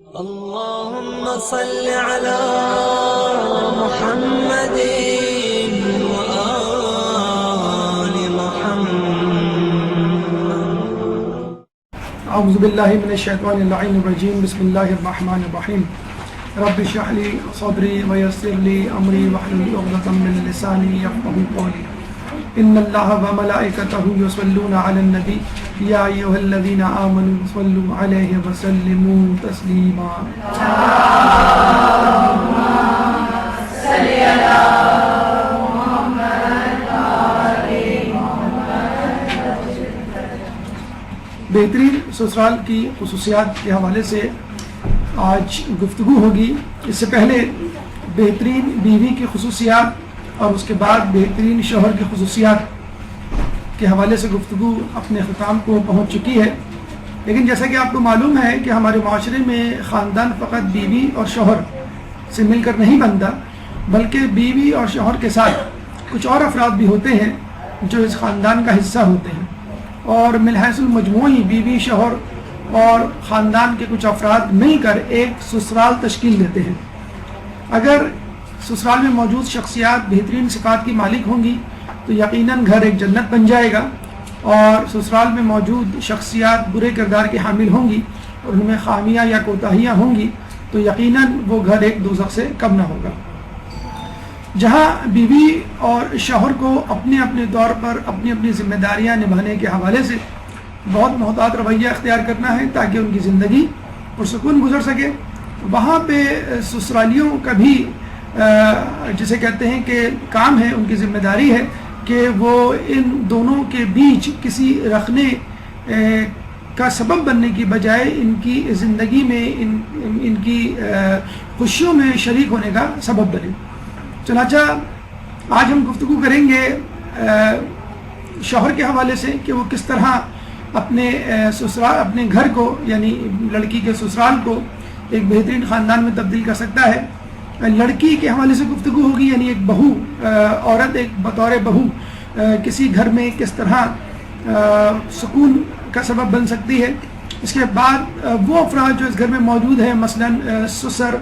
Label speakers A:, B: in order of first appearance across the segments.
A: اللهم صل على محمد وآل محمد.
B: اعوذ باللہ من الشیطان اللعین الرجیم. بسم اللہ الرحمن الرحیم. رب اشرح لی صدری ویسر لی امری واحلل عقدۃ من لسانی یفقهوا قولی. ان اللہ وملائکتہ یصلون علی النبی یا ایھا الذین آمنوا صلوا علیہ وسلموا تسلیما. بہترین سسرال کی خصوصیات کے حوالے سے آج گفتگو ہوگی. اس سے پہلے بہترین بیوی کی خصوصیات اور اس کے بعد بہترین شوہر کی خصوصیات کے حوالے سے گفتگو اپنے اختتام کو پہنچ چکی ہے. لیکن جیسا کہ آپ کو معلوم ہے کہ ہمارے معاشرے میں خاندان فقط بیوی اور شوہر سے مل کر نہیں بنتا، بلکہ بیوی اور شوہر کے ساتھ کچھ اور افراد بھی ہوتے ہیں جو اس خاندان کا حصہ ہوتے ہیں، اور ملحاظ المجموعی بیوی، شوہر اور خاندان کے کچھ افراد مل کر ایک سسرال تشکیل دیتے ہیں. اگر سسرال میں موجود شخصیات بہترین صفات کی مالک ہوں گی تو یقیناً گھر ایک جنت بن جائے گا، اور سسرال میں موجود شخصیات برے کردار کے حامل ہوں گی اور ان میں خامیاں یا کوتاہیاں ہوں گی تو یقیناً وہ گھر ایک دوزخ سے کم نہ ہوگا. جہاں بیوی اور شوہر کو اپنے اپنے طور پر اپنی اپنی ذمہ داریاں نبھانے کے حوالے سے بہت محتاط رویہ اختیار کرنا ہے تاکہ ان کی زندگی پرسکون گزر سکے، وہاں پہ سسرالیوں کا بھی جسے کہتے ہیں کہ کام ہے، ان کی ذمہ داری ہے کہ وہ ان دونوں کے بیچ کسی رخنے کا سبب بننے کی بجائے ان کی زندگی میں ان کی خوشیوں میں شریک ہونے کا سبب بنے. چنانچہ آج ہم گفتگو کریں گے شوہر کے حوالے سے کہ وہ کس طرح اپنے اپنے گھر کو یعنی لڑکی کے سسرال کو ایک بہترین خاندان میں تبدیل کر سکتا ہے. لڑکی کے حوالے سے گفتگو ہوگی، یعنی ایک بہو، عورت ایک بطور بہو کسی گھر میں کس طرح سکون کا سبب بن سکتی ہے. اس کے بعد وہ افراد جو اس گھر میں موجود ہیں، مثلا سسر،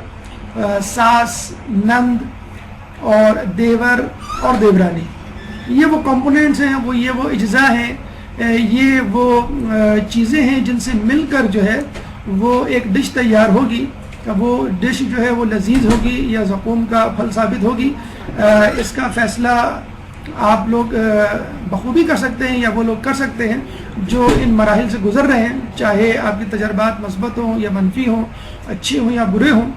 B: ساس، نند اور دیور اور دیورانی، یہ وہ کمپوننٹس ہیں، یہ وہ اجزاء ہیں، یہ وہ چیزیں ہیں جن سے مل کر جو ہے وہ ایک ڈش تیار ہوگی. وہ ڈش جو ہے وہ لذیذ ہوگی یا زقوم کا پھل ثابت ہوگی. اس کا فیصلہ آپ لوگ بخوبی کر سکتے ہیں یا وہ لوگ کر سکتے ہیں جو ان مراحل سے گزر رہے ہیں، چاہے آپ کی تجربات مثبت ہوں یا منفی ہوں، اچھے ہوں یا برے ہوں.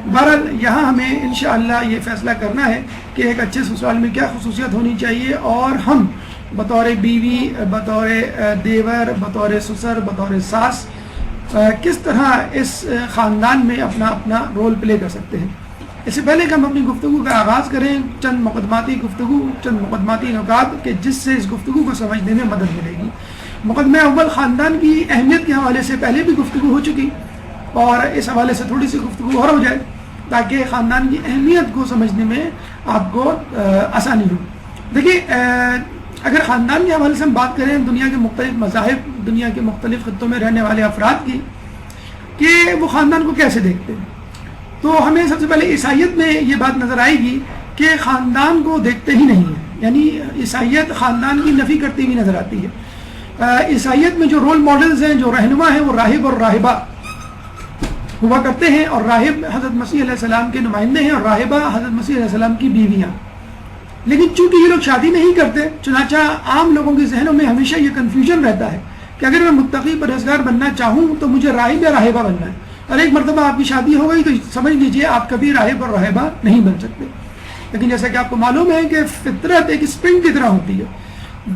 B: بہرحال یہاں ہمیں انشاءاللہ یہ فیصلہ کرنا ہے کہ ایک اچھے سسرال میں کیا خصوصیت ہونی چاہیے، اور ہم بطور بیوی، بطور دیور، بطور سسر، بطور ساس کس طرح اس خاندان میں اپنا رول پلے کر سکتے ہیں. اس سے پہلے کہ ہم اپنی گفتگو کا آغاز کریں، چند مقدماتی نکات کہ جس سے اس گفتگو کو سمجھنے میں مدد ملے گی. مقدمہ اول، خاندان کی اہمیت کے حوالے سے پہلے بھی گفتگو ہو چکی، اور اس حوالے سے تھوڑی سی گفتگو اور ہو جائے تاکہ خاندان کی اہمیت کو سمجھنے میں آپ کو آسانی ہو. دیکھیے، اگر خاندان کے حوالے سے ہم بات کریں دنیا کے مختلف مذاہب، دنیا کے مختلف خطوں میں رہنے والے افراد کی، کہ وہ خاندان کو کیسے دیکھتے ہیں، تو ہمیں سب سے پہلے عیسائیت میں یہ بات نظر آئے گی کہ خاندان کو دیکھتے ہی نہیں ہے. یعنی عیسائیت خاندان کی نفی کرتی ہوئی نظر آتی ہے. عیسائیت میں جو رول ماڈلز ہیں، جو رہنما ہیں، وہ راہب اور راہبہ ہوا کرتے ہیں، اور راہب حضرت مسیح علیہ السلام کے نمائندے ہیں اور راہبہ حضرت مسیح علیہ السلام کی بیویاں. لیکن چونکہ یہ لوگ شادی نہیں کرتے، چنانچہ عام لوگوں کے ذہنوں میں ہمیشہ یہ کنفیوژن رہتا ہے کہ اگر میں متقی پرہیزگار بننا چاہوں تو مجھے راہب یا راہبہ بننا ہے، اور ایک مرتبہ آپ کی شادی ہو گئی تو سمجھ لیجئے آپ کبھی راہب اور راہبہ نہیں بن سکتے. لیکن جیسا کہ آپ کو معلوم ہے کہ فطرت ایک اسپرنگ کی طرح ہوتی ہے،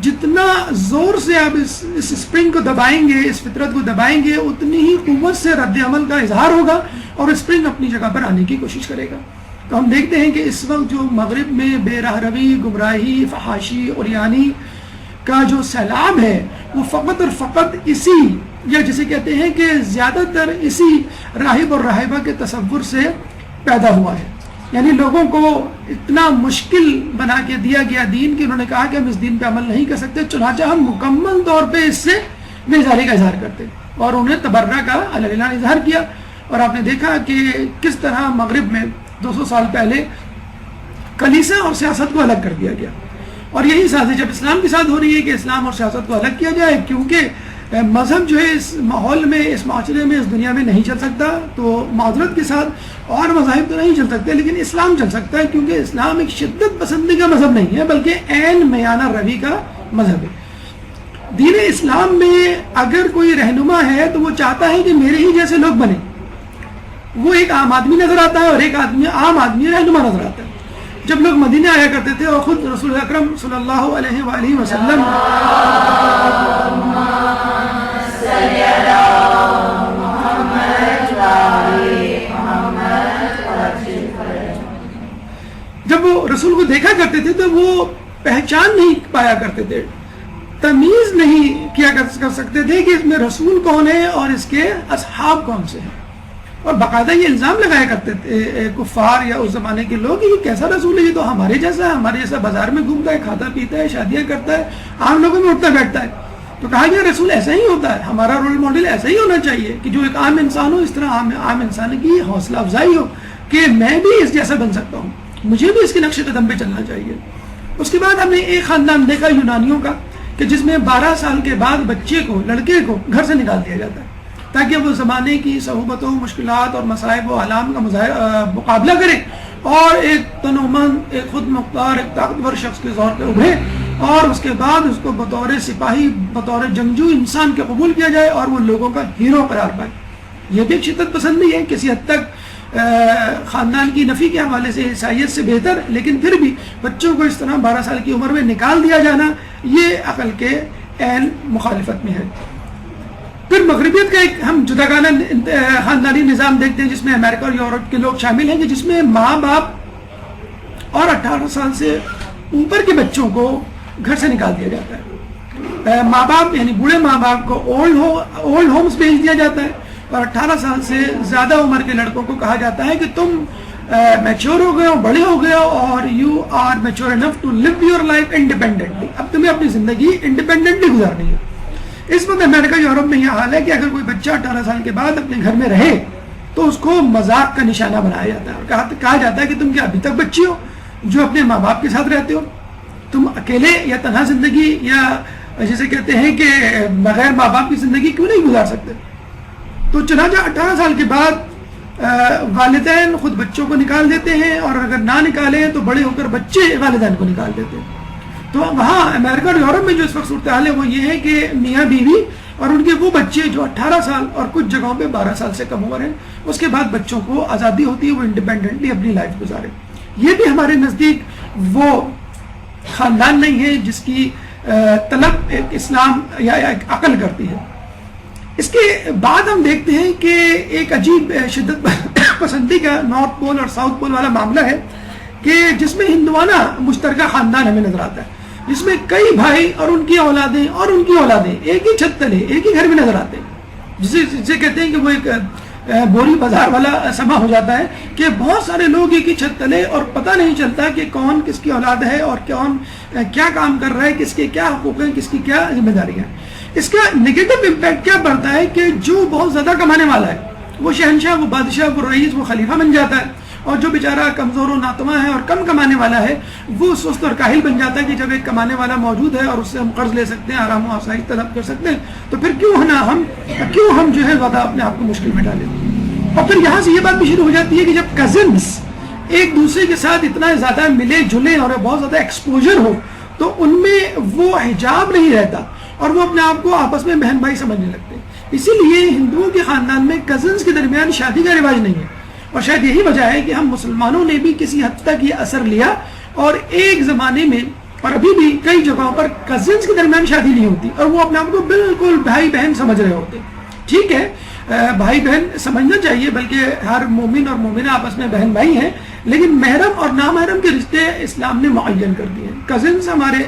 B: جتنا زور سے آپ اس اسپرنگ کو دبائیں گے، اس فطرت کو دبائیں گے، اتنی ہی قوت سے رد عمل کا اظہار ہوگا اور اسپرنگ اپنی جگہ پر آنے کی کوشش کرے گا. تو ہم دیکھتے ہیں کہ اس وقت جو مغرب میں بے راہ روی، گمراہی، فحاشی اور یعنی کا جو سیلاب ہے وہ فقط اور فقط اسی، یا جسے کہتے ہیں کہ زیادہ تر اسی راہب اور راہبہ کے تصور سے پیدا ہوا ہے. یعنی لوگوں کو اتنا مشکل بنا کے دیا گیا دین کہ انہوں نے کہا کہ ہم اس دین پہ عمل نہیں کر سکتے، چنانچہ ہم مکمل طور پہ اس سے بیزاری کا اظہار کرتے اور انہیں تبرہ کا علنیٰ اظہار کیا. اور آپ نے دیکھا کہ کس طرح مغرب میں 200 سال پہلے کلیسا اور سیاست کو الگ کر دیا گیا، اور یہی سازش جب اسلام کے ساتھ ہو رہی ہے کہ اسلام اور سیاست کو الگ کیا جائے، کیونکہ مذہب جو ہے اس ماحول میں، اس معاشرے میں، اس دنیا میں نہیں چل سکتا، تو معذرت کے ساتھ اور مذاہب تو نہیں چل سکتے، لیکن اسلام چل سکتا ہے، کیونکہ اسلام ایک شدت پسندی کا مذہب نہیں ہے بلکہ عین میانہ روی کا مذہب ہے۔ دین اسلام میں اگر کوئی رہنما ہے تو وہ چاہتا ہے کہ میرے ہی جیسے لوگ بنے، وہ ایک عام آدمی نظر آتا ہے اور ایک عام آدمی رہنما نظر آتا ہے۔ جب لوگ مدینہ آیا کرتے تھے اور خود رسول اکرم صلی اللہ علیہ وآلہ وسلم جب وہ رسول کو دیکھا کرتے تھے تو وہ پہچان نہیں پایا کرتے تھے، تمیز نہیں کیا کر سکتے تھے کہ اس میں رسول کون ہے اور اس کے اصحاب کون سے ہیں، اور باقاعدہ یہ الزام لگایا کرتے تھے کفار یا اس زمانے کے لوگ، یہ کیسا رسول ہے، یہ تو ہمارے جیسا ہے، ہمارے جیسا بازار میں گھومتا ہے، کھاتا پیتا ہے، شادیاں کرتا ہے، عام لوگوں میں اٹھتا بیٹھتا ہے۔ تو کہا گیا رسول ایسا ہی ہوتا ہے، ہمارا رول ماڈل ایسا ہی ہونا چاہیے کہ جو ایک عام انسان ہو اس طرح عام انسان کی حوصلہ افزائی ہو کہ میں بھی اس جیسا بن سکتا ہوں، مجھے بھی اس کے نقش قدم پہ چلنا چاہیے۔ اس کے بعد ہم نے ایک خاندان دیکھا یونانیوں کا کہ جس میں 12 سال کے بعد بچے کو، لڑکے کو گھر سے نکال دیا جاتا ہے تاکہ وہ زمانے کی صعوبتوں، مشکلات اور مصائب و آلام کا مقابلہ کرے اور ایک تنومند، ایک خود مختار، ایک طاقتور شخص کے طور پہ ابھرے، اور اس کے بعد اس کو بطور سپاہی، بطور جنگجو انسان کے قبول کیا جائے اور وہ لوگوں کا ہیرو قرار پائے۔ یہ بھی ایک شدت پسندی ہے، کسی حد تک خاندان کی نفی کے حوالے سے عیسائیت سے بہتر، لیکن پھر بھی بچوں کو اس طرح 12 سال کی عمر میں نکال دیا جانا یہ عقل کے عین مخالفت میں ہے۔ پھر مغربیت کا ایک ہم جداگانہ خاندانی نظام دیکھتے ہیں جس میں امریکہ اور یورپ کے لوگ شامل ہیں، کہ جس میں ماں باپ اور 18 سال سے اوپر کے بچوں کو گھر سے نکال دیا جاتا ہے۔ ماں باپ یعنی بوڑھے ماں باپ کو اولڈ ہومز بھیج دیا جاتا ہے، اور 18 سال سے زیادہ عمر کے لڑکوں کو کہا جاتا ہے کہ تم میچور ہو گئے ہو، بڑے ہو گئے ہو، اور you are mature enough to live your life independently, اب تمہیں اپنی زندگی انڈیپینڈنٹلی گزارنی ہے۔ اس وقت امریکہ یورپ میں یہ حال ہے کہ اگر کوئی بچہ 18 سال کے بعد اپنے گھر میں رہے تو اس کو مذاق کا نشانہ بنایا جاتا ہے، اور کہا جاتا ہے کہ تم کیا ابھی تک بچی ہو جو اپنے ماں باپ کے ساتھ رہتے ہو، تم اکیلے یا تنہا زندگی یا جسے کہتے ہیں کہ بغیر ماں باپ کی زندگی کیوں نہیں گزار سکتے۔ تو چنانچہ 18 سال کے بعد والدین خود بچوں کو نکال دیتے ہیں، اور اگر نہ نکالیں تو بڑے ہو کر بچے والدین کو نکال دیتے ہیں۔ تو وہاں امریکہ اور یورپ میں جو اس وقت صورتحال ہے وہ یہ ہے کہ میاں بیوی اور ان کے وہ بچے جو 18 سال اور کچھ جگہوں پہ 12 سال سے کم عمر ہیں، اس کے بعد بچوں کو آزادی ہوتی ہے، وہ انڈیپینڈنٹلی اپنی لائف گزارے۔ یہ بھی ہمارے نزدیک وہ خاندان نہیں ہے جس کی طلب ایک اسلام یا ایک عقل کرتی ہے۔ اس کے بعد ہم دیکھتے ہیں کہ ایک عجیب شدت پسندی کا نارتھ پول اور ساؤتھ پول والا معاملہ ہے کہ جس میں ہندوانہ مشترکہ خاندان ہمیں نظر آتا ہے، جس میں کئی بھائی اور ان کی اولادیں اور ان کی اولادیں ایک ہی چھت تلے ایک ہی گھر میں نظر آتے ہیں، جسے کہتے ہیں کہ وہ ایک بوری بازار والا سما ہو جاتا ہے کہ بہت سارے لوگ ایک ہی چھت تلے اور پتہ نہیں چلتا کہ کون کس کی اولاد ہے اور کون کیا کام کر رہا ہے، کس کے کیا حقوق ہیں، کس کی کیا ذمہ داریاں ہیں۔ اس کا نگیٹو امپیکٹ کیا پڑتا ہے کہ جو بہت زیادہ کمانے والا ہے وہ شہنشاہ، وہ بادشاہ، وہ رئیس، وہ خلیفہ بن جاتا ہے، اور جو بیچارہ کمزور و ناتواں ہے اور کم کمانے والا ہے وہ سست اور کاہل بن جاتا ہے کہ جب ایک کمانے والا موجود ہے اور اس سے ہم قرض لے سکتے ہیں، آرام و آسائش طلب کر سکتے ہیں، تو پھر کیوں ہم جو ہے زیادہ اپنے آپ کو مشکل میں ڈالیں۔ اور پھر یہاں سے یہ بات بھی شروع ہو جاتی ہے کہ جب کزنس ایک دوسرے کے ساتھ اتنا زیادہ ملے جلے اور بہت زیادہ ایکسپوجر ہو تو ان میں وہ حجاب نہیں رہتا اور وہ اپنے آپ کو آپس میں بہن بھائی سمجھنے لگتے ہیں۔ اسی لیے ہندوؤں کے خاندان میں کزنس کے درمیان شادی کا رواج نہیں ہے، اور شاید یہی وجہ ہے کہ ہم مسلمانوں نے بھی کسی حد تک یہ اثر لیا، اور ایک زمانے میں اور ابھی بھی کئی جگہوں پر کزنس کے درمیان شادی نہیں ہوتی اور وہ اپنے آپ کو بالکل بھائی بہن سمجھ رہے ہوتے۔ ٹھیک ہے، بھائی بہن سمجھنا چاہیے، بلکہ ہر مومن اور مومنہ آپس میں بہن بھائی ہیں، لیکن محرم اور نامحرم کے رشتے اسلام نے معین کر دیے ہیں۔ کزنس ہمارے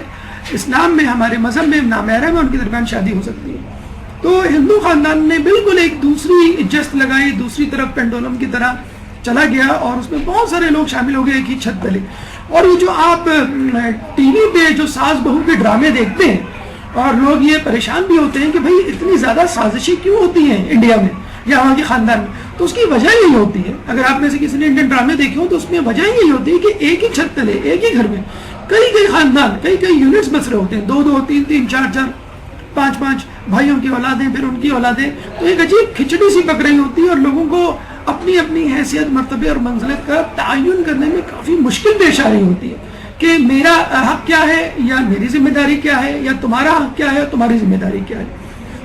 B: اسلام میں، ہمارے مذہب میں نامحرم ہے، ان کے درمیان شادی ہو سکتی ہے۔ تو ہندو خاندان نے بالکل ایک دوسری جست لگائی، دوسری طرف پینڈولم کی طرح چلا گیا، اور اس میں بہت سارے لوگ شامل ہو گئے ایک ہی چھت تلے۔ اور یہ جو آپ ٹی وی پہ جو ساس بہو کے ڈرامے دیکھتے ہیں، اور لوگ یہ پریشان بھی ہوتے ہیں کہ بھئی اتنی زیادہ سازشیں کیوں ہوتی ہیں انڈیا میں، یا وہاں کے خاندان میں. تو اس کی وجہ یہی ہوتی ہے, اگر آپ میں سے کسی نے انڈین ڈرامے دیکھے ہوں تو اس میں وجہ یہی ہوتی ہے کہ ایک ہی چھت تلے ایک ہی گھر میں کئی خاندان, کئی یونٹس بس رہے ہوتے ہیں, 2 3 4 5 بھائیوں کی اولادیں, پھر ان کی اولادیں. تو ایک عجیب کھچڑی سی پک رہی ہوتی ہے اور لوگوں کو اپنی اپنی حیثیت, مرتبے اور منزلت کا تعین کرنے میں کافی مشکل پیش آ رہی ہوتی ہے کہ میرا حق کیا ہے یا میری ذمہ داری کیا ہے, یا تمہارا حق کیا ہے اور تمہاری ذمہ داری کیا ہے.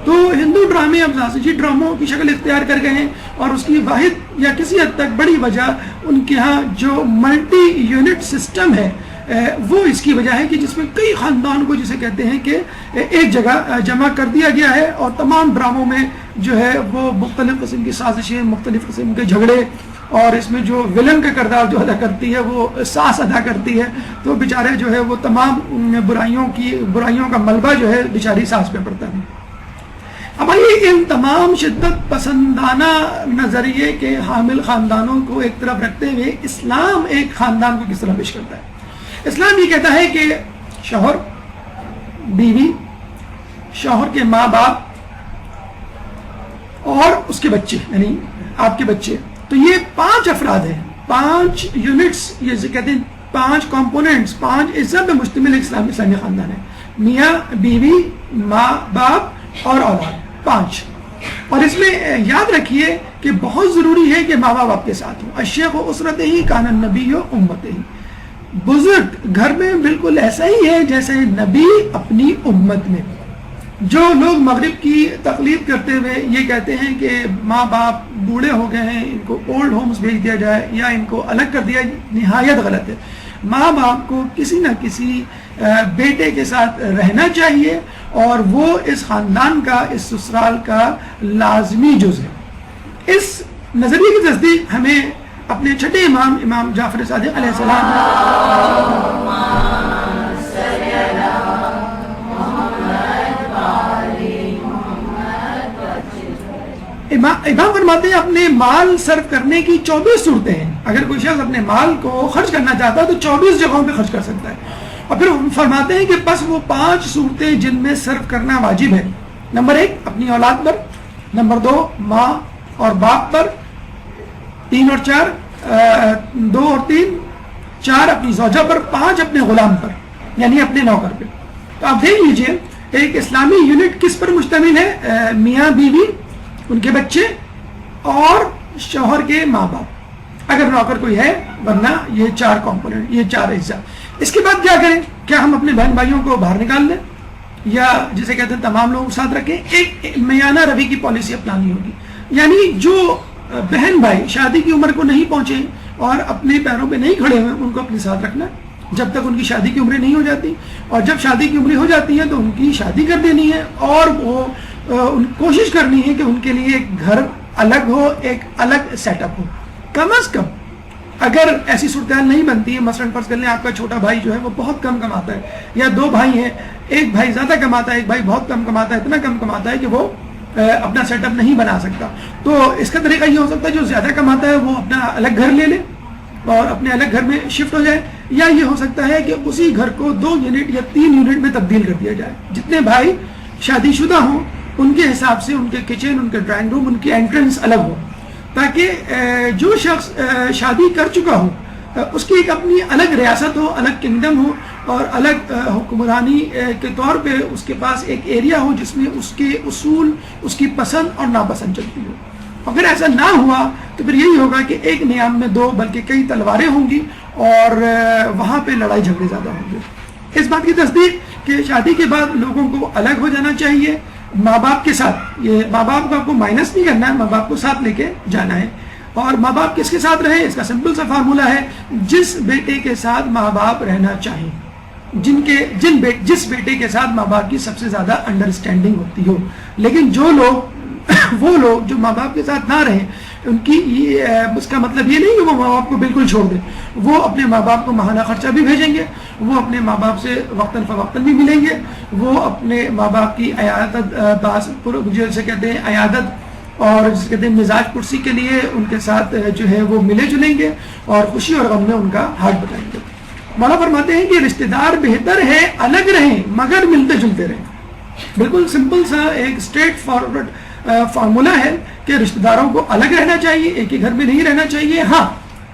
B: تو ہندو ڈرامے اب سیاسی ڈراموں کی شکل اختیار کر گئے ہیں, اور اس کی واحد یا کسی حد تک بڑی وجہ ان کے ہاں جو ملٹی یونٹ سسٹم ہے وہ اس کی وجہ ہے کہ جس میں کئی خاندان کو جسے کہتے ہیں کہ ایک جگہ جمع کر دیا گیا ہے, اور تمام ڈراموں میں جو ہے وہ مختلف قسم کی سازشیں, مختلف قسم کے جھگڑے, اور اس میں جو ولن کا کردار جو ادا کرتی ہے وہ ساس ادا کرتی ہے. تو بیچارے جو ہے وہ تمام برائیوں کا ملبہ جو ہے بیچاری ساس پہ پڑتا ہے. اب آئیے ان تمام شدت پسندانہ نظریے کے حامل خاندانوں کو ایک طرف رکھتے ہوئے اسلام ایک خاندان کو کس طرح پیش کرتا ہے. اسلام یہ کہتا ہے کہ شوہر, بیوی, شوہر کے ماں باپ اور اس کے بچے, یعنی آپ کے بچے, تو یہ 5 افراد ہیں, 5 یونٹس, یہ کہتے ہیں 5 کمپوننٹس, 5 اجزاء پہ مشتمل اسلامی خاندان ہے. میاں بیوی, ماں باپ اور اولاد, 5. اور اس میں یاد رکھیے کہ بہت ضروری ہے کہ ماں باپ آپ کے ساتھ ہوں. الشیخ و اسرت ہی کان النبی و امت ہی. بزرگ گھر میں بالکل ایسا ہی ہے جیسے نبی اپنی امت میں. جو لوگ مغرب کی تقلید کرتے ہوئے یہ کہتے ہیں کہ ماں باپ بوڑھے ہو گئے ہیں, ان کو اولڈ ہومز بھیج دیا جائے یا ان کو الگ کر دیا, نہایت غلط ہے. ماں باپ کو کسی نہ کسی بیٹے کے ساتھ رہنا چاہیے, اور وہ اس خاندان کا, اس سسرال کا لازمی جز ہے. اس نظریے کی تصدیق ہمیں اپنے چھٹے امام جعفر صادق علیہ السلام امام فرماتے ہیں اپنے مال صرف کرنے کی 24 صورتیں ہیں. اگر کوئی شخص اپنے مال کو خرچ کرنا چاہتا ہے تو 24 جگہوں پہ خرچ کر سکتا ہے. اور پھر فرماتے ہیں کہ پس وہ 5 صورتیں جن میں صرف کرنا واجب ہے. نمبر 1 اپنی اولاد پر, نمبر 2 ماں اور باپ پر, 3 اور 4 2 اور 3 4 اپنی زوجہ پر, 5 اپنے غلام پر یعنی اپنے نوکر پہ. تو آپ دیکھ لیجئے ایک اسلامی یونٹ کس پر مشتمل ہے, میاں بیوی, ان کے بچے اور شوہر کے ماں باپ, اگر نوکر کوئی ہے, ورنہ یہ 4 کمپوننٹ, یہ 4 اجزاء. اس کے بعد کیا کریں, کیا ہم اپنے بہن بھائیوں کو باہر نکال دیں یا جسے کہتے ہیں تمام لوگوں کو ساتھ رکھیں؟ ایک میانہ روی کی پالیسی اپنانی ہوگی. یعنی جو بہن بھائی شادی کی عمر کو نہیں پہنچے اور اپنے پیروں پہ نہیں کھڑے ہوئے, ان کو اپنے ساتھ رکھنا جب تک ان کی شادی کی عمریں نہیں ہو جاتی, اور جب شادی کی عمریں ہو جاتی ہیں تو ان کی شادی کر دینی ہے, اور وہ کوشش کرنی ہے کہ ان کے لیے ایک گھر الگ ہو, ایک الگ سیٹ اپ ہو. کم از کم اگر ایسی صورتحال نہیں بنتی ہے, مثلاً فرض کر لیں آپ کا چھوٹا بھائی جو ہے وہ بہت کم کماتا ہے, یا 2 بھائی ہیں, ایک بھائی زیادہ کماتا ہے, ایک بھائی بہت کم کماتا ہے, اتنا کم کماتا ہے کہ وہ اپنا سیٹ اپ نہیں بنا سکتا, تو اس کا طریقہ یہ ہو سکتا ہے جو زیادہ کماتا ہے وہ اپنا الگ گھر لے لے اور اپنے الگ گھر میں شفٹ ہو جائے, یا یہ ہو سکتا ہے کہ اسی گھر کو 2 یونٹ یا 3 یونٹ میں تبدیل کر دیا جائے. جتنے بھائی شادی شدہ ہوں ان کے حساب سے ان کے کچن, ان کے ڈرائنگ روم, ان کی انٹرنس الگ ہو, تاکہ جو شخص شادی کر چکا ہو اس کی ایک اپنی الگ ریاست ہو, الگ کنگڈم ہو, اور الگ حکمرانی کے طور پہ اس کے پاس ایک ایریا ہو جس میں اس کے اصول, اس کی پسند اور ناپسند چلتی ہو. اگر ایسا نہ ہوا تو پھر یہی ہوگا کہ ایک نیام میں 2 بلکہ کئی تلواریں ہوں گی, اور وہاں پہ لڑائی جھگڑے زیادہ ہوں گے. اس بات کی تصدیق کہ شادی کے بعد لوگوں کو الگ ہو جانا چاہیے ماں باپ کے ساتھ. یہ ماں باپ کو آپ کو مائنس نہیں کرنا ہے, ماں باپ کو ساتھ لے کے جانا ہے. اور ماں باپ کس کے ساتھ رہیں, اس کا سمپل سا فارمولہ ہے, جس بیٹے کے ساتھ ماں باپ رہنا چاہیں, جس بیٹے کے ساتھ ماں باپ کی سب سے زیادہ انڈرسٹینڈنگ ہوتی ہو. لیکن وہ لوگ جو ماں باپ کے ساتھ نہ رہیں, ان کی اس کا مطلب یہ نہیں کہ وہ ماں باپ کو بالکل چھوڑ دیں. وہ اپنے ماں باپ کو ماہانہ خرچہ بھی بھیجیں گے, وہ اپنے ماں باپ سے وقتاً فوقتاً بھی ملیں گے, وہ اپنے ماں باپ کی جیسے کہتے ہیں عیادت اور جسے کہتے ہیں مزاج پرسی کے لیے ان کے ساتھ جو ہے وہ ملے جلیں گے, اور خوشی اور غم میں ان کا ہاتھ بٹائیں گے. مولا فرماتے ہیں کہ رشتہ دار بہتر ہے الگ رہیں مگر ملتے جلتے رہیں. بالکل سمپل سا ایک اسٹریٹ فارورڈ فارمولہ ہے کہ رشتہ داروں کو الگ رہنا چاہیے, ایک ہی گھر میں نہیں رہنا چاہیے, ہاں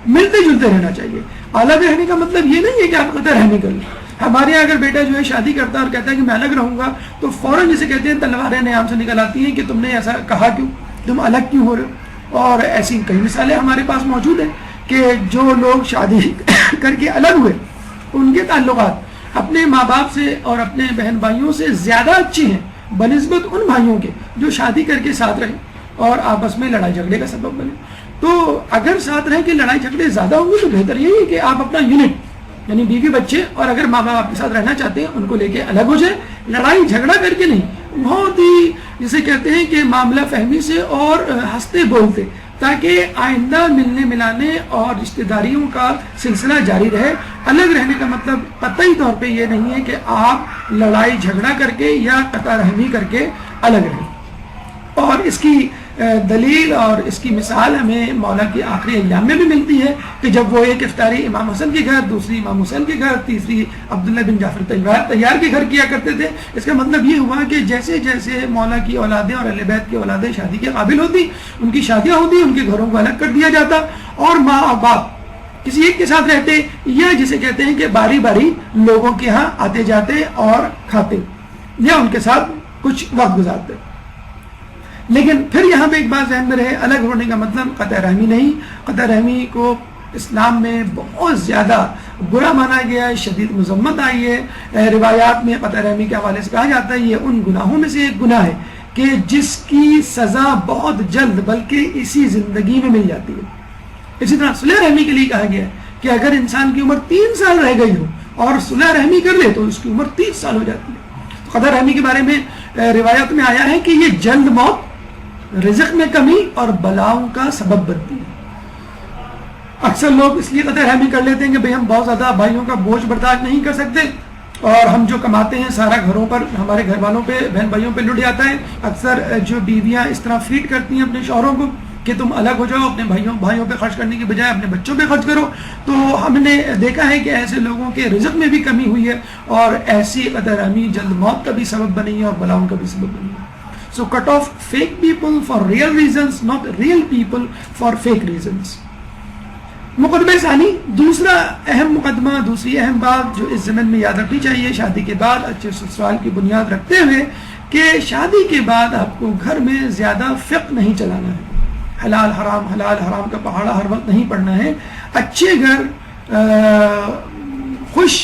B: ملتے جلتے رہنا چاہیے. الگ رہنے کا مطلب یہ نہیں ہے کہ آپ قطع رحمی کر لیں. ہمارے یہاں اگر بیٹا جو ہے شادی کرتا ہے اور کہتا ہے کہ میں الگ رہوں گا, تو فوراً جسے کہتے ہیں تلواریں نیام سے نکل آتی ہیں کہ تم نے ایسا کہا کیوں, تم الگ کیوں ہو رہے ہو. اور ایسی کئی مثالیں ہمارے پاس موجود ہیں کہ جو لوگ شادی کر کے الگ ہوئے ان کے تعلقات اپنے ماں باپ سے اور اپنے بہن بھائیوں سے زیادہ اچھے ہیں بنسبت ان بھائیوں کے جو شادی کر کے ساتھ رہے اور آپس میں لڑائی جھگڑے کا سبب بنے. تو اگر ساتھ رہ کے لڑائی جھگڑے زیادہ ہوں گے تو بہتر یہی ہے کہ آپ اپنا یونٹ یعنی بیوی بچے اور اگر ماں باپ آپ کے ساتھ رہنا چاہتے ہیں ان کو لے کے الگ ہو جائے, لڑائی جھگڑا کر کے نہیں, بہت ہی جسے کہتے ہیں کہ معاملہ فہمی سے اور ہنستے بولتے, تاکہ آئندہ ملنے ملانے اور رشتہ داریوں کا سلسلہ جاری رہے. الگ رہنے کا مطلب قطعی طور پہ یہ نہیں ہے کہ آپ لڑائی جھگڑا کر کے یا قطع رحمی کر کے الگ رہیں. اور اس کی دلیل اور اس کی مثال ہمیں مولا کی آخری ایام میں بھی ملتی ہے کہ جب وہ ایک افطاری امام حسن کے گھر, دوسری امام حسین کے گھر, تیسری عبداللہ بن جعفر طیار کے گھر کیا کرتے تھے. اس کا مطلب یہ ہوا کہ جیسے جیسے مولا کی اولادیں اور اہل بیت کی اولادیں شادی کے قابل ہوتی, ان کی شادیاں ہوتی, ان کے گھروں کو الگ کر دیا جاتا اور ماں اور باپ کسی ایک کے ساتھ رہتے یا جسے کہتے ہیں کہ باری باری لوگوں کے ہاں آتے جاتے اور کھاتے یا ان کے ساتھ کچھ وقت گزارتے. لیکن پھر یہاں پہ ایک بات ذہن میں رہے, الگ ہونے کا مطلب قطع رحمی نہیں. قطع رحمی کو اسلام میں بہت زیادہ برا مانا گیا ہے, شدید مذمت آئی ہے. روایات میں قطع رحمی کے حوالے سے کہا جاتا ہے یہ ان گناہوں میں سے ایک گناہ ہے کہ جس کی سزا بہت جلد بلکہ اسی زندگی میں مل جاتی ہے. اسی طرح صلح رحمی کے لیے کہا گیا ہے کہ اگر انسان کی عمر 3 سال رہ گئی ہو اور صلح رحمی کر لے تو اس کی عمر 30 سال ہو جاتی ہے. قطع رحمی کے بارے میں روایات میں آیا ہے کہ یہ جلد موت, رزق میں کمی اور بلاؤں کا سبب بنتی ہے. اکثر لوگ اس لیے قطع رحمی کر لیتے ہیں کہ بھئی ہم بہت زیادہ بھائیوں کا بوجھ برداشت نہیں کر سکتے اور ہم جو کماتے ہیں سارا گھروں پر, ہمارے گھر والوں پہ, بہن بھائیوں پہ لٹ جاتا ہے. اکثر جو بیویاں اس طرح فیڈ کرتی ہیں اپنے شوہروں کو کہ تم الگ ہو جاؤ, اپنے بھائیوں پہ خرچ کرنے کی بجائے اپنے بچوں پہ خرچ کرو. تو ہم نے دیکھا ہے کہ ایسے لوگوں کے رزق میں بھی کمی ہوئی ہے اور ایسی قطع رحمی جلد موت کا بھی سبب بنی ہے اور بلاؤں کا بھی سبب بنی ہے. So cut off fake people for real reasons, not real people for fake reasons. مقدمہ ثانی, دوسرا اہم مقدمہ, دوسری اہم بات جو اس زمن میں یاد رکھنی چاہیے شادی کے بعد اچھے سسرال کی بنیاد رکھتے ہوئے کہ شادی کے بعد آپ کو گھر میں زیادہ فقہ نہیں چلانا ہے. حلال حرام کا پہاڑا ہر وقت نہیں پڑھنا ہے. اچھے گھر, خوش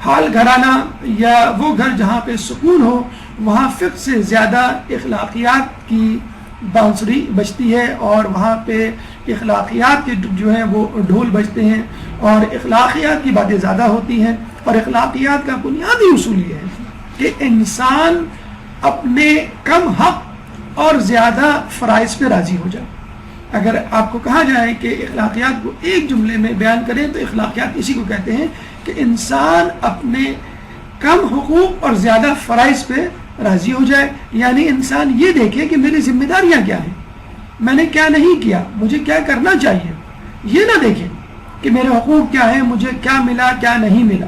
B: حال گھرانہ یا وہ گھر جہاں پہ سکون ہو, وہاں فقہ سے زیادہ اخلاقیات کی بانسری بجتی ہے اور وہاں پہ اخلاقیات کے جو ہیں وہ ڈھول بجتے ہیں اور اخلاقیات کی باتیں زیادہ ہوتی ہیں. اور اخلاقیات کا بنیادی اصول یہ ہے کہ انسان اپنے کم حق اور زیادہ فرائض پہ راضی ہو جائے. اگر آپ کو کہا جائے کہ اخلاقیات کو ایک جملے میں بیان کریں تو اخلاقیات اسی کو کہتے ہیں کہ انسان اپنے کم حقوق اور زیادہ فرائض پہ راضی ہو جائے. یعنی انسان یہ دیکھے کہ میری ذمہ داریاں کیا ہیں, میں نے کیا نہیں کیا, مجھے کیا کرنا چاہیے. یہ نہ دیکھیں کہ میرے حقوق کیا ہیں, مجھے کیا ملا کیا نہیں ملا,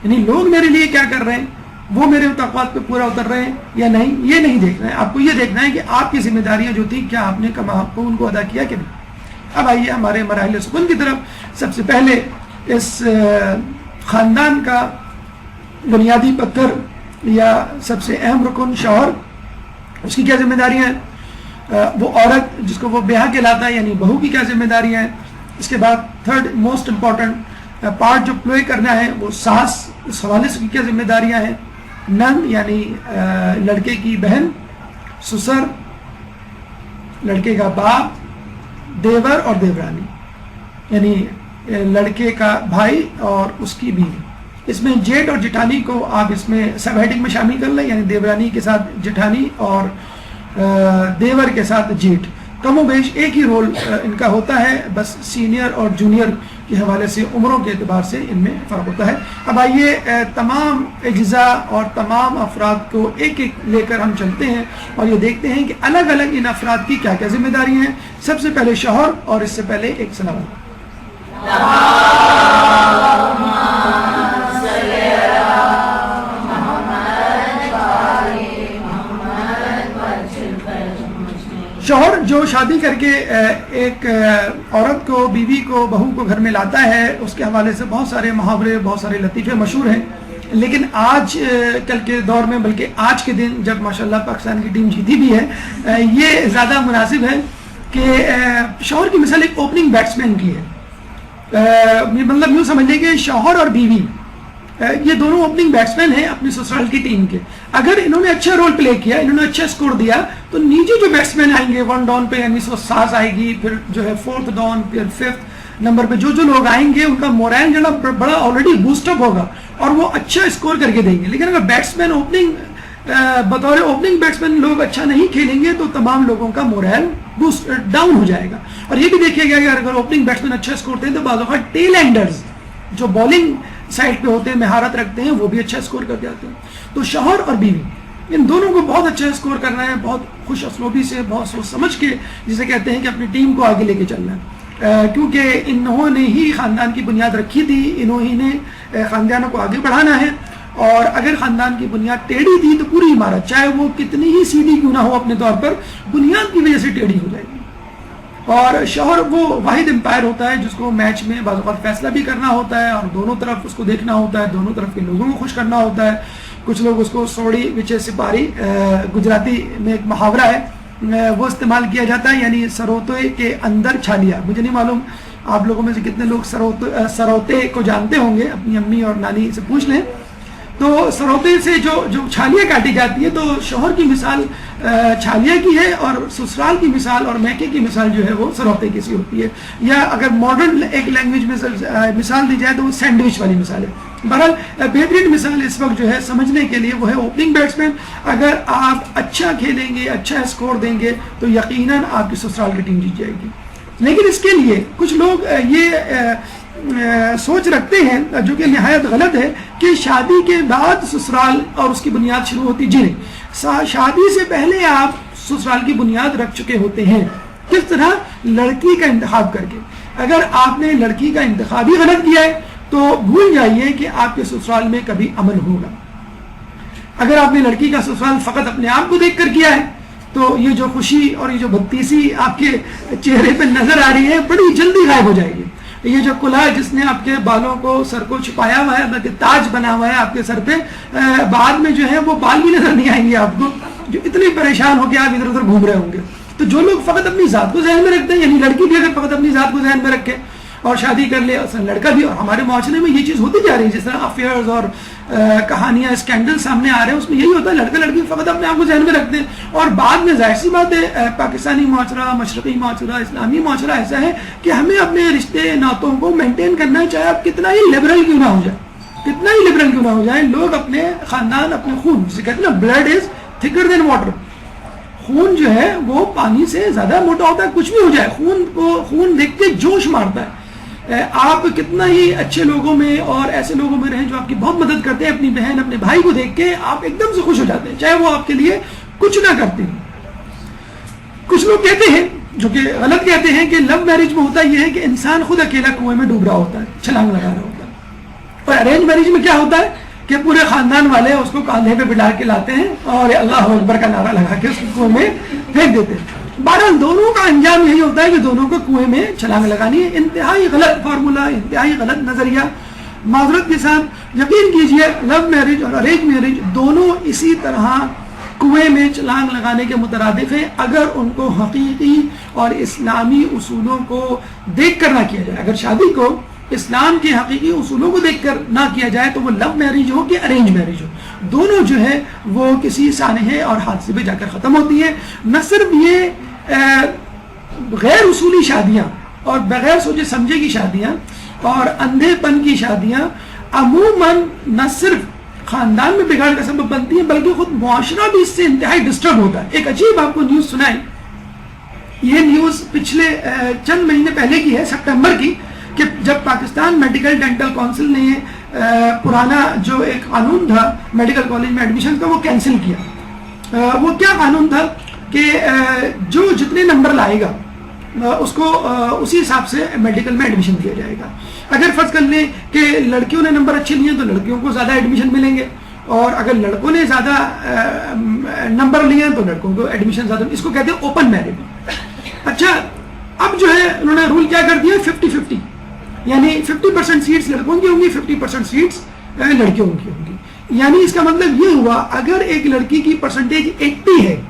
B: یعنی لوگ میرے لیے کیا کر رہے ہیں, وہ میرے توقعات پہ پورا اتر رہے ہیں یا نہیں, یہ نہیں دیکھنا ہے. آپ کو یہ دیکھنا ہے کہ آپ کی ذمہ داریاں جو تھیں کیا آپ نے کما حق کو ان کو ادا کیا کہ نہیں. اب آئیے ہمارے مراحل سکون کی طرف. سب سے پہلے اس خاندان کا بنیادی پتھر یا سب سے اہم رکن شوہر, اس کی کیا ذمہ داریاں ہیں. وہ عورت جس کو وہ بیاہ کہلاتا ہے یعنی بہو کی کیا ذمہ داریاں ہیں. اس کے بعد تھرڈ موسٹ امپورٹنٹ پارٹ جو پلے کرنا ہے وہ ساس, اس حوالے سے کیا ذمہ داریاں ہیں. نند یعنی لڑکے کی بہن, سسر لڑکے کا باپ, دیور اور دیورانی یعنی لڑکے کا بھائی اور اس کی بیوی. اس میں جیٹ اور جٹھانی کو آپ اس میں سب ہیڈنگ میں شامل کر لیں, یعنی دیورانی کے ساتھ جٹھانی اور دیور کے ساتھ جیٹ. کم و بیش ایک ہی رول ان کا ہوتا ہے, بس سینئر اور جونیئر کے حوالے سے عمروں کے اعتبار سے ان میں فرق ہوتا ہے. اب آئیے تمام اجزاء اور تمام افراد کو ایک ایک لے کر ہم چلتے ہیں اور یہ دیکھتے ہیں کہ الگ الگ ان افراد کی کیا کیا ذمہ داریاں ہیں. سب سے پہلے شوہر, اور اس سے پہلے ایک سلام. شوہر جو شادی کر کے ایک عورت کو، بیوی کو، بہو کو گھر میں لاتا ہے، اس کے حوالے سے بہت سارے محاورے، بہت سارے لطیفے مشہور ہیں، لیکن آج کل کے دور میں، بلکہ آج کے دن جب ماشاءاللہ پاکستان کی ٹیم جیتی بھی ہے، یہ زیادہ مناسب ہے کہ شوہر کی مثال ایک اوپننگ بیٹسمین کی ہے، مطلب یوں سمجھ لیں کہ شوہر اور بیوی یہ دونوں اوپننگ بیٹسمین ہیں اپنی سسرال کی ٹیم کے. اگر انہوں نے اچھا رول پلے کیا، انہوں نے اچھا سکور دیا، تو نیچے جو بیٹسمین آئیں گے 1 ڈاؤن پہ، یعنی ساز آئے گی، پھر جو ہے 4تھ ڈاؤن، پھر 5th نمبر پہ جو لوگ آئیں گے ان کا مورائل جو ہے بڑا آلریڈی بوسٹ اپ ہوگا اور وہ اچھا سکور کر کے دیں گے. لیکن اگر بیٹسمین بطور اوپننگ بیٹسمین لوگ اچھا نہیں کھیلیں گے تو تمام لوگوں کا مورائل بوسٹ ڈاؤن ہو جائے گا. اور یہ بھی دیکھا گیا کہ اگر اوپننگ بیٹسمین اچھا سکور کرتے ہیں تو بعض اوقات ٹیل اینڈرز جو بالنگ سائڈ پہ ہوتے ہیں، مہارت رکھتے ہیں، وہ بھی اچھا سکور کر جاتے ہیں. تو شوہر اور بیوی ان دونوں کو بہت اچھا سکور کرنا ہے، بہت خوش اسلوبی سے، بہت سوچ سمجھ کے، جسے کہتے ہیں کہ اپنی ٹیم کو آگے لے کے چلنا ہے، کیونکہ انہوں نے ہی خاندان کی بنیاد رکھی تھی، انہوں ہی نے خاندانوں کو آگے بڑھانا ہے. اور اگر خاندان کی بنیاد ٹیڑھی تھی تو پوری عمارت چاہے وہ کتنی ہی سیدھی کیوں نہ ہو اپنے طور پر، بنیاد کی وجہ سے ٹیڑھی ہو جائے گی. اور شوہر وہ واحد امپائر ہوتا ہے جس کو میچ میں بعض اوقات فیصلہ بھی کرنا ہوتا ہے اور دونوں طرف اس کو دیکھنا ہوتا ہے، دونوں طرف کے لوگوں کو خوش کرنا ہوتا ہے. کچھ لوگ اس کو سوڑی وچے سپاری، گجراتی میں ایک محاورہ ہے وہ استعمال کیا جاتا ہے، یعنی سروتے کے اندر چھالیا. مجھے نہیں معلوم آپ لوگوں میں سے کتنے لوگ سروتے کو جانتے ہوں گے، اپنی امی اور نانی سے پوچھ لیں. تو سروتے سے جو چھالیاں کاٹی جاتی ہے، تو شوہر کی مثال چھالیہ کی ہے اور سسرال کی مثال اور میکے کی مثال جو ہے وہ سروتے کی سی ہوتی ہے. یا اگر ماڈرن ایک لینگویج میں مثال دی جائے تو وہ سینڈوچ والی مثال ہے. بہرحال بہترین مثال اس وقت جو ہے سمجھنے کے لیے وہ ہے اوپننگ بیٹسمین. اگر آپ اچھا کھیلیں گے، اچھا اسکور دیں گے تو یقیناً آپ کی سسرال کی ٹیم جیت جائے گی. لیکن اس کے لیے کچھ لوگ یہ سوچ رکھتے ہیں جو کہ نہایت غلط ہے کہ شادی کے بعد سسرال اور اس کی بنیاد شروع ہوتی. جی نہیں، شادی سے پہلے آپ سسرال کی بنیاد رکھ چکے ہوتے ہیں. کس طرح؟ لڑکی کا انتخاب کر کے. اگر آپ نے لڑکی کا انتخاب ہی غلط کیا ہے تو بھول جائیے کہ آپ کے سسرال میں کبھی امن ہوگا. اگر آپ نے لڑکی کا سسرال فقط اپنے آپ کو دیکھ کر کیا ہے تو یہ جو خوشی اور یہ جو بتیسی آپ کے چہرے پہ نظر آ رہی ہے بڑی جلدی غائب ہو جائے گی. یہ جو کلہا جس نے آپ کے بالوں کو، سر کو چھپایا ہوا ہے، بلکہ تاج بنا ہوا ہے آپ کے سر پہ، بعد میں جو ہے وہ بال بھی نظر نہیں آئیں گے آپ کو، جو اتنے پریشان ہو کے آپ ادھر ادھر گھوم رہے ہوں گے. تو جو لوگ فقط اپنی ذات کو ذہن میں رکھتے ہیں، یعنی لڑکی بھی اگر فقط اپنی ذات کو ذہن میں رکھے اور شادی کر لے، اصل لڑکا بھی، اور ہمارے معاشرے میں یہ چیز ہوتی جا رہی ہے، جس طرح افیئرز اور کہانیاں، اسکینڈل سامنے آ رہے ہیں، اس میں یہی ہوتا ہے، لڑکا لڑکی فقط اپنے آپ کو ذہن میں رکھتے ہیں. اور بعد میں ظاہر سی بات ہے پاکستانی معاشرہ، مشرقی معاشرہ، اسلامی معاشرہ ایسا ہے کہ ہمیں اپنے رشتے ناتوں کو مینٹین کرنا ہے، چاہے آپ کتنا ہی لبرل کیوں نہ ہو جائے، کتنا ہی لبرل کیوں نہ ہو جائے. لوگ اپنے خاندان، اپنے خون، جسے کہتے ہیں نا بلڈ از تھکر دین واٹر، خون جو ہے وہ پانی سے زیادہ موٹا ہوتا ہے. کچھ بھی ہو جائے، خون دیکھ کے جوش مارتا ہے. آپ کتنا ہی اچھے لوگوں میں اور ایسے لوگوں میں رہیں جو آپ کی بہت مدد کرتے ہیں، اپنی بہن، اپنے بھائی کو دیکھ کے آپ ایک دم سے خوش ہو جاتے ہیں، چاہے وہ آپ کے لیے کچھ نہ کرتے ہیں. کچھ لوگ کہتے ہیں، جو کہ غلط کہتے ہیں، کہ لو میرج میں ہوتا یہ ہے کہ انسان خود اکیلا کنویں میں ڈوب رہا ہوتا ہے، چھلانگ لگا رہا ہوتا ہے. اور ارینج میرج میں کیا ہوتا ہے کہ پورے خاندان والے اس کو کاندھے پہ بٹھا کے لاتے ہیں اور اللہ اکبر کا نعرہ لگا کے اس کو کنویں میں پھینک دیتے ہیں. بہرحال دونوں کا انجام یہی ہوتا ہے کہ دونوں کو کنویں میں چھلانگ لگانی ہے. انتہائی غلط فارمولہ، انتہائی غلط نظریہ. معذرت کے ساتھ یقین کیجئے، لو میرج اور ارینج میرج دونوں اسی طرح کنویں میں چھلانگ لگانے کے مترادف ہیں، اگر ان کو حقیقی اور اسلامی اصولوں کو دیکھ کر نہ کیا جائے. اگر شادی کو اسلام کے حقیقی اصولوں کو دیکھ کر نہ کیا جائے تو وہ لو میرج ہو کہ ارینج میرج ہو، دونوں جو ہے وہ کسی سانحے اور حادثے پہ جا کر ختم ہوتی ہیں. نہ صرف یہ غیر اصولی شادیاں اور بغیر سوچے سمجھے کی شادیاں اور اندھے پن کی شادیاں عموماً نہ صرف خاندان میں بگاڑ کا سبب بنتی ہیں بلکہ خود معاشرہ بھی اس سے انتہائی ڈسٹرب ہوتا ہے. ایک عجیب آپ کو نیوز سنائیں، یہ نیوز پچھلے چند مہینے پہلے کی ہے، سپٹمبر کی، کہ جب پاکستان میڈیکل ڈینٹل کونسل نے پرانا جو ایک قانون تھا میڈیکل کالج میں ایڈمیشن کا وہ کینسل کیا. وہ کیا قانون تھا کہ جو جتنے نمبر لائے گا اس کو اسی حساب سے میڈیکل میں ایڈمیشن دیا جائے گا. اگر فرض کر لیں کہ لڑکیوں نے نمبر اچھے لیے تو لڑکیوں کو زیادہ ایڈمیشن ملیں گے، اور اگر لڑکوں نے زیادہ نمبر لیے تو لڑکوں کو ایڈمیشن زیادہ. اس کو کہتے ہیں اوپن میرٹ. اچھا اب جو ہے انہوں نے رول کیا کر دیا 50-50 یعنی 50% سیٹس لڑکوں کی ہوں گی 50% سیٹس لڑکیوں کی ہوں گی یعنی اس کا مطلب یہ ہوا اگر ایک لڑکی کی پرسنٹیج 80 ہے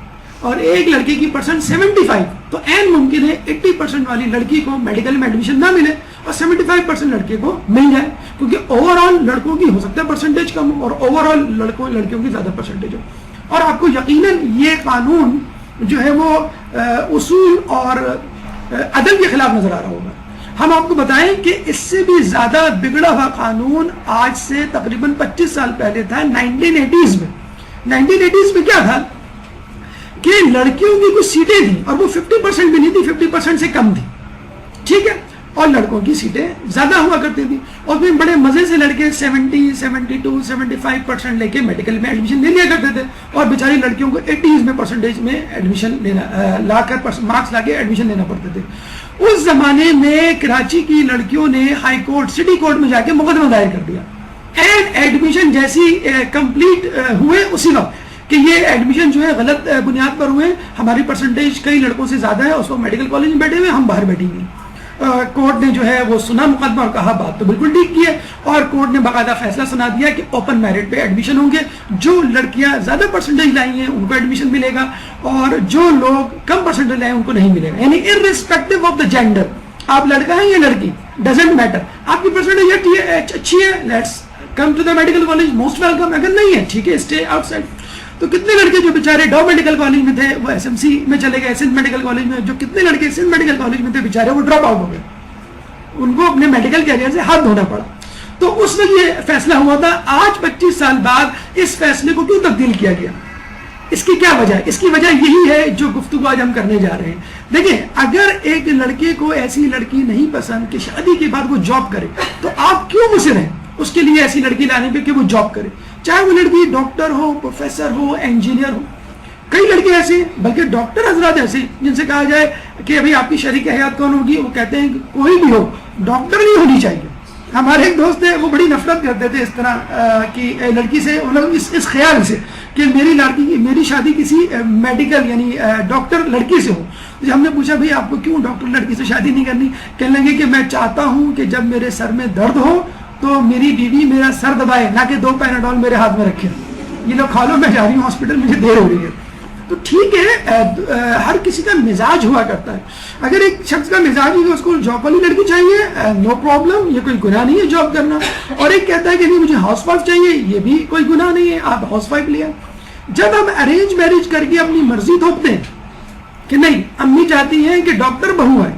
B: اور ایک لڑکی کی پرسنٹ 75 تو این ممکن ہے 80% والی لڑکی کو میڈیکل میں ایڈمیشن نہ ملے اور 75% لڑکے کو مل جائے کیونکہ اوور آل لڑکوں کی ہو سکتا ہے پرسنٹیج کم ہو اور اوور آل لڑکیوں کی زیادہ پرسنٹیج ہو اور آپ کو یقیناً یہ قانون جو ہے وہ اصول اور عدل کے خلاف نظر آ رہا ہوگا. ہم آپ کو بتائیں کہ اس سے بھی زیادہ بگڑا ہوا قانون آج سے تقریباً 25 سال پہلے تھا 1980s میں. 1980s میں کیا تھا کہ لڑکیوں کی کچھ سیٹیں تھیں اور وہ 50% بھی نہیں تھی 50% سے کم تھی ٹھیک ہے اور لڑکوں کی سیٹیں زیادہ ہوا کرتی تھی اور پھر بڑے مزے سے لڑکے 70, 72, 75% لے کے میڈیکل میں ایڈمیشن لے لیا کرتے تھے اور بیچاری لڑکیوں کو 80s میں پرسنٹیج میں ایڈمیشن لینا لا کر مارکس لا کے ایڈمیشن لینا پڑتے تھے. اس زمانے میں کراچی کی لڑکیوں نے ہائی کورٹ سٹی کورٹ میں جا کے مقدمہ دائر کر دیا اینڈ ایڈمیشن جیسی کمپلیٹ ہوئے اسی وقت کہ یہ ایڈمیشن جو ہے غلط بنیاد پر ہوئے ہماری پرسنٹیج کئی لڑکوں سے زیادہ ہے اس وقت میڈیکل کالج میں بیٹھے ہوئے ہم باہر بیٹھے ہوئے. کورٹ نے جو ہے وہ سنا مقدمہ اور کہا بات تو بالکل ٹھیک کی ہے اور کورٹ نے باقاعدہ فیصلہ سنا دیا کہ اوپن میرٹ پہ ایڈمیشن ہوں گے جو لڑکیاں زیادہ پرسنٹیج لائی ہیں ان کو ایڈمیشن ملے گا اور جو لوگ کم پرسنٹیج لائے ہیں ان کو نہیں ملے گا یعنی ارریسپیکٹو آف دا جینڈر آپ لڑکا ہیں یا لڑکی ڈزنٹ میٹر آپ کی پرسنٹیج اچھی ہے let's come to the medical college most welcome اگر نہیں ہے ٹھیک ہے اسٹے آؤٹ سائڈ. تو کتنے لڑکے جو بیچارے ڈاؤ میڈیکل کالج میں تھے وہ ایس ایم سی میں چلے گئے سندھ میڈیکل کالج میں جو کتنے لڑکے سندھ میڈیکل کالج میں تھے بیچارے وہ ڈراپ آؤٹ ہو گئے ان کو اپنے میڈیکل کیریئر سے ہاتھ دھونا پڑا. تو اس وقت یہ فیصلہ ہوا تھا. آج 25 سال بعد اس فیصلے کو کیوں تبدیل کیا گیا اس کی کیا وجہ ہے؟ اس کی وجہ یہی ہے جو گفتگو آج ہم کرنے جا رہے ہیں. دیکھیں اگر ایک لڑکے کو ایسی لڑکی نہیں پسند کہ شادی کے بعد وہ جاب کرے تو آپ کیوں مصر ہیں اس کے لیے ایسی لڑکی لانے پہ کہ وہ جاب کرے چاہے وہ لڑکی ڈاکٹر ہو پروفیسر ہو انجینئر ہو. کئی لڑکے ایسے بلکہ ڈاکٹر حضرات ایسے جن سے کہا جائے کہ ابھی آپ کی شریک حیات کون ہوگی وہ کہتے ہیں کہ کوئی بھی ہو ڈاکٹر نہیں ہونی چاہیے. ہمارے ایک دوست ہیں وہ بڑی نفرت کرتے تھے اس طرح کی لڑکی سے اس خیال سے کہ میری شادی کسی میڈیکل یعنی ڈاکٹر لڑکی سے ہو. ہم نے پوچھا بھائی آپ کو کیوں ڈاکٹر لڑکی سے شادی نہیں کرنی؟ کہنے لگے کہ میں چاہتا ہوں کہ جب میرے سر میں درد ہو تو میری بیوی میرا سر دبائے نہ کہ 2 پیناڈول میرے ہاتھ میں رکھے یہ لوگ کھا لو میں جا رہی ہوں ہاسپٹل مجھے دیر ہو رہی ہے. تو ٹھیک ہے ہر کسی کا مزاج ہوا کرتا ہے. اگر ایک شخص کا مزاج ہے اس کو جاب والی لڑکی چاہیے نو پرابلم یہ کوئی گناہ نہیں ہے جاب کرنا اور ایک کہتا ہے کہ نہیں مجھے ہاؤس وائف چاہیے یہ بھی کوئی گناہ نہیں ہے آپ ہاؤس وائف لیا. جب ہم ارینج میرج کر کے اپنی مرضی تھوپتے ہیں کہ نہیں امی چاہتی ہیں کہ ڈاکٹر بہو ہے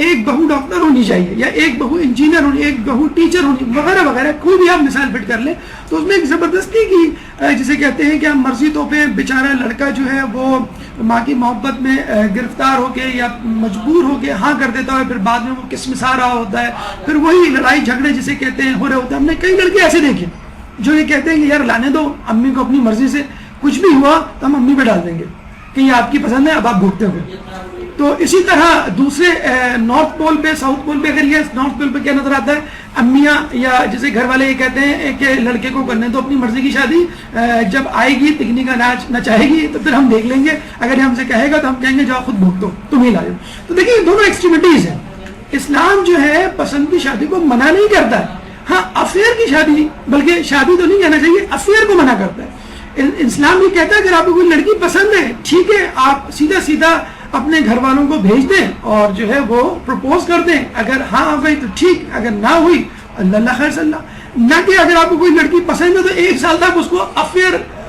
B: ایک بہو ڈاکٹر ہونی چاہیے یا ایک بہو انجینئر ہونی ایک بہو ٹیچر ہونی وغیرہ وغیرہ کوئی بھی آپ مثال فٹ کر لیں تو اس میں ایک زبردستی کی جسے کہتے ہیں کہ ہم مرضی تو پہ بیچارہ لڑکا جو ہے وہ ماں کی محبت میں گرفتار ہو کے یا مجبور ہو کے ہاں کر دیتا ہے پھر بعد میں وہ قسم سا رہا ہوتا ہے پھر وہی لڑائی جھگڑے جسے کہتے ہیں ہو رہے ہوتے ہیں. ہم نے کئی لڑکے ایسے دیکھے جو یہ کہتے ہیں کہ یار لانے دو امی کو اپنی مرضی سے کچھ بھی ہوا تو ہم امی پہ ڈال دیں گے کہ یہ آپ کی پسند ہے اب آپ بھوگتے ہوئے. تو اسی طرح دوسرے نارتھ پول پہ ساؤتھ پول پہ اگر یہ نارتھ پول پہ کیا نظر آتا ہے امیاں یا جیسے گھر والے یہ کہتے ہیں کہ لڑکے کو کرنے تو اپنی مرضی کی شادی جب آئے گی تکنی کا ناچ نچائے گی تو پھر ہم دیکھ لیں گے اگر ہم سے کہے گا تو ہم کہیں گے جاؤ خود بھوگ دو تم ہی لاؤ. تو دیکھیے دونوں ایکسٹریمٹیز ہیں. اسلام جو ہے پسند کی شادی کو منع نہیں کرتا ہے ہاں افیئر کی شادی بلکہ شادی تو نہیں کہنا چاہیے افیئر کو منع کرتا ہے. اسلام یہ کہتا ہے اگر آپ کو کوئی لڑکی پسند ہے ٹھیک ہے آپ سیدھا اپنے گھر والوں کو بھیج دیں اور جو ہے وہ پروپوز کر دیں اگر ہاں آ گئی تو ٹھیک اگر نہ ہوئی اللہ خیر صلی اللہ. نہ کہ اگر آپ کو کوئی لڑکی پسند ہے تو 1 سال تک اس کو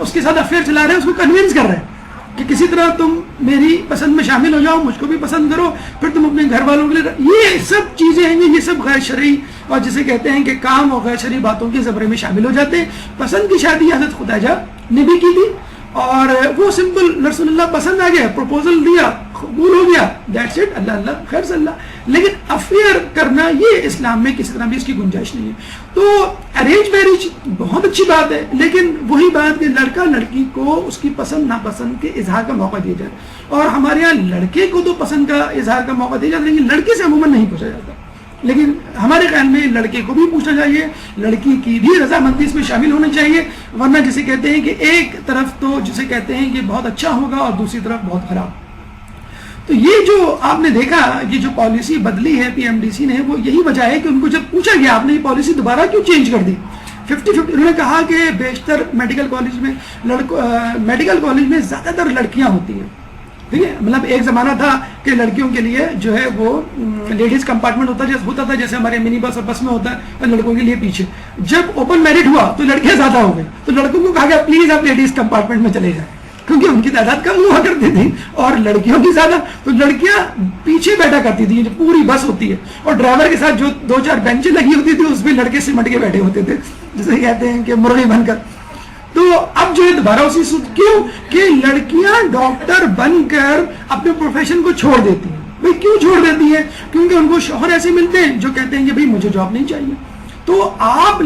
B: اس کے ساتھ افیئر چلا رہے ہیں اس کو کنوینس کر رہے ہیں کہ کسی طرح تم میری پسند میں شامل ہو جاؤ مجھ کو بھی پسند کرو پھر تم اپنے گھر والوں کے لیے یہ سب چیزیں ہیں یہ سب غیر شرعی اور جسے کہتے ہیں کہ کام اور غیر شرعی باتوں کے زمرے میں شامل ہو جاتے ہیں. پسند کی شادی حضرت خدیجہ نے بھی کی تھی اور وہ سمپل رسول اللہ پسند آ گیا پروپوزل دیا قبول ہو گیا دیٹس اٹ اللہ خیر صلی اللہ. لیکن افیئر کرنا یہ اسلام میں کسی طرح بھی اس کی گنجائش نہیں ہے. تو ارینج میرج بہت اچھی بات ہے لیکن وہی بات کہ لڑکا لڑکی کو اس کی پسند ناپسند کے اظہار کا موقع دیا جائے اور ہمارے یہاں لڑکے کو تو پسند کا اظہار کا موقع دیا جاتا ہے لیکن لڑکے سے عموماً نہیں پوچھا جاتا. لیکن ہمارے خیال میں لڑکے کو بھی پوچھنا چاہیے لڑکی کی بھی رضامندی اس میں شامل ہونی چاہیے ورنہ جسے کہتے ہیں کہ ایک طرف تو جسے کہتے ہیں کہ بہت اچھا ہوگا اور دوسری طرف بہت خراب. تو یہ جو آپ نے دیکھا یہ جو پالیسی بدلی ہے PMDC نے وہ یہی وجہ ہے کہ ان کو جب پوچھا گیا آپ نے یہ پالیسی دوبارہ کیوں چینج کر دی 50-50 انہوں نے کہا کہ بیشتر میڈیکل کالج میں زیادہ تر لڑکیاں ہوتی ہیں ٹھیک ہے مطلب ایک زمانہ تھا کہ لڑکیوں کے لیے جو ہے وہ لیڈیز کمپارٹمنٹ ہوتا تھا جیسے ہمارے منی بس اور بس میں ہوتا ہے اور لڑکوں کے لیے پیچھے جب اوپن میرٹ ہوا تو لڑکیاں زیادہ ہو گئی تو لڑکوں کو کہا گیا پلیز آپ لیڈیز کمپارٹمنٹ میں چلے جائیں کیونکہ ان کی تعداد کم ہوا کرتی تھی اور لڑکیوں کی زیادہ تو لڑکیاں پیچھے بیٹھا کرتی تھی جو پوری بس ہوتی ہے اور ڈرائیور کے ساتھ جو 2-4 بینچیں لگی ہوتی تھی اس میں لڑکے سمٹ کے بیٹھے ہوتے تھے جسے کہتے ہیں کہ مرغی بن کر تو اب جو ہے دوبارہ اسی سود کیوں کہ لڑکیاں ڈاکٹر بن کر اپنے پروفیشن کو چھوڑ دیتی ہیں بھائی کیوں چھوڑ دیتی ہیں کیونکہ ان کو شوہر ایسے ملتے ہیں جو کہتے ہیں کہ بھائی مجھے جاب نہیں چاہیے تو آپ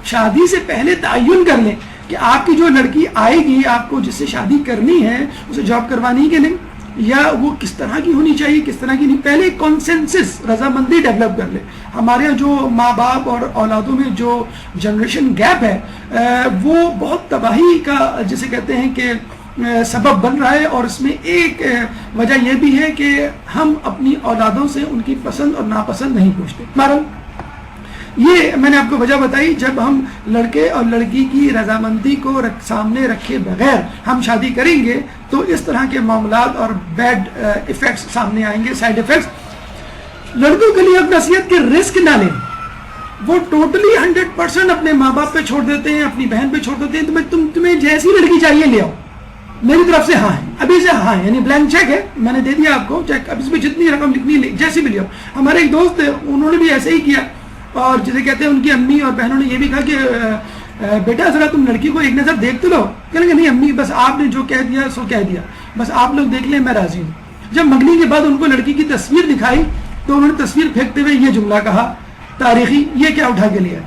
B: شادی سے پہلے تعین کر لیں کہ آپ کی جو لڑکی آئے گی آپ کو جس سے شادی کرنی ہے اسے جاب کروانی کہ نہیں یا وہ کس طرح کی ہونی چاہیے کس طرح کی نہیں پہلے کنسنسس رضامندی ڈیولپ کر لے ہمارے جو ماں باپ اور اولادوں میں جو جنریشن گیپ ہے وہ بہت تباہی کا جسے کہتے ہیں کہ سبب بن رہا ہے اور اس میں ایک وجہ یہ بھی ہے کہ ہم اپنی اولادوں سے ان کی پسند اور ناپسند نہیں پوچھتے مارل یہ میں نے آپ کو وجہ بتائی جب ہم لڑکے اور لڑکی کی رضامندی کو سامنے رکھے بغیر ہم شادی کریں گے تو اس طرح کے معاملات اور بیڈ ایفیکٹس سامنے آئیں گے سائیڈ ایفیکٹس لڑکوں کے لیے اب نصیحت کے رسک نہ لیں وہ ٹوٹلی 100% اپنے ماں باپ پہ چھوڑ دیتے ہیں اپنی بہن پہ چھوڑ دیتے ہیں تمہیں جیسی لڑکی چاہیے لے آؤ میری طرف سے ہاں ہے ابھی سے ہاں ہے یعنی بلینک چیک ہے میں نے دے دیا آپ کو چیک اب اس میں جتنی رقم لکھنی جیسی بھی لے آؤ ہمارے ایک دوست ہے انہوں نے بھی ایسے ہی کیا اور جسے کہتے ہیں ان کی امی اور بہنوں نے یہ بھی کہا کہ بیٹا ذرا تم لڑکی کو ایک نظر دیکھ تو لو کہنے کہ نہیں امی بس آپ نے جو کہہ دیا سو کہہ دیا بس آپ لوگ دیکھ لیں میں راضی ہوں جب منگنی کے بعد ان کو لڑکی کی تصویر دکھائی تو انہوں نے تصویر پھینکتے ہوئے یہ جملہ کہا تاریخی یہ کیا اٹھا کے لیا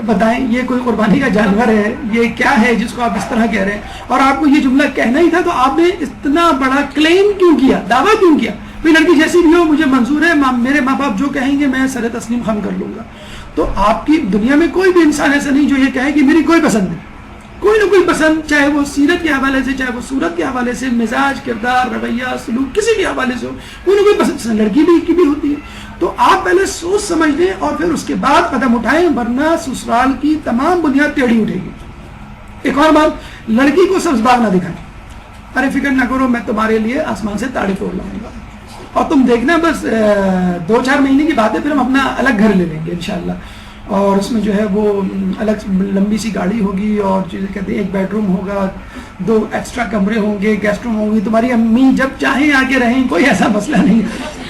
B: بتائیں یہ کوئی قربانی کا جانور ہے یہ کیا ہے جس کو آپ اس طرح کہہ رہے ہیں اور آپ کو یہ جملہ کہنا ہی تھا تو آپ نے اتنا بڑا کلیم کیوں کیا دعویٰ کیوں کیا کوئی لڑکی جیسی بھی ہو مجھے منظور ہے میرے ماں باپ جو کہیں گے میں سر تسلیم خم کر لوں گا تو آپ کی دنیا میں کوئی بھی انسان ایسا نہیں جو یہ کہے کہ میری کوئی پسند نہیں کوئی نہ کوئی پسند چاہے وہ سیرت کے حوالے سے چاہے وہ صورت کے حوالے سے مزاج کردار رویہ سلوک کسی بھی حوالے سے ہو کوئی نہ کوئی پسند لڑکی بھی کی بھی ہوتی ہے تو آپ پہلے سوچ سمجھ لیں اور پھر اس کے بعد قدم اٹھائیں ورنہ سسرال کی تمام بنیاد ٹیڑھی اٹھے گی ایک اور بات لڑکی کو سبز باغ نہ دکھائیں ارے فکر نہ کرو میں تمہارے لیے آسمان سے تاڑے توڑ لاؤں گا اور تم دیکھنا بس 2-4 مہینے کی بات ہے پھر ہم اپنا الگ گھر لے لیں گے انشاءاللہ اور اس میں جو ہے وہ الگ لمبی سی گاڑی ہوگی اور جسے کہتے ہیں ایک بیڈ روم ہوگا 2 ایکسٹرا کمرے ہوں گے گیسٹ روم ہوں گی تمہاری امی جب چاہیں آ کے رہیں کوئی ایسا مسئلہ نہیں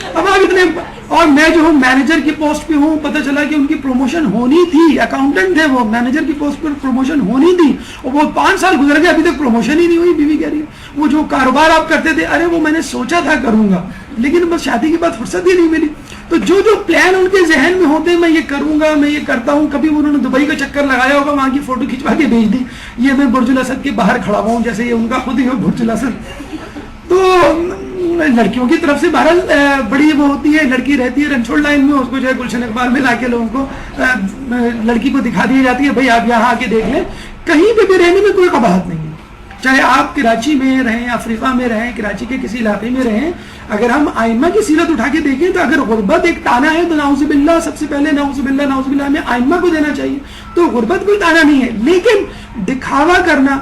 B: اب آپ اتنے اور میں جو ہوں مینیجر کی پوسٹ پہ ہوں پتہ چلا کہ ان کی پروموشن ہونی تھی اکاؤنٹنٹ تھے وہ مینیجر کی پوسٹ پر پروموشن ہونی تھی اور وہ 5 سال گزر گئے ابھی تک پروموشن ہی نہیں ہوئی بیوی کہہ رہی ہے وہ جو کاروبار آپ کرتے تھے ارے وہ میں نے سوچا تھا کروں گا لیکن بس شادی کے بعد فرصت ہی نہیں ملی تو جو پلان ان کے ذہن میں ہوتے ہیں میں یہ کروں گا میں یہ کرتا ہوں کبھی انہوں نے دبئی کا چکر لگایا ہوگا وہاں کی فوٹو کھنچوا کے بھیج دی یہ میں برج الاسد کے باہر کھڑا ہوا ہوں جیسے یہ ان کا خود ہی ہو برج الاسد تو لڑکیوں کی طرف سے بہرحال بڑی وہ ہوتی ہے لڑکی رہتی ہے رنچوڑ لائن میں اس کو جو ہے گلشن اقبال میں لا کے لوگوں کو لڑکی کو دکھا دی جاتی ہے بھائی آپ یہاں آ کے دیکھ لیں کہیں پہ بھی رہنے میں کوئی قباحت نہیں ہے چاہے آپ کراچی میں رہیں افریقہ میں رہیں کراچی کے کسی علاقے میں رہیں اگر ہم آئمہ کی سیرت اٹھا کے دیکھیں تو اگر غربت ایک تانا ہے تو نعوذ باللہ سب سے پہلے نعوذ باللہ ہمیں آئمہ کو دینا چاہیے تو غربت کوئی تانا نہیں ہے لیکن دکھاوا کرنا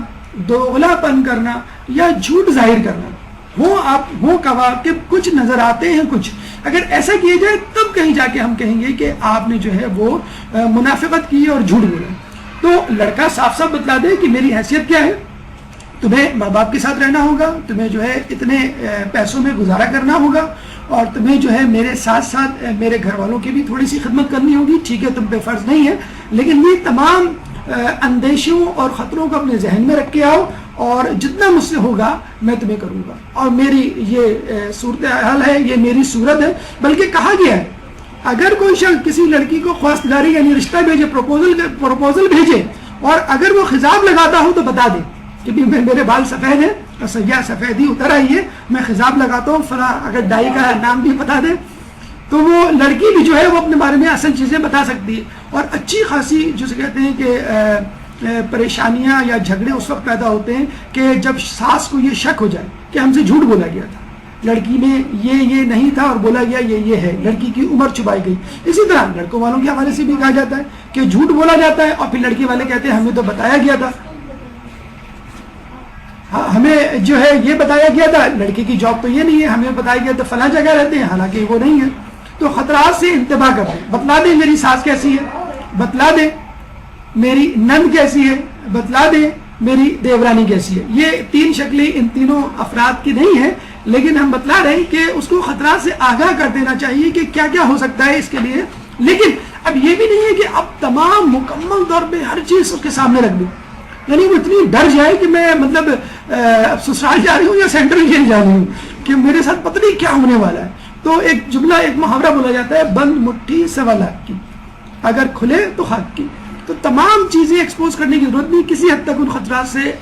B: دوغلا پن کرنا یا جھوٹ ظاہر کرنا وہ کباب کے کچھ نظر آتے ہیں کچھ اگر ایسا کیا جائے تب کہیں جا کے ہم کہیں گے کہ آپ نے جو ہے وہ منافقت کی اور جھوٹ بولا تو لڑکا صاف صاف بتلا دے کہ میری حیثیت کیا ہے تمہیں ماں باپ کے ساتھ رہنا ہوگا تمہیں جو ہے اتنے پیسوں میں گزارا کرنا ہوگا اور تمہیں جو ہے میرے ساتھ ساتھ میرے گھر والوں کی بھی تھوڑی سی خدمت کرنی ہوگی ٹھیک ہے تم پہ فرض نہیں ہے لیکن یہ تمام اندیشوں اور خطروں کو اپنے ذہن میں رکھ کے آؤ اور جتنا مجھ سے ہوگا میں تمہیں کروں گا اور میری یہ صورتحال ہے یہ میری صورت ہے بلکہ کہا گیا ہے اگر کوئی شخص کسی لڑکی کو خواستگاری یعنی رشتہ بھیجے پروپوزل بھیجے اور اگر وہ خضاب لگاتا ہوں تو بتا دے کہ میرے بال سفید ہیں اور سیاہ سفید ہی اتر آئی ہے میں خضاب لگاتا ہوں فلاں اگر ڈائی کا نام بھی بتا دے تو وہ لڑکی بھی جو ہے وہ اپنے بارے میں اصل چیزیں بتا سکتی ہے اور اچھی خاصی جسے کہتے ہیں کہ پریشانیاں یا جھگڑے اس وقت پیدا ہوتے ہیں کہ جب ساس کو یہ شک ہو جائے کہ ہم سے جھوٹ بولا گیا تھا لڑکی میں یہ نہیں تھا اور بولا گیا یہ ہے، لڑکی کی عمر چھپائی گئی. اسی طرح لڑکوں والوں کے حوالے سے بھی کہا جاتا ہے کہ جھوٹ بولا جاتا ہے اور پھر لڑکی والے کہتے ہیں ہمیں تو بتایا گیا تھا، ہمیں جو ہے یہ بتایا گیا تھا، لڑکی کی جاب تو یہ نہیں ہے، ہمیں بتایا گیا تھا فلاں جگہ رہتے ہیں، حالانکہ وہ نہیں ہے. تو خطرات سے انتباہ کرتے ہیں. بتلا دیں میری ساس کیسی ہے، بتلا دیں میری نند کیسی ہے، بتلا دیں میری دیورانی کیسی ہے. یہ 3 شکلیں ان تینوں افراد کی نہیں ہیں، لیکن ہم بتلا رہے ہیں کہ اس کو خطرات سے آگاہ کر دینا چاہیے کہ کیا کیا ہو سکتا ہے اس کے لیے. لیکن اب یہ بھی نہیں ہے کہ اب تمام مکمل طور پہ ہر چیز اس کے سامنے رکھ دوں، یعنی وہ اتنی ڈر جائے کہ میں مطلب سسرال جا رہی ہوں یا سینٹرل جیل جا رہی ہوں کہ میرے ساتھ پتہ نہیں کیا ہونے والا ہے. تو ایک جملہ، ایک محاورہ بولا جاتا ہے، بند مٹھی سوا لاکھ کی، اگر کھلے تو خاک کی. تو تمام چیزیں ایکسپوز کرنے کی ضرورت نہیں، کسی حد تک ان خطرات سے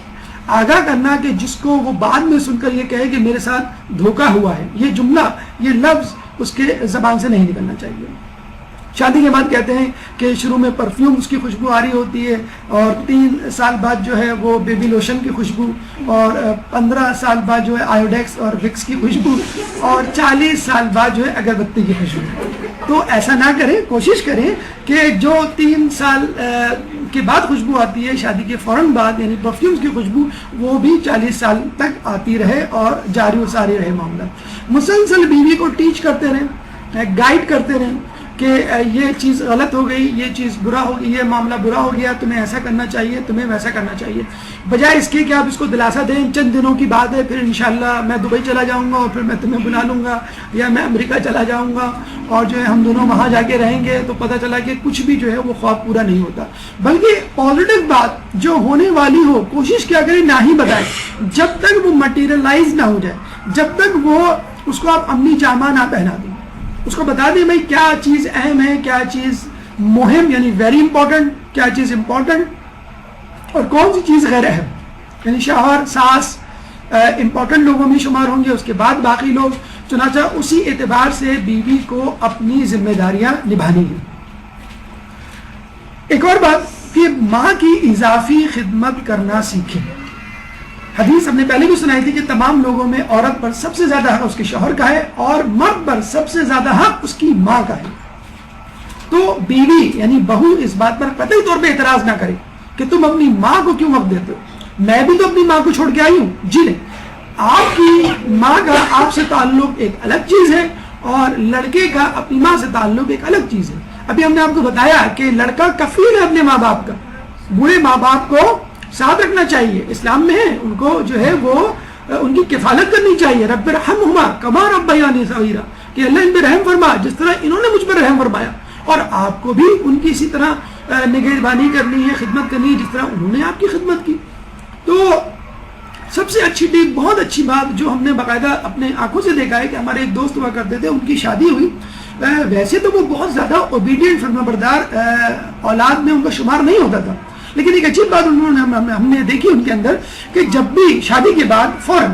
B: آگاہ کرنا کہ جس کو وہ بعد میں سن کر یہ کہے کہ میرے ساتھ دھوکہ ہوا ہے. یہ جملہ، یہ لفظ اس کے زبان سے نہیں نکلنا چاہیے. شادی کے بعد کہتے ہیں کہ شروع میں پرفیوم اس کی خوشبو آ رہی ہوتی ہے، اور 3 سال بعد جو ہے وہ بیبی لوشن کی خوشبو، اور 15 سال بعد جو ہے آیوڈیکس اور وکس کی خوشبو، اور 40 سال بعد جو ہے اگربتی کی خوشبو. تو ایسا نہ کریں، کوشش کریں کہ جو 3 سال کے بعد خوشبو آتی ہے شادی کے فوراً بعد، یعنی پرفیومز کی خوشبو، وہ بھی 40 سال تک آتی رہے اور جاری و ساری رہے معاملہ. مسلسل بیوی کو ٹیچ کرتے رہیں، گائیڈ کرتے رہیں کہ یہ چیز غلط ہو گئی، یہ چیز برا ہو گئی، یہ معاملہ برا ہو گیا، تمہیں ایسا کرنا چاہیے، تمہیں ویسا کرنا چاہیے. بجائے اس کے کہ آپ اس کو دلاسا دیں چند دنوں کی بات ہے، پھر انشاءاللہ میں دبئی چلا جاؤں گا اور پھر میں تمہیں بلا لوں گا، یا میں امریکہ چلا جاؤں گا اور جو ہے ہم دونوں وہاں جا کے رہیں گے، تو پتہ چلا کہ کچھ بھی جو ہے وہ خواب پورا نہیں ہوتا. بلکہ پازیٹیو بات جو ہونے والی ہو کوشش کیا کریں نہ ہی بتائیں، جب تک وہ مٹیریلائز نہ ہو جائے، جب تک وہ اس کو آپ اپنی جامہ نہ پہنا دیں. اس کو بتا دیں بھائی کیا چیز اہم ہے، کیا چیز مہم یعنی ویری امپورٹنٹ، کیا چیز امپورٹنٹ اور کون سی چیز غیر اہم. یعنی شوہر ساس امپورٹنٹ لوگوں میں شمار ہوں گے، اس کے بعد باقی لوگ. چنانچہ اسی اعتبار سے بیوی کو اپنی ذمہ داریاں نبھانی ہیں. ایک اور بات کہ ماں کی اضافی خدمت کرنا سیکھیں. حدیث ہم نے پہلے بھی سنائی تھی کہ تمام لوگوں میں عورت پر سب سے زیادہ حق اس کے شوہر کا ہے اور مرد پر سب سے زیادہ حق اس کی ماں کا ہے. تو بیوی یعنی بہو اس بات پر قطعی طور پہ اعتراض نہ کرے کہ تم اپنی ماں کو کیوں وقت دیتے ہو، میں بھی تو اپنی ماں کو چھوڑ کے آئی ہوں. جی نہیں، آپ کی ماں کا آپ سے تعلق ایک الگ چیز ہے اور لڑکے کا اپنی ماں سے تعلق ایک الگ چیز ہے. ابھی ہم نے آپ کو بتایا کہ لڑکا کفیل ہے اپنے ماں باپ کا، بوڑھے ماں باپ کو ساتھ رکھنا چاہیے. اسلام میں ان کو جو ہے وہ ان کی کفالت کرنی چاہیے. رب ارحمہما کما ربیانی صغیرا، کہ اللہ ان پہ رحم فرما جس طرح انہوں نے مجھ پر رحم فرمایا، اور آپ کو بھی ان کی اسی طرح نگہبانی کرنی ہے، خدمت کرنی ہے جس طرح انہوں نے آپ کی خدمت کی. تو سب سے اچھی ٹپ، بہت اچھی بات جو ہم نے باقاعدہ اپنے آنکھوں سے دیکھا ہے کہ ہمارے ایک دوست ہوا کرتے تھے، ان کی شادی ہوئی. ویسے تو وہ بہت زیادہ اوبیڈینٹ فرمانبردار اولاد میں ان کا شمار نہیں ہوتا تھا، لیکن ایک اچھی بات ہم نے دیکھی ان کے اندر کہ جب بھی شادی کے بعد فوراً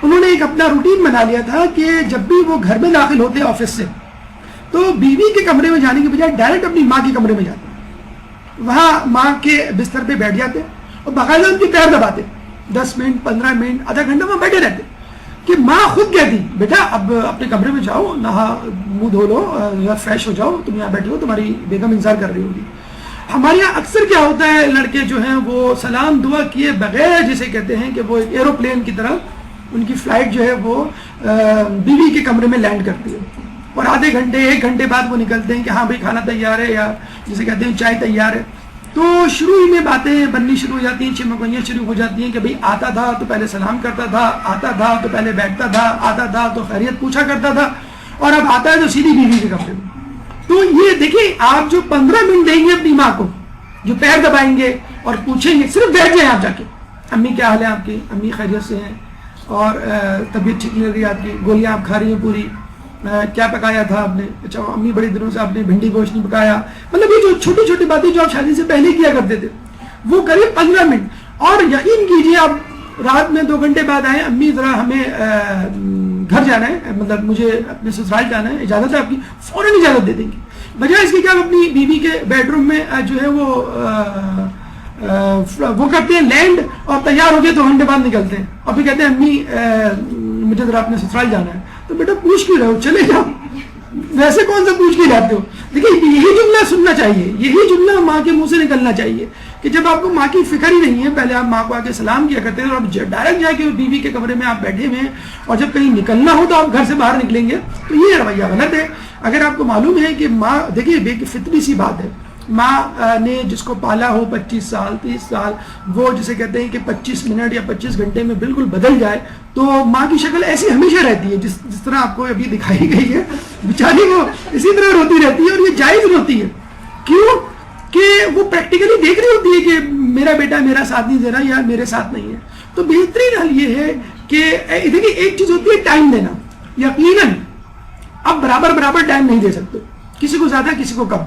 B: انہوں نے ایک اپنا روٹین بنا لیا تھا کہ جب بھی وہ گھر میں داخل ہوتے آفس سے تو بیوی کے کمرے میں جانے کے بجائے ڈائریکٹ اپنی ماں کے کمرے میں جاتے، وہاں ماں کے بستر پہ بیٹھ جاتے اور باقاعدہ ان کے پیر دباتے، 10 منٹ 15 منٹ آدھا گھنٹہ وہاں بیٹھے رہتے کہ ماں خود کہتی بیٹا اب اپنے کمرے میں جاؤ، نہا منہ دھو لو، فریش ہو جاؤ، تم یہاں بیٹھے ہو، تمہاری بیگم انتظار کر رہی ہوگی. ہمارے یہاں اکثر کیا ہوتا ہے، لڑکے جو ہیں وہ سلام دعا کیے بغیر، جسے کہتے ہیں کہ وہ ایک ایروپلین کی طرح ان کی فلائٹ جو ہے وہ بیوی کے کمرے میں لینڈ کرتی ہے، اور آدھے گھنٹے 1 گھنٹے بعد وہ نکلتے ہیں کہ ہاں بھائی کھانا تیار ہے، یا جسے کہتے ہیں چائے تیار ہے. تو شروع ہی میں باتیں بننی شروع ہو جاتی ہیں، چمگوئیاں شروع ہو جاتی ہیں کہ بھئی آتا تھا تو پہلے سلام کرتا تھا، آتا تھا تو پہلے بیٹھتا تھا، آتا تھا تو خیریت پوچھا کرتا تھا، اور اب آتا ہے تو سیدھی بیوی کے کمرے میں. تو یہ دیکھیں، آپ جو 15 منٹ دیں گے اپنی ماں کو، جو پیر دبائیں گے اور پوچھیں گے، صرف بیٹھ جائیں آپ جا کے، امی کیا حال ہے آپ کی، امی خیریت سے ہیں، اور طبیعت ٹھیک لگ رہی ہے آپ کی، گولیاں آپ کھا رہی ہیں پوری، کیا پکایا تھا آپ نے، اچھا امی بڑی دنوں سے آپ نے بھنڈی گوشت نہیں پکایا. مطلب یہ جو چھوٹی چھوٹی باتیں جو آپ شادی سے پہلے کیا کرتے تھے وہ کریے 15 منٹ. اور یقین کیجیے آپ رات میں 2 گھنٹے بعد آئیں، امی ذرا ہمیں گھر جانا ہے، مطلب مجھے اپنے سسرال جانا ہے، اجازت ہے آپ کی، فوراً اجازت دے دیں گے. بجائے اس کے کہ آپ اپنی بیوی کے بیڈ روم میں جو ہے وہ کرتے ہیں لینڈ، اور تیار ہو کے 2 گھنٹے بعد نکلتے ہیں اور پھر کہتے ہیں امی مجھے ذرا اپنے سسرال جانا ہے. تو بیٹا پوچھ کیوں رہے ہو, چلے جاؤ, ویسے کون سا پوچھ کے جاتے ہو. دیکھیے یہی جملہ سننا چاہیے, یہی جملہ ماں کے منہ سے نکلنا چاہیے کہ جب آپ کو ماں کی فکر ہی نہیں ہے, پہلے آپ ماں کو آ کے سلام کیا کرتے ہیں اور اب ڈائریکٹ جا کے بیوی کے کمرے میں آپ بیٹھے ہوئے ہیں, اور جب کہیں نکلنا ہو تو آپ گھر سے باہر نکلیں گے, تو یہ رویہ غلط ہے. اگر آپ کو معلوم ہے کہ ماں, دیکھیے فطری سی بات ہے, ماں نے جس کو پالا ہو 25 سال 30 سال, وہ جسے کہتے ہیں کہ 25 منٹ یا 25 گھنٹے میں بالکل بدل جائے, تو ماں کی شکل ایسی ہمیشہ رہتی ہے جس طرح آپ کو ابھی دکھائی گئی ہے. بیچاری وہ اسی طرح روتی رہتی ہے, اور یہ جائز روتی ہے. کیوں کہ وہ پریکٹیکلی دیکھ رہی ہوتی ہے کہ میرا بیٹا میرا ساتھ نہیں دے رہا یا میرے ساتھ نہیں ہے. تو بہترین حل یہ ہے کہ دیکھیے ایک چیز ہوتی ہے ٹائم دینا. یقیناً اب برابر ٹائم نہیں دے سکتے, کسی کو زیادہ کسی کو کم,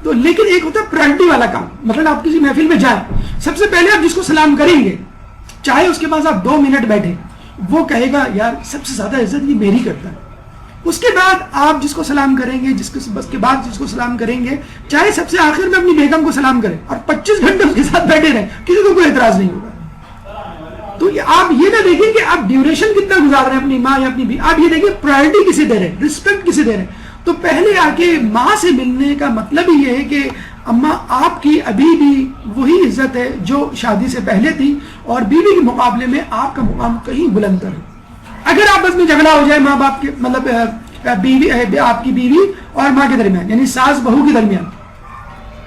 B: تو لیکن ایک ہوتا ہے پرائرٹی والا کام. مطلب آپ کسی محفل میں جائیں, سب سے پہلے آپ جس کو سلام کریں گے, چاہے اس کے پاس آپ 2 منٹ بیٹھے, وہ کہے گا یار سب سے زیادہ عزت یہ میری کرتا ہے. اس کے بعد آپ جس کو سلام کریں گے, بس کے بعد جس کو سلام کریں گے, چاہے سب سے آخر میں اپنی بیگم کو سلام کریں اور 25 گھنٹے اس کے ساتھ بیٹھے رہیں, کسی کو کوئی اعتراض نہیں ہوگا. تو آپ یہ نہ دیکھیں کہ آپ ڈیوریشن کتنا گزار رہے ہیں اپنی ماں یا اپنی آپ یہ دیکھیں پرائرٹی کسے دے رہے ہیں, رسپیکٹ کسے دے رہے ہیں. تو پہلے آ کے ماں سے ملنے کا مطلب ہی یہ ہے کہ اماں آپ کی ابھی بھی وہی عزت ہے جو شادی سے پہلے تھی, اور بیوی کے مقابلے میں آپ کا مقام کہیں بلند ہے. اگر آپس میں جھگڑا ہو جائے ماں باپ کے, مطلب بیوی آپ کی بیوی اور ماں کے درمیان, یعنی ساس بہو کے درمیان,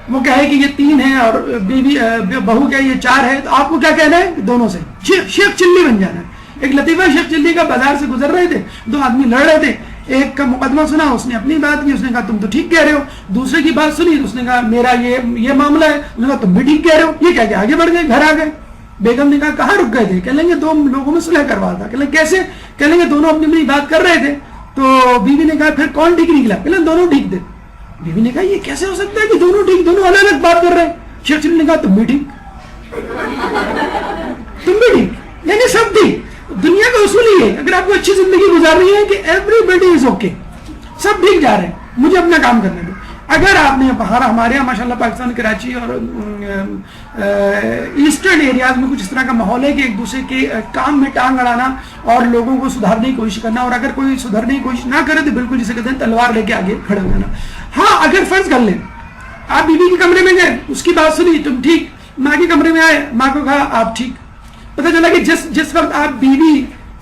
B: وہ کہے کہ یہ 3 ہے اور بیوی بہو کہ یہ 4 ہے, تو آپ کو کیا کہنا ہے, دونوں سے شیخ چلی بن جانا ہے. ایک لطیفہ شیخ چلی کا بازار سے گزر رہے تھے, 2 آدمی لڑ رہے تھے. ایک کا مقدمہ سنا, اس نے اپنی بات کی, اس نے کہا تم تو ٹھیک کہہ رہے ہو. دوسرے کی بات سنی, اس نے کہا میرا یہ معاملہ ہے, اس نے کہا تم بھی ٹھیک کہہ رہے ہو. یہ کہہ کے آگے بڑھ گئے, گھر آ گئے. بیگم نے کہا کہاں رک گئے تھے, کہہ لیں گے 2 لوگوں میں صلح کروا تھا. کہہ لیں کیسے, کہہ لیں گے دونوں اپنی بات کر رہے تھے. تو بیوی نے کہا پھر کون ٹھیک نکلا, کہہ لیں دونوں ٹھیک تھے. بیوی نے کہا یہ کیسے ہو سکتا ہے کہ دونوں ٹھیک, دونوں الگ الگ بات کر رہے ہیں. شیخ چلی نے کہا تم بھی ٹھیک, تم بھی ٹھیک, یعنی سب ٹھیک. دنیا کا اصول ہی ہے, اگر آپ کو اچھی زندگی گزارنی ہے کہ ایوری بڈی از اوکے, سب ٹھیک جا رہے ہیں, مجھے اپنا کام کرنے دو. اگر آپ نے ہمارے یہاں ماشاءاللہ پاکستان کراچی اور ایسٹرن ایریاز میں کچھ اس طرح کا ماحول ہے کہ ایک دوسرے کے کام میں ٹانگ اڑانا اور لوگوں کو سدھارنے کی کوشش کرنا, اور اگر کوئی سدھرنے کی کوشش نہ کرے تو بالکل جسے کہتے ہیں تلوار لے کے آگے کھڑے ہو جانا. ہاں اگر فرض کر لیں آپ بیوی کے کمرے میں گئے, اس کی بات سنی, تم ٹھیک, ماں کے کمرے میں آئے, ماں کو کہا آپ ٹھیک. پتہ چلا کہ جس وقت آپ بیوی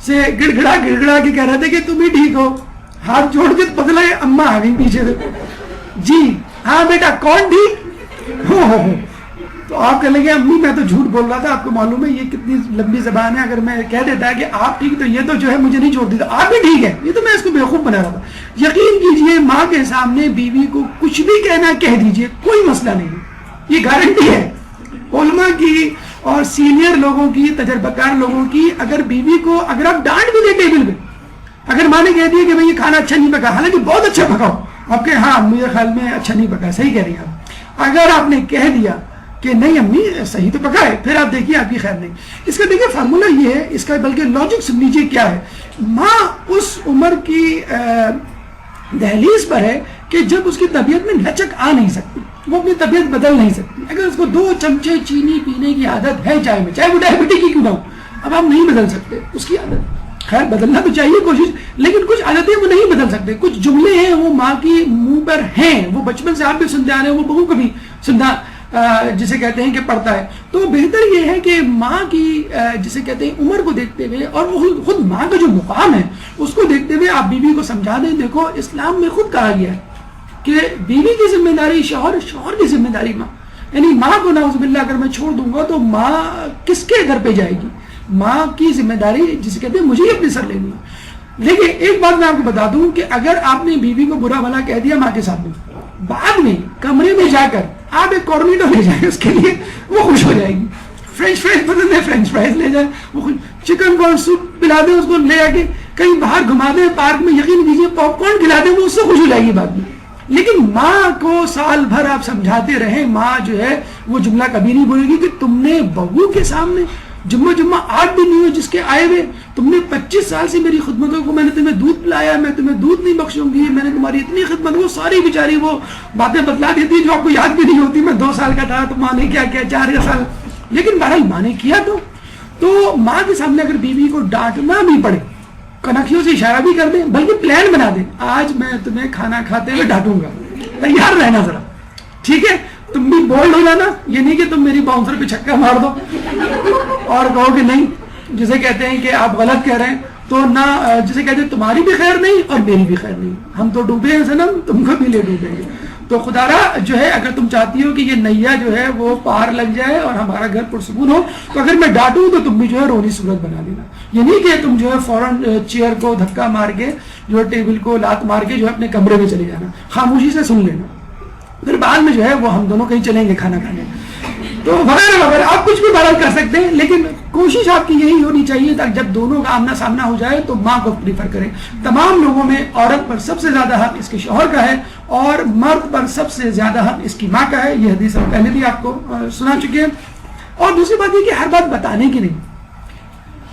B: سے گڑ گڑا کے کہہ رہے تھے کہ تم ہی ٹھیک ہو, ہاتھ جوڑ کے پتہ لگا اماں آ گئی پیچھے سے, جی ہاں بیٹا کون ٹھیک ہو. تو آپ کہہ لیں گے امی میں تو جھوٹ بول رہا تھا, آپ کو معلوم ہے یہ کتنی لمبی زبان ہے, اگر میں کہہ دیتا ہے کہ آپ ٹھیک تو یہ تو جو ہے مجھے نہیں چھوڑ دیتا, آپ بھی ٹھیک ہے, یہ تو میں اس کو بیوقوف بنا رہا تھا. یقین کیجئے ماں کے سامنے بیوی کو کچھ بھی کہنا کہہ دیجئے, کوئی مسئلہ نہیں ہے, یہ گارنٹی ہے علماء کی اور سینئر لوگوں کی, تجربہ کار لوگوں کی. اگر بیوی کو اگر آپ ڈانٹ بھی دیں ٹیبل پہ, اگر ماں نے کہہ دیا کہ بھائی یہ کھانا اچھا نہیں پکا, حالانکہ بہت اچھا پکاؤ, آپ کہ ہاں مجھے خیال میں اچھا نہیں پکا, صحیح کہہ رہی ہیں آپ. اگر آپ نے کہہ دیا کہ نہیں امی صحیح تو پکا ہے, پھر آپ دیکھیے آپ کی خیر نہیں. اس کا دیکھیے فارمولہ یہ ہے, اس کا بلکہ لاجک سن لیجیے کیا ہے. ماں اس عمر کی دہلیز پر ہے کہ جب اس کی طبیعت میں لچک آ نہیں سکتی, وہ اپنی طبیعت بدل نہیں سکتی. اگر اس کو 2 چمچے چینی پینے کی عادت ہے چائے میں, چاہے وہ ڈائبٹی کی کیوں نہ ہو, اب آپ نہیں بدل سکتے اس کی عادت. خیر بدلنا تو چاہیے کوشش, لیکن کچھ عادتیں وہ نہیں بدل سکتے. کچھ جملے ہیں وہ ماں کی منہ پر ہیں, وہ بچپن سے آپ بھی سنتے آ رہے ہیں, وہ بہو کبھی سننا جسے کہتے ہیں کہ پڑھتا ہے. تو بہتر یہ ہے کہ ماں کی جسے کہتے ہیں عمر کو دیکھتے ہوئے اور خود ماں کا جو مقام ہے اس کو دیکھتے ہوئے آپ بیوی کو سمجھا دیں. دیکھو اسلام میں خود کہا گیا ہے کہ بیوی کی ذمہ داری شوہر, شوہر کی ذمہ داری ماں. یعنی ماں کو نعوذ باللہ اگر میں چھوڑ دوں گا تو ماں کس کے گھر پہ جائے گی. ماں کی ذمہ داری جسے کہتے ہیں مجھے ہی اپنے سر لینی ہے. لیکن ایک بات میں آپ کو بتا دوں کہ اگر آپ نے بیوی کو برا بھلا کہہ دیا ماں کے سامنے, بعد میں کمرے میں جا کر آپ ایک کورنیٹو لے جائیں اس کے لیے, وہ خوش ہو جائے گی. فرینچ فرائز پسند ہے, فرینچ فرائز لے جائیں, وہ خوش. چکن کارن سوپ پلا دیں اس کو, لے آ کے کہیں باہر گھما دیں پارک میں, یقین کیجیے پاپ کارن کھلا دیں, وہ اس سے خوش ہو جائے گی بعد میں. لیکن ماں کو سال بھر آپ سمجھاتے رہیں, ماں جو ہے وہ جملہ کبھی نہیں بولے گی کہ تم نے بہو کے سامنے جمعہ 8 دن نہیں ہو جس کے آئے ہوئے, تم نے 25 سال سے میری خدمتوں کو, میں نے تمہیں دودھ پلایا, میں تمہیں دودھ نہیں بخشوں گی, میں نے تمہاری اتنی خدمت. وہ ساری بیچاری وہ باتیں بتلا دیتی جو آپ کو یاد بھی نہیں ہوتی. میں 2 سال کا تھا تو ماں نے کیا کیا, 4 سال, لیکن بہرحال ماں نے کیا. تو ماں کے سامنے اگر بیوی کو ڈانٹنا بھی پڑے کنکھیوں سے اشارہ بھی کر دیں, بلکہ پلان بنا دیں, آج میں تمہیں کھانا کھاتے ہوئے ڈانٹوں گا, تیار رہنا ذرا, ٹھیک ہے. تم بھی بولڈ ہو جانا, یہ نہیں کہ تم میری باؤنسر پہ چھکا مار دو اور کہو کہ نہیں, جسے کہتے ہیں کہ آپ غلط کہہ رہے ہیں, تو نہ جسے کہتے ہیں تمہاری بھی خیر نہیں اور میری بھی خیر نہیں, ہم تو ڈوبے ہیں صنم, تم کو بھی لے ڈوبیں گے. تو خدا را جو ہے اگر تم چاہتی ہو کہ یہ نیا جو ہے وہ پار لگ جائے اور ہمارا گھر پرسکون ہو, تو اگر میں ڈانٹوں تو تم بھی جو ہے رونی صورت بنا لینا. یہ نہیں کہ تم جو ہے فوراً چیئر کو دھکا مار کے جو ہے ٹیبل کو لات مار کے جو ہے اپنے کمرے میں چلے جانا, خاموشی سے سن لینا, پھر بعد میں جو ہے وہ ہم دونوں کہیں چلیں گے کھانا کھانے, تو وغیرہ وغیرہ. آپ کچھ بھی بہرحال کر سکتے ہیں, لیکن کوشش آپ کی یہی ہونی چاہیے تاکہ جب دونوں کا آمنا سامنا ہو جائے تو ماں کو پریفر کریں. تمام لوگوں میں عورت پر سب سے زیادہ حق اس کے شوہر کا ہے اور مرد پر سب سے زیادہ حق اس کی ماں کا ہے. یہ حدیث ہم پہلے بھی آپ کو سنا چکے ہیں. اور دوسری بات یہ کہ ہر بات بتانے کی نہیں.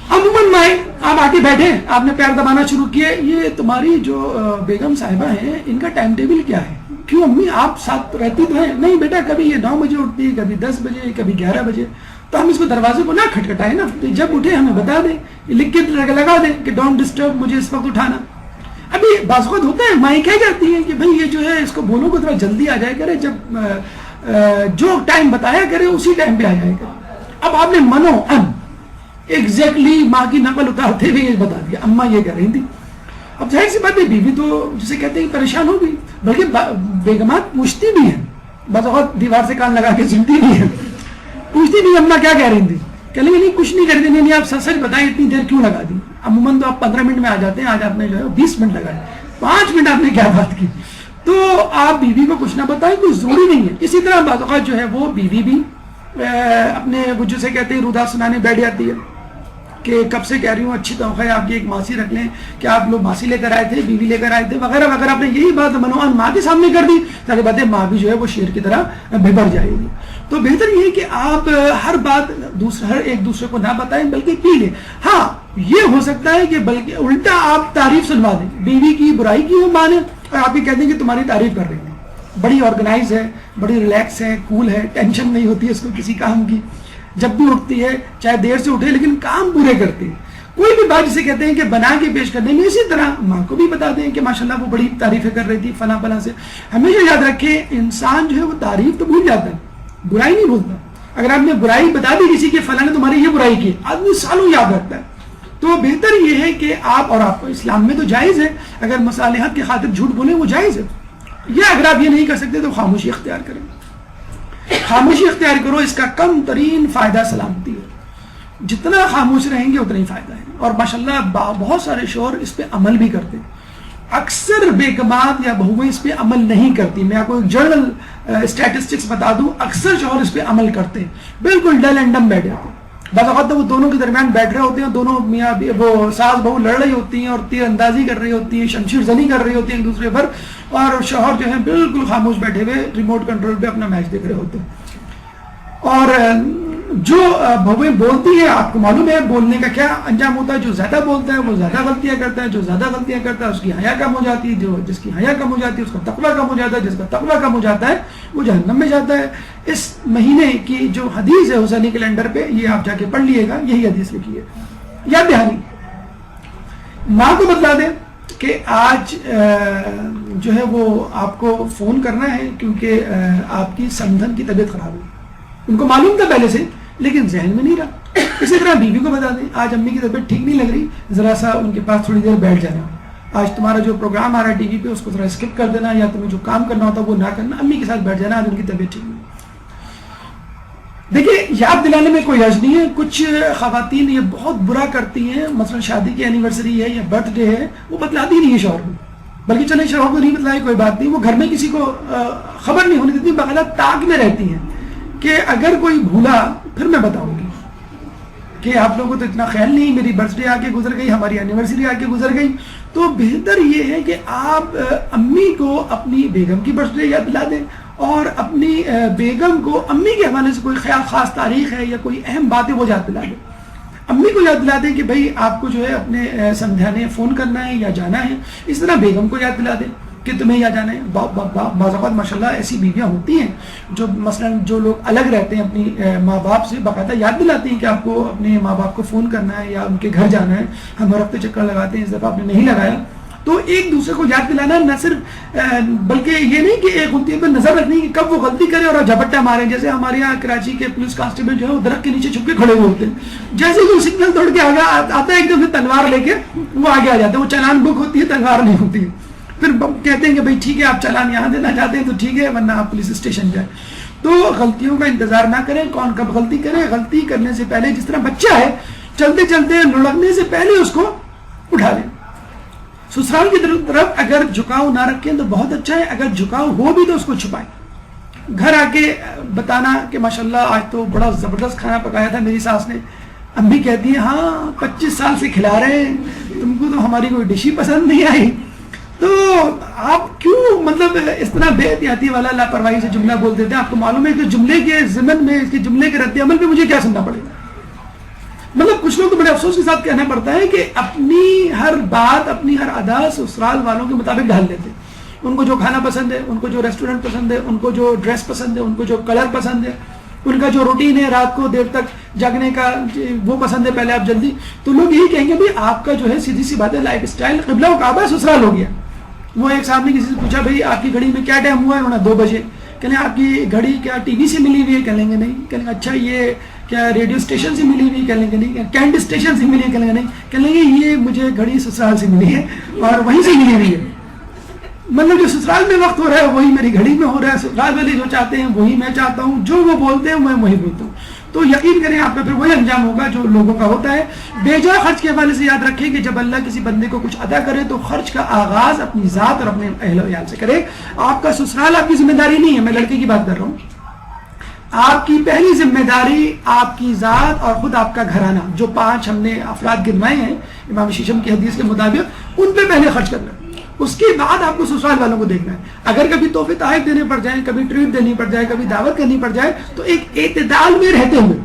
B: عموماً مائیں آپ آ کے بیٹھے, آپ نے پیر دبانا شروع کیے, یہ تمہاری جو بیگم صاحبہ ہیں ان کا ٹائم ٹیبل کیا ہے, کیوں امی آپ ساتھ رہتی تو ہیں, نہیں بیٹا کبھی یہ 9 بجے اٹھتی ہے, کبھی 10 بجے, کبھی 11 بجے. تو ہم اس کو دروازے کو نہ کھٹکھٹائیں نا, تو جب اٹھے ہمیں بتا دیں, لکھ کے لگا دیں کہ ڈونٹ ڈسٹرب, مجھے اس وقت اٹھانا. ابھی بعض وقت ہوتا ہے مائیں کہہ جاتی ہیں کہ بھائی یہ جو ہے اس کو بولو کو تھوڑا جلدی آ جائے کرے, جب جو ٹائم بتایا کرے اسی ٹائم پہ آ جائے کرے. اب آپ نے منو ان ایگزیکٹلی ماں کی نقل اتارتے ہوئے یہ بتا دیا, اماں یہ کہہ رہی تھی. اب ظاہر سی بات ہے بیوی تو جسے کہتے ہیں پریشان ہو گئی, بلکہ بیگمات پوچھتی بھی ہیں, بعض اوقات دیوار سے کان لگا کے سنتی بھی ہیں, پوچھتی بھی اماں کیا کہہ رہی تھی, کہ نہیں کچھ نہیں کر رہی, نہیں آپ سچ بتائیں اتنی دیر کیوں لگا دی. عموماً تو آپ 15 منٹ میں آ جاتے ہیں, آج آپ نے جو ہے 20 منٹ لگائے, 5 منٹ آپ نے کیا بات کی. تو آپ بیوی کو کچھ نہ بتائیں, کوئی ضروری نہیں ہے. اسی طرح بعض اوقات جو ہے وہ بیوی بھی اپنے جسے کہتے ہیں رودا سنانے بیٹھ جاتی ہے کہ کب سے کہہ رہی ہوں اچھی توقع ہے آپ کی ایک ماسی رکھ لیں, کہ آپ لوگ ماسی لے کر آئے تھے, بیوی لے کر آئے تھے, وغیرہ وغیرہ. آپ نے یہی بات منوان ماں کے سامنے کر دی تاکہ باتیں ماں بھی جو ہے وہ شیر کی طرح بھبر جائے گی. تو بہتر یہ ہے کہ آپ ہر بات ہر ایک دوسرے کو نہ بتائیں بلکہ پی لیں. ہاں یہ ہو سکتا ہے کہ بلکہ الٹا آپ تعریف سنوا دیں, بیوی کی برائی کی وہ مانے اور آپ ہی کہہ دیں کہ تمہاری تعریف کر رہی ہیں, بڑی آرگنائز ہے, بڑی ریلیکس ہے, کول ہے, ٹینشن نہیں ہوتی ہے اس کو کسی کام کی, جب بھی اٹھتی ہے چاہے دیر سے اٹھے لیکن کام پورے کرتی ہے. کوئی بھی بات جسے کہتے ہیں کہ بنا کے پیش کر دیں گے, اسی طرح ماں کو بھی بتا دیں کہ ماشاءاللہ وہ بڑی تعریفیں کر رہی تھی فلاں فلاں سے. ہمیشہ یاد رکھیں انسان جو ہے وہ تعریف تو بھول جاتا ہے, برائی نہیں بھولتا. اگر آپ نے برائی بتا دی کسی کے فلاں نے تمہاری یہ برائی کی, آدمی سالوں یاد رکھتا ہے. تو بہتر یہ ہے کہ آپ اور آپ اسلام میں تو جائز ہے اگر مصالحت کی خاطر جھوٹ بولیں وہ جائز ہے, یا اگر آپ یہ نہیں کر سکتے تو خاموشی اختیار کریں. خاموشی اختیار کرو, اس کا کم ترین فائدہ سلامتی ہے. جتنا خاموش رہیں گے اتنا ہی فائدہ ہے. اور ماشاءاللہ بہت سارے شوہر اس پہ عمل بھی کرتے ہیں. اکثر بیگمات یا بہویں اس پہ عمل نہیں کرتی. میں آپ کو ایک جرنل اسٹیٹسٹکس بتا دوں, اکثر شوہر اس پہ عمل کرتے ہیں, بالکل ڈل اینڈ ڈم بیٹھ جاتے ہیں. بعض اوقات وہ دونوں کے درمیان بیٹھ رہے ہوتے ہیں, دونوں میاں وہ ساس بہو لڑ رہی ہوتی ہیں اور تیر اندازی کر رہی ہوتی ہیں, شمشیر زنی کر رہی ہوتی ہیں ایک دوسرے پر, اور شوہر جو ہے بالکل خاموش بیٹھے ہوئے ریموٹ کنٹرول پہ اپنا میچ دیکھ رہے ہوتے ہیں. اور جو بہویں بولتی ہیں, آپ کو معلوم ہے بولنے کا کیا انجام ہوتا ہے. جو زیادہ بولتا ہے وہ زیادہ غلطیاں کرتا ہے, جو زیادہ غلطیاں کرتا ہے اس کی حیا کم ہو جاتی ہے, جو جس کی حیا کم ہو جاتی ہے اس کا تقویٰ کم ہو جاتا ہے, جس کا تقویٰ کم ہو جاتا ہے وہ جہنم میں جاتا ہے. اس مہینے کی جو حدیث ہے حسینی کیلنڈر پہ, یہ آپ جا کے پڑھ لیے گا, یہی حدیث لکھی ہے. یاد دہانی, ماں کو بتلا دیں کہ آج جو ہے وہ آپ کو فون کرنا ہے کیونکہ آپ کی سمدھن کی طبیعت خراب ہے. ان کو معلوم تھا پہلے سے لیکن ذہن میں نہیں رہا. اسی طرح بیوی کو بتا دیں آج امی کی طبیعت ٹھیک نہیں لگ رہی, ذرا سا ان کے پاس تھوڑی دیر بیٹھ جانا. آج تمہارا جو پروگرام آ رہا ہے ٹی وی پہ اس کو ذرا اسکپ کر دینا, یا تمہیں جو کام کرنا ہوتا وہ نہ کرنا, امی کے ساتھ بیٹھ جانا, آج ان کی طبیعت ٹھیک نہیں. دیکھیے یاد دلانے میں کوئی حرج نہیں ہے. کچھ خواتین یہ بہت برا کرتی ہیں, مثلا شادی کی اینیورسری ہے یا برتھ ڈے ہے, وہ بتلاتی نہیں ہے شوہر کو, بلکہ چلے شوہر کو نہیں بتلائے کوئی بات نہیں, وہ گھر میں کسی کو خبر نہیں ہونے دیتی, باقاعدہ تاک میں رہتی ہیں کہ اگر کوئی بھولا پھر میں بتاؤں گی کہ آپ لوگوں کو تو اتنا خیال نہیں, میری برتھ ڈے آ کے گزر گئی, ہماری اینیورسری آ کے گزر گئی. تو بہتر یہ ہے کہ آپ امی کو اپنی بیگم کی برتھ ڈے یاد دلا دیں, اور اپنی بیگم کو امی کے حوالے سے کوئی خاص تاریخ ہے یا کوئی اہم بات ہے وہ یاد دلا دیں. امی کو یاد دلا دیں کہ بھائی آپ کو جو ہے اپنے سمجھانے فون کرنا ہے یا جانا ہے. اس طرح بیگم کو یاد دلا دیں کہ تمہیں یہاں جانا ہے. بعض اوقات ماشاءاللہ ایسی بیویاں ہوتی ہیں جو مثلا جو لوگ الگ رہتے ہیں اپنی ماں باپ سے باقاعدہ یاد دلاتی ہیں کہ آپ کو اپنے ماں باپ کو فون کرنا ہے یا ان کے گھر جانا ہے. ہم ہر ہفتے چکر لگاتے ہیں, اس دفعہ آپ نے نہیں لگایا. تو ایک دوسرے کو یاد دلانا نہ صرف بلکہ یہ نہیں کہ ایک غلطی پہ نظر رکھنی کہ کب وہ غلطی کرے اور جھپٹا مارے. جیسے ہمارے یہاں کراچی کے پولیس کانسٹیبل جو ہے وہ درخت کے نیچے چھپ کے کھڑے ہوئے ہوتے ہیں, جیسے کہ وہ سگنل توڑ کے آگے آتا ہے ایک دم سے تلوار لے کے وہ آگے آ جاتا ہے. وہ چالان بک ہوتی ہے, تلوار نہیں ہوتی ہے. پھر کہتے ہیں کہ بھائی ٹھیک ہے آپ چالان یہاں دینا چاہتے ہیں تو ٹھیک ہے, ورنہ آپ پولیس اسٹیشن جائیں. تو غلطیوں کا انتظار نہ کریں, کون کب غلطی کرے. غلطی کرنے سے پہلے جس طرح بچہ ہے چلتے چلتے لڑکنے سے پہلے اس کو اٹھا لیں. سسرال کی طرف اگر جھکاؤ نہ رکھیں تو بہت اچھا ہے, اگر جھکاؤ ہو بھی تو اس کو چھپائیں. گھر آ کے بتانا کہ ماشاءاللہ آج تو بڑا زبردست کھانا پکایا تھا میری ساس نے. امی کہتی ہیں ہاں 25 سال سے کھلا رہے ہیں, تم کو تو ہماری کوئی ڈش ہی پسند نہیں آئی. تو آپ کیوں مطلب اس طرح بے احتیاطی والا لاپرواہی سے جملہ بول دیتے ہیں؟ آپ کو معلوم ہے کہ جملے کے ضمن میں اس کے جملے کے رد عمل پہ مجھے کیا سننا پڑے گا. مطلب کچھ لوگ تو بڑے افسوس کے ساتھ کہنا پڑتا ہے کہ اپنی ہر بات اپنی ہر ادا سسرال والوں کے مطابق ڈھال دیتے. ان کو جو کھانا پسند ہے, ان کو جو ریسٹورنٹ پسند ہے, ان کو جو ڈریس پسند ہے, ان کو جو کلر پسند ہے, ان کا جو روٹین ہے رات کو دیر تک جاگنے کا وہ پسند ہے, پہلے آپ جلدی. تو لوگ یہی کہیں گے بھائی آپ کا جو ہے سیدھی سی بات ہے لائف اسٹائل قبلہ و کعبہ سسرال ہو گیا. وہ ایک صاحب نے کسی سے پوچھا بھائی آپ کی گھڑی میں کیا ٹائم ہوا ہے, انہوں نے 2 بجے. کہنے آپ کی گھڑی کیا ٹی وی سے ملی ہوئی ہے؟ کہہ لیں گے نہیں. کہنے گے اچھا یہ کیا ریڈیو اسٹیشن سے ملی ہوئی؟ کہہ لیں گے نہیں. کینٹ اسٹیشن سے ملی ہے؟ کہہ لیں گے نہیں. کہہ لیں گے یہ مجھے گھڑی سسرال سے ملی ہے اور وہیں سے ملی ہوئی ہے. مطلب جو سسرال میں وقت ہو رہا ہے وہی میری گھڑی میں ہو رہا ہے. سسرال والے جو چاہتے ہیں وہی میں چاہتا ہوں, جو وہ بولتے ہیں میں وہی بولتا ہوں. تو یقین کریں آپ کا پھر وہی انجام ہوگا جو لوگوں کا ہوتا ہے. بے جا خرچ کے حوالے سے یاد رکھیں کہ جب اللہ کسی بندے کو کچھ عطا کرے تو خرچ کا آغاز اپنی ذات اور اپنے اہل و عیال سے کرے. آپ کا سسرال آپ کی ذمہ داری نہیں ہے, میں لڑکے کی بات کر رہا ہوں. آپ کی پہلی ذمہ داری آپ کی ذات اور خود آپ کا گھرانہ, جو 5 ہم نے افراد گنوائے ہیں امام شیشم کی حدیث کے مطابق, ان پہ پہلے خرچ کرنا. اس کے بعد آپ کو سسرال والوں کو دیکھنا ہے. اگر کبھی تحفے تحائف دینے پڑ جائیں, کبھی ٹریٹ دینی پڑ جائے, کبھی دعوت کرنی پڑ جائے, تو ایک اعتدال میں رہتے ہوئے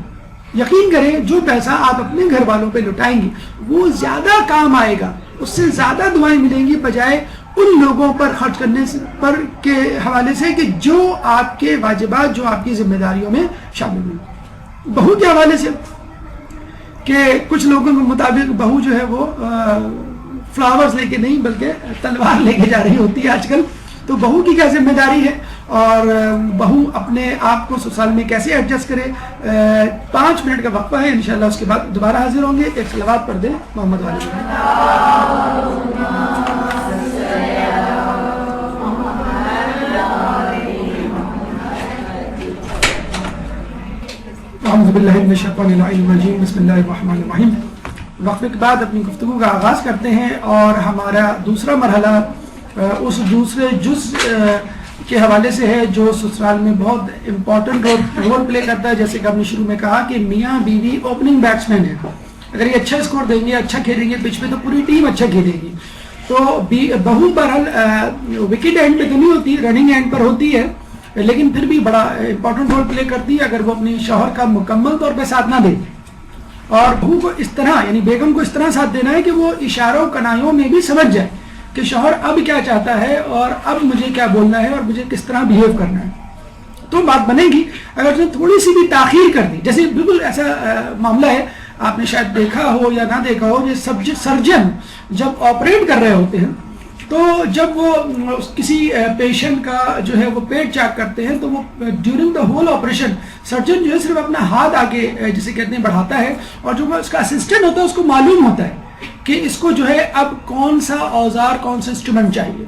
B: یقین کریں جو پیسہ آپ اپنے گھر والوں پہ لٹائیں گے وہ زیادہ کام آئے گا, اس سے زیادہ دعائیں ملیں گی بجائے ان لوگوں پر خرچ کرنے پر کے حوالے سے کہ جو آپ کے واجبات, جو آپ کی ذمہ داریوں میں شامل ہیں. بہو کے حوالے سے کہ کچھ لوگوں کے مطابق بہو جو ہے وہ فلاورز لے کے نہیں بلکہ تلوار لے کے جا رہی ہوتی ہے آج کل. تو بہو کی کیا ذمہ داری ہے اور بہو اپنے آپ کو سسرال میں کیسے ایڈجسٹ کرے. 5 منٹ کا وقفہ ہے, انشاءاللہ اس کے بعد دوبارہ حاضر ہوں گے. ایک صلوات پڑھ دیں محمد والے. اعوذ باللہ من الشیطان الرجیم, بسم اللہ الرحمن الرحیم. وقفے کے بعد اپنی گفتگو کا آغاز کرتے ہیں اور ہمارا دوسرا مرحلہ اس دوسرے جز کے حوالے سے ہے جو سسرال میں بہت امپورٹنٹ رول پلے کرتا ہے. جیسے کہ ہم نے شروع میں کہا کہ میاں بیوی اوپننگ بیٹسمین ہے. اگر یہ اچھا اسکور دیں گے, اچھا کھیلیں گے پچ پہ, تو پوری ٹیم اچھا کھیلے گی. تو بہو بہرحال وکٹ اینڈ پہ تو نہیں ہوتی, رننگ اینڈ پر ہوتی ہے, لیکن پھر بھی بڑا امپورٹنٹ رول پلے کرتی ہے اگر وہ اپنی شوہر کا مکمل طور پہ ساتھ نہ دے. اور بہو کو اس طرح یعنی بیگم کو اس طرح ساتھ دینا ہے کہ وہ اشاروں کنایوں میں بھی سمجھ جائے کہ شوہر اب کیا چاہتا ہے اور اب مجھے کیا بولنا ہے اور مجھے کس طرح بیہیو کرنا ہے. تو بات بنے گی. اگر اس نے تھوڑی سی بھی تاخیر کر دی, جیسے بالکل ایسا معاملہ ہے آپ نے شاید دیکھا ہو یا نہ دیکھا ہو, یہ سرجن جب آپریٹ کر رہے ہوتے ہیں تو جب وہ کسی پیشنٹ کا جو ہے وہ پیٹ چیک کرتے ہیں تو وہ during the whole operation surgeon جو ہے صرف اپنا ہاتھ آگے جسے کہتے ہیں بڑھاتا ہے, اور جو اس کا اسسٹنٹ ہوتا ہے اس کو معلوم ہوتا ہے کہ اس کو جو ہے اب کون سا اوزار کون سا انسٹرومنٹ چاہیے.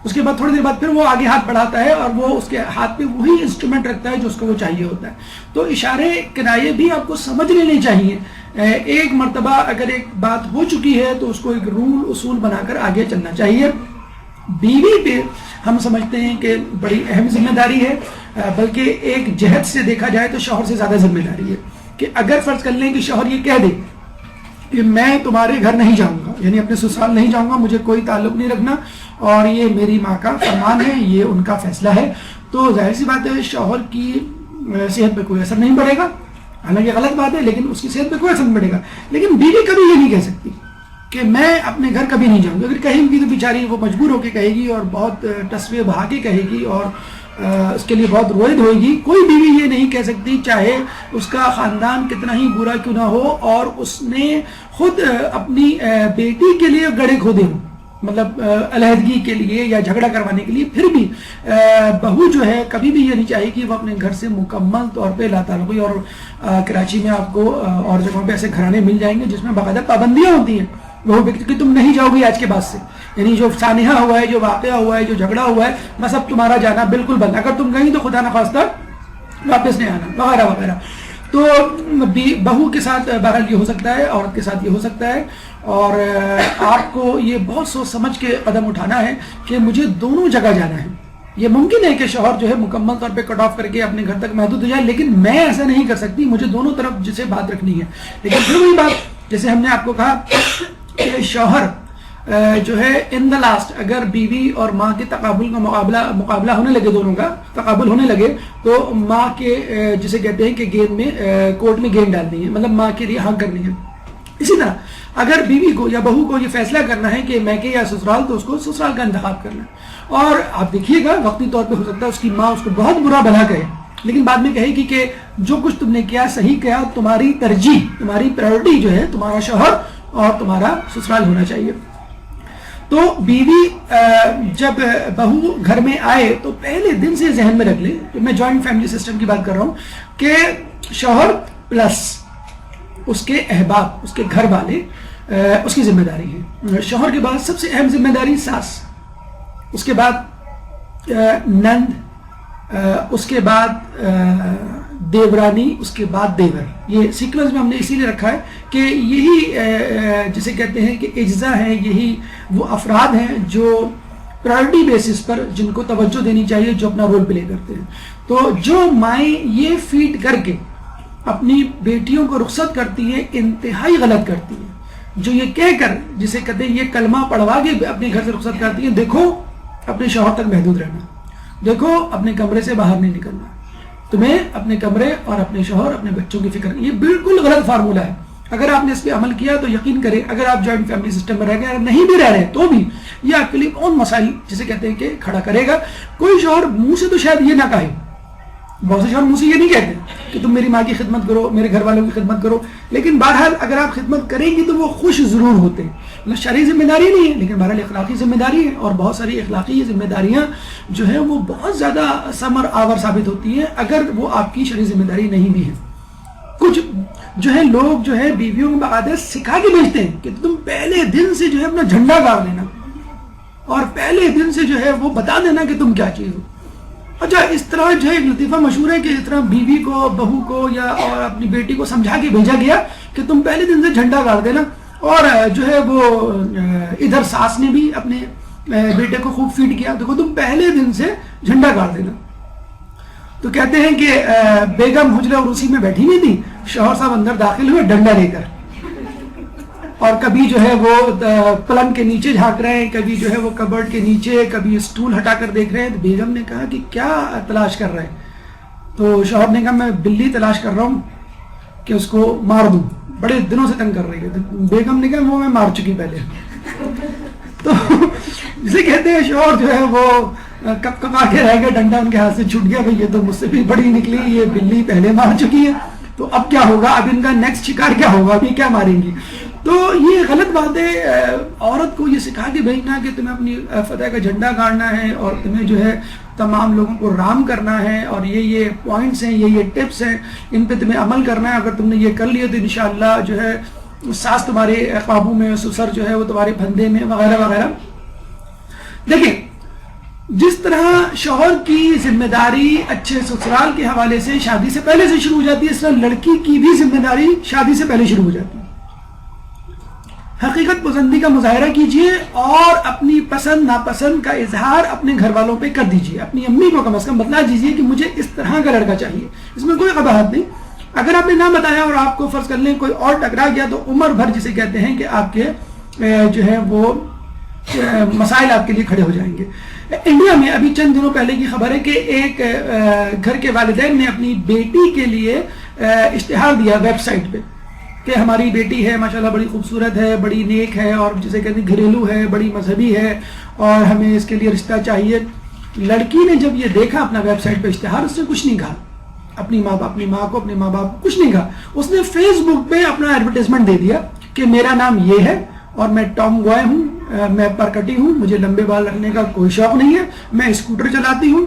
B: اس کے بعد تھوڑی دیر بعد پھر وہ آگے ہاتھ بڑھاتا ہے اور وہ اس کے ہاتھ پہ وہی انسٹرومنٹ رکھتا ہے جو اس کو وہ چاہیے ہوتا ہے. تو اشارے کنایے بھی آپ کو سمجھ لینے چاہیے. ایک مرتبہ اگر ایک بات ہو چکی ہے تو اس کو ایک رول اصول بنا کر آگے چلنا چاہیے. بیوی پہ ہم سمجھتے ہیں کہ بڑی اہم ذمہ داری ہے, بلکہ ایک جہت سے دیکھا جائے تو شوہر سے زیادہ ذمہ داری ہے. کہ اگر فرض کر لیں کہ شوہر یہ کہہ دے کہ میں تمہارے گھر نہیں جاؤں گا, یعنی اپنے سسرال نہیں جاؤں گا, مجھے کوئی تعلق نہیں رکھنا اور یہ میری ماں کا فرمان ہے, یہ ان کا فیصلہ ہے, تو ظاہر سی بات ہے شوہر کی صحت پہ کوئی اثر نہیں پڑے گا. حالانکہ غلط بات ہے لیکن اس کی صحت پہ کوئی اثر نہیں پڑے گا. لیکن بیوی کبھی یہ نہیں کہہ سکتی کہ میں اپنے گھر کبھی نہیں جاؤں گی. اگر کہیں گی تو بیچاری وہ مجبور ہو کے کہے گی اور بہت تصویر بہا کے کہے گی اور اس کے لیے بہت روید ہوئے گی. کوئی بیوی یہ نہیں کہہ سکتی چاہے اس کا خاندان کتنا ہی برا کیوں نہ ہو اور اس نے خود اپنی بیٹی کے لیے گڑھے کھودے ہوں, مطلب علیحدگی کے لیے یا جھگڑا کروانے کے لیے, پھر بھی بہو جو ہے کبھی بھی یہ نہیں چاہیے کہ وہ اپنے گھر سے مکمل طور پہ لا تعلقی. اور کراچی میں آپ کو اور جگہوں پہ ایسے گھرانے مل جائیں گے جس میں باقاعدہ پابندیاں ہوتی ہیں وہ کہ تم نہیں جاؤ گی آج کے بعد سے, یعنی جو سانحہ ہوا ہے, جو واقعہ ہوا ہے, جو جھگڑا ہوا ہے, بس اب تمہارا جانا بالکل بند, اگر تم گئی تو خدا نخواستہ واپس نہیں آنا وغیرہ وغیرہ. تو بہو کے ساتھ بہرحال یہ ہو سکتا ہے, عورت کے ساتھ یہ ہو سکتا ہے, اور آپ کو یہ بہت سوچ سمجھ کے قدم اٹھانا ہے کہ مجھے دونوں جگہ جانا ہے. یہ ممکن ہے کہ شوہر جو ہے مکمل طور پہ کٹ آف کر کے اپنے گھر تک محدود ہو جائے, لیکن میں ایسا نہیں کر سکتی, مجھے دونوں طرف جسے بات رکھنی ہے. لیکن پھر وہی بات جیسے ہم نے آپ کو کہا کہ شوہر جو ہے ان دا لاسٹ اگر بیوی اور ماں کے تقابل کا مقابلہ ہونے لگے, دونوں کا تقابل ہونے لگے, تو ماں کے جسے کہتے ہیں کہ گیند میں کورٹ میں گیند ڈالنی ہے, مطلب ماں کے لیے حق کرنی ہے. اسی طرح اگر بیوی کو یا بہو کو یہ فیصلہ کرنا ہے کہ میکے یا سسرال, تو اس کو سسرال کا انتخاب کرنا ہے. اور آپ دیکھیے گا وقتی طور پہ ہو سکتا ہے اس کی ماں اس کو بہت برا بھلا کہے, لیکن بعد میں کہے گی کہ جو کچھ تم نے کیا صحیح کیا, تمہاری ترجیح, تمہاری پرائورٹی جو ہے تمہارا شوہر اور تمہارا سسرال ہونا چاہیے. تو بیوی جب بہو گھر میں آئے تو پہلے دن سے ذہن میں رکھ لے, میں جوائنٹ فیملی سسٹم کی بات کر رہا ہوں, کہ شوہر پلس اس کے احباب, اس کے گھر والے اس کی ذمہ داری ہے. شوہر کے بعد سب سے اہم ذمہ داری ساس, اس کے بعد نند, اس کے بعد دیورانی, اس کے بعد دیور. یہ سیکوینس میں ہم نے اسی لیے رکھا ہے کہ یہی جسے کہتے ہیں کہ اجزاء ہیں, یہی وہ افراد ہیں جو پرائورٹی بیسس پر جن کو توجہ دینی چاہیے, جو اپنا رول پلے کرتے ہیں. تو جو مائیں یہ فیڈ کر کے اپنی بیٹیوں کو رخصت کرتی ہیں, انتہائی غلط کرتی ہیں. جو یہ کہہ کر جسے کہتے ہیں یہ کلمہ پڑھوا کے اپنے گھر سے رخصت کرتی ہیں, دیکھو اپنے شوہر تک محدود رہنا, دیکھو اپنے کمرے سے باہر نہیں نکلنا, تمہیں اپنے کمرے اور اپنے شوہر اپنے بچوں کی فکر. یہ بالکل غلط فارمولہ ہے. اگر آپ نے اس پہ عمل کیا تو یقین کریں, اگر آپ جوائنٹ فیملی سسٹم میں رہ گئے, نہیں بھی رہ رہے تو بھی یہ آپ کے لیے کون مسائل جسے کہتے ہیں کہ کھڑا کرے گا. کوئی شوہر منہ سے تو شاید یہ نہ کہے, بہت سے شوہر منہ سے یہ نہیں کہتے کہ تم میری ماں کی خدمت کرو, میرے گھر والوں کی خدمت کرو, لیکن بہرحال اگر آپ خدمت کریں گی تو وہ خوش ضرور ہوتے ہیں. مطلب شرعی ذمہ داری نہیں ہے, لیکن بہرحال اخلاقی ذمہ داری ہے, اور بہت ساری اخلاقی ذمہ داریاں جو ہیں وہ بہت زیادہ ثمر آور ثابت ہوتی ہیں اگر وہ آپ کی شرعی ذمہ داری نہیں بھی ہے. کچھ جو ہے لوگ جو ہے بیویوں کو باقاعدہ سکھا کے بھیجتے ہیں کہ تم پہلے دن سے جو ہے اپنا جھنڈا گاڑ دینا, اور پہلے دن سے جو ہے وہ بتا دینا کہ تم کیا چیز ہو. اچھا, اس طرح جو ہے ایک لطیفہ مشہور ہے کہ اس طرح بیوی کو, بہو کو یا اور اپنی بیٹی کو سمجھا کے بھیجا گیا کہ تم پہلے دن سے جھنڈا گاڑ دینا, اور جو ہے وہ ادھر ساس نے بھی اپنے بیٹے کو خوب فیڈ کیا, دیکھو تم پہلے دن سے جھنڈا گاڑ دینا. تو کہتے ہیں کہ بیگم حجرہ عروسی میں بیٹھی ہوئی تھی, شوہر صاحب اندر داخل ہوئے ڈنڈا لے کر, اور کبھی جو ہے وہ پلنگ کے نیچے جھانک رہے ہیں, کبھی جو ہے وہ کبرڈ کے نیچے, کبھی اسٹول ہٹا کر دیکھ رہے ہیں. تو بیگم نے کہا کہ کیا تلاش کر رہے ہیں؟ تو شوہر نے کہا میں بلی تلاش کر رہا ہوں کہ اس کو مار دوں, بڑے دنوں سے تنگ کر رہی ہے. بیگم نے کہا وہ میں مار چکی پہلے. تو جسے کہتے ہیں شوہر جو ہے وہ کب کب آ کے رہ گیا, ڈنڈا ان کے ہاتھ سے چھوٹ گیا, بھائی یہ تو مجھ سے بھی بڑی نکلی, یہ بلی پہلے مار چکی ہے, تو اب کیا ہوگا, اب ان کا نیکسٹ شکار کیا ہوگا, ابھی کیا ماریں گی. تو یہ غلط بات ہے. عورت کو یہ سکھا کے بھیجنا کہ تمہیں اپنی فتح کا جھنڈا گاڑنا ہے, اور تمہیں جو ہے تمام لوگوں کو رام کرنا ہے, اور یہ پوائنٹس ہیں, یہ ٹپس ہیں, ان پہ تمہیں عمل کرنا ہے. اگر تم نے یہ کر لیا تو انشاءاللہ جو ہے ساس تمہارے قابو میں, سسر جو ہے وہ تمہارے پھندے میں, وغیرہ وغیرہ. دیکھیں, جس طرح شوہر کی ذمہ داری اچھے سسرال کے حوالے سے شادی سے پہلے سے شروع ہو جاتی ہے, اس طرح لڑکی کی بھی ذمہ داری شادی سے پہلے شروع ہو جاتی ہے. حقیقت پسندی کا مظاہرہ کیجئے اور اپنی پسند ناپسند کا اظہار اپنے گھر والوں پہ کر دیجئے. اپنی امی کو کم از کم بتلا دیجئے کہ مجھے اس طرح کا لڑکا چاہیے, اس میں کوئی قباحت نہیں. اگر آپ نے نہ بتایا اور آپ کو فرض کر لیں کوئی اور ٹکرا گیا, تو عمر بھر جسے کہتے ہیں کہ آپ کے جو ہے وہ مسائل آپ کے لیے کھڑے ہو جائیں گے. انڈیا میں ابھی چند دنوں پہلے کی خبر ہے کہ ایک گھر کے والدین نے اپنی بیٹی کے لیے اشتہار دیا ویب سائٹ پہ, کہ ہماری بیٹی ہے ماشاءاللہ بڑی خوبصورت ہے, بڑی نیک ہے, اور جسے کہتے ہیں گھریلو ہے, بڑی مذہبی ہے, اور ہمیں اس کے لیے رشتہ چاہیے. لڑکی نے جب یہ دیکھا اپنا ویب سائٹ پہ اشتہار, اس نے کچھ نہیں کہا, اپنی ماں کو اپنے ماں باپ کو کچھ نہیں کہا. اس نے فیس بک پہ اپنا ایڈورٹائزمنٹ دے دیا کہ میرا نام یہ ہے اور میں ٹام گوائے ہوں, میں پرکٹی ہوں, مجھے لمبے بال رکھنے کا کوئی شوق نہیں ہے, میں اسکوٹر چلاتی ہوں,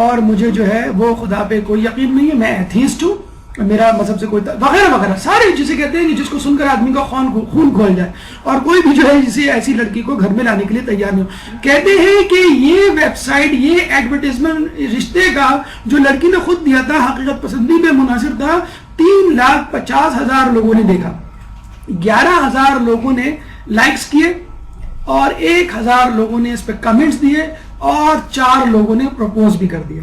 B: اور مجھے جو ہے وہ خدا پہ کوئی یقین نہیں ہے, میں ایتھیسٹ ہوں, میرا مذہب سے کوئی وغیرہ وغیرہ سارے جسے کہتے ہیں کہ جس کو سن کر آدمی کا خون کھول جائے, اور کوئی بھی جو ہے جسے ایسی لڑکی کو گھر میں لانے کے لیے تیار نہیں ہو. کہتے ہیں کہ یہ ویب سائٹ, یہ ایڈورٹائزمنٹ رشتے کا جو لڑکی نے خود دیا تھا, حقیقت پسندی پہ منحصر تھا. 3,50,000 لوگوں نے دیکھا, 11,000 لوگوں نے لائکس کیے, اور 1,000 لوگوں نے اس پہ کمنٹس دیے, اور 4 لوگوں نے پروپوز بھی کر دیا.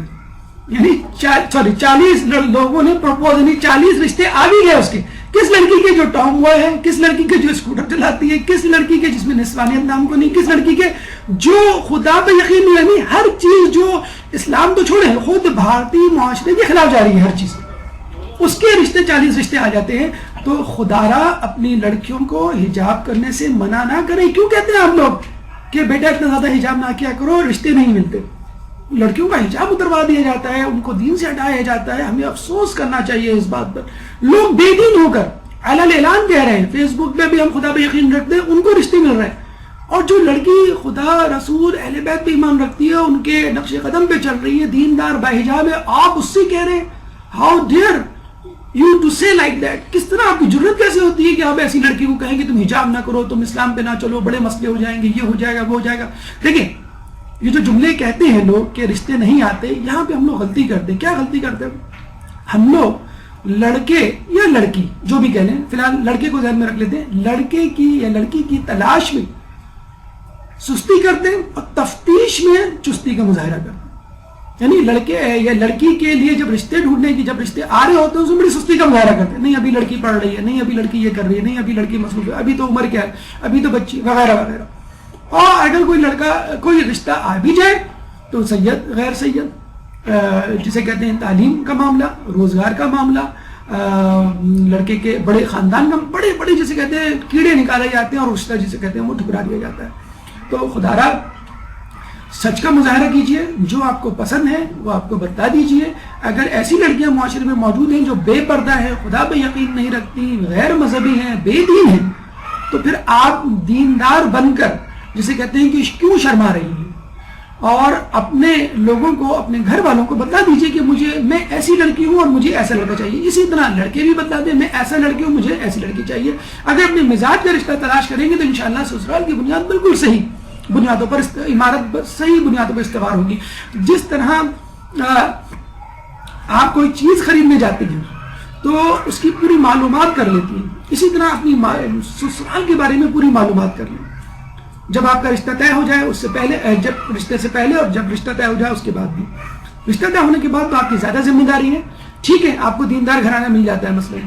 B: یعنی 40 لوگوں نے پروپوز, یعنی 40 رشتے آ بھی گئے اس کے. کس لڑکی کے جو ٹام بوائے ہے, کس لڑکی کے جو اسکوٹر چلاتی ہے, کس لڑکی کے جس میں نسوانیت نام کو نہیں, کس لڑکی کے جو خدا پہ یقین نہیں, یعنی ہر چیز جو اسلام تو چھوڑے, خود بھارتی معاشرے کے خلاف جا رہی ہے ہر چیز, اس کے رشتے 40 رشتے آ جاتے ہیں. تو خدا را اپنی لڑکیوں کو حجاب کرنے سے منع نہ کریں. کیوں کہتے ہیں آپ لوگ کہ بیٹا اتنا زیادہ حجاب نہ کیا کرو, رشتے نہیں ملتے. لڑکیوں کا حجاب اتروا دیا جاتا ہے, ان کو دین سے ہٹایا جاتا ہے. ہمیں افسوس کرنا چاہیے اس بات پر. لوگ بے دین ہو کر اعلان اعلان کہہ رہے ہیں, فیس بک پہ بھی ہم خدا پہ یقین رکھتے ہیں, ان کو رشتے مل رہے ہیں. اور جو لڑکی خدا رسول اہل بیت پہ ایمان رکھتی ہے, ان کے نقش قدم پہ چل رہی ہے, دیندار باحجاب ہے, آپ اس سے کہہ رہے ہیں ہاؤ ڈیئر یو ٹو سے لائک دیٹ. کس طرح آپ کی جرت کیسے ہوتی ہے کہ آپ ایسی لڑکی کو کہیں کہ تم حجاب نہ کرو, تم اسلام پہ نہ چلو, بڑے مسئلے ہو جائیں گے, یہ ہو جائے گا, وہ ہو جائے گا. دیکھیں یہ جو جملے کہتے ہیں لوگ کہ رشتے نہیں آتے, یہاں پہ ہم لوگ غلطی کرتے ہیں. کیا غلطی کرتے ہیں ہم لوگ؟ لڑکے یا لڑکی جو بھی کہہ لیں, فی الحال لڑکے کو ذہن میں رکھ لیتے ہیں, لڑکے کی یا لڑکی کی تلاش میں سستی کرتے ہیں, اور تفتیش میں چستی کا مظاہرہ کرتے ہیں. یعنی لڑکے یا لڑکی کے لیے جب رشتے ڈھونڈنے کی, جب رشتے آ رہے ہوتے ہیں, اس میں بڑی سستی کا مظاہرہ کرتے ہیں. نہیں ابھی لڑکی پڑھ رہی ہے, نہیں ابھی لڑکی یہ کر رہی ہے, نہیں ابھی لڑکی مصروف ہے, ابھی تو عمر کیا ہے, ابھی تو بچی, وغیرہ وغیرہ. اور اگر کوئی لڑکا کوئی رشتہ آ بھی جائے تو سید غیر سید, جسے کہتے ہیں تعلیم کا معاملہ, روزگار کا معاملہ, لڑکے کے بڑے خاندان کا, بڑے بڑے جسے کہتے ہیں کیڑے نکالے جاتے ہیں, اور رشتہ جسے کہتے ہیں وہ ٹھکرا دیا جاتا ہے. تو خدا را سچ کا مظاہرہ کیجئے, جو آپ کو پسند ہے وہ آپ کو بتا دیجئے. اگر ایسی لڑکیاں معاشرے میں موجود ہیں جو بے پردہ ہیں, خدا پہ یقین نہیں رکھتی, غیر مذہبی ہیں, بے دین ہیں, تو پھر آپ دیندار بن کر جسے کہتے ہیں کہ کیوں شرما رہی ہیں, اور اپنے لوگوں کو, اپنے گھر والوں کو بتا دیجئے کہ میں ایسی لڑکی ہوں اور مجھے ایسا لڑکا چاہیے. اسی طرح لڑکے بھی بتا دیں میں ایسا لڑکی ہوں, مجھے ایسی لڑکی چاہیے. اگر اپنے مزاج کا رشتہ تلاش کریں گے تو انشاءاللہ سسرال کی بنیاد بالکل صحیح بنیادوں پر, عمارت صحیح بنیادوں پر استوار ہوگی. جس طرح آپ کوئی چیز خریدنے جاتے ہیں تو اس کی پوری معلومات کر لیتی ہیں, اسی طرح اپنی سسرال کے بارے میں پوری معلومات کر لیں. جب آپ کا رشتہ طے ہو جائے, اس سے پہلے, جب رشتے سے پہلے اور جب رشتہ طے ہو جائے اس کے بعد بھی. رشتہ طے ہونے کے بعد تو آپ کی زیادہ ذمہ داری ہے. ٹھیک ہے آپ کو دیندار گھرانہ مل جاتا ہے, مثلا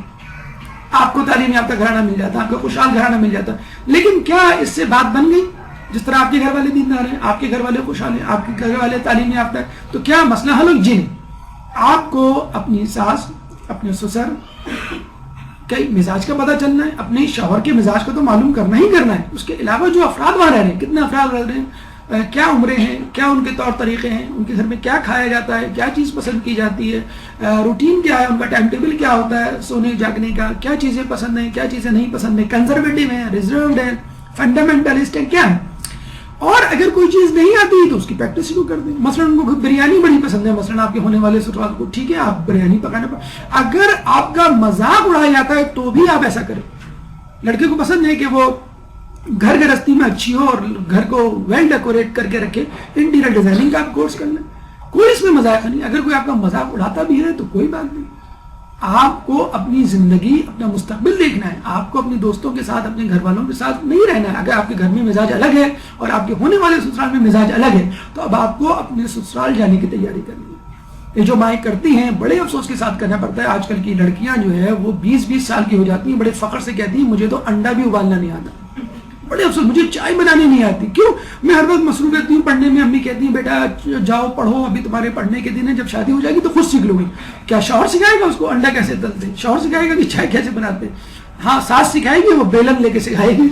B: آپ کو تعلیم یافتہ گھرانہ مل جاتا ہے, آپ کو خوشحال گھرانہ مل جاتا ہے, لیکن کیا اس سے بات بن گئی؟ جس طرح آپ کے گھر والے دیندار ہیں, آپ کے گھر والے خوشحال ہیں, آپ کے گھر والے تعلیم یافتہ ہیں, تو کیا مسئلہ حل ہو؟ جی. آپ کو اپنی ساس, اپنے سسر کے مزاج کا پتہ چلنا ہے, اپنے شوہر کے مزاج کا تو معلوم کرنا ہی کرنا ہے. اس کے علاوہ جو افراد وہاں رہ رہے ہیں, کتنے افراد رہ رہے ہیں, کیا عمریں ہیں, کیا ان کے طور طریقے ہیں, ان کے گھر میں کیا کھایا جاتا ہے, کیا چیز پسند کی جاتی ہے, روٹین کیا ہے, ان کا ٹائم ٹیبل کیا ہوتا ہے سونے جاگنے کا, کیا چیزیں پسند ہیں, کیا چیزیں نہیں پسند ہیں, کنزرویٹو ہیں, ریزروڈ ہیں, فنڈامنٹلسٹ ہیں, کیا ہے. اور اگر کوئی چیز نہیں آتی تو اس کی پریکٹس شروع کر دیں. مثلا ان کو بریانی بڑی پسند ہے, مثلا آپ کے ہونے والے سسرال کو, ٹھیک ہے آپ بریانی پکانا اگر آپ کا مذاق اڑایا جاتا ہے تو بھی آپ ایسا کریں. لڑکے کو پسند ہے کہ وہ گھر گرہستی میں اچھی ہو اور گھر کو ویل ڈیکوریٹ کر کے رکھے, انٹیریئر ڈیزائننگ کا آپ کورس کر لیں, کوئی اس میں مذاق نہیں. اگر کوئی آپ کا مذاق اڑاتا بھی ہے تو کوئی بات نہیں. آپ کو اپنی زندگی, اپنا مستقبل دیکھنا ہے. آپ کو اپنے دوستوں کے ساتھ, اپنے گھر والوں کے ساتھ نہیں رہنا ہے. اگر آپ کے گھر میں مزاج الگ ہے اور آپ کے ہونے والے سسرال میں مزاج الگ ہے تو اب آپ کو اپنے سسرال جانے کی تیاری کرنی ہے. یہ جو مائیں کرتی ہیں بڑے افسوس کے ساتھ کرنا پڑتا ہے. آج کل کی لڑکیاں جو ہے وہ 20-20 سال کی ہو جاتی ہیں, بڑے فخر سے کہتی ہیں مجھے تو انڈا بھی ابالنا نہیں آتا, بڑے افسوس, مجھے چائے بنانی نہیں آتی. کیوں؟ میں ہر وقت مصروف رہتی ہوں پڑھنے میں. امی کہتی ہیں بیٹا جاؤ پڑھو, ابھی تمہارے پڑھنے کے دن ہے, جب شادی ہو جائے گی تو خود سیکھ لو گی. کیا شوہر سکھائے گا اس کو انڈا کیسے تلتے, شوہر سکھائے گا کہ چائے کیسے بناتے. ہاں ساس سکھائے گی، وہ بیلن لے کے سکھائے گی.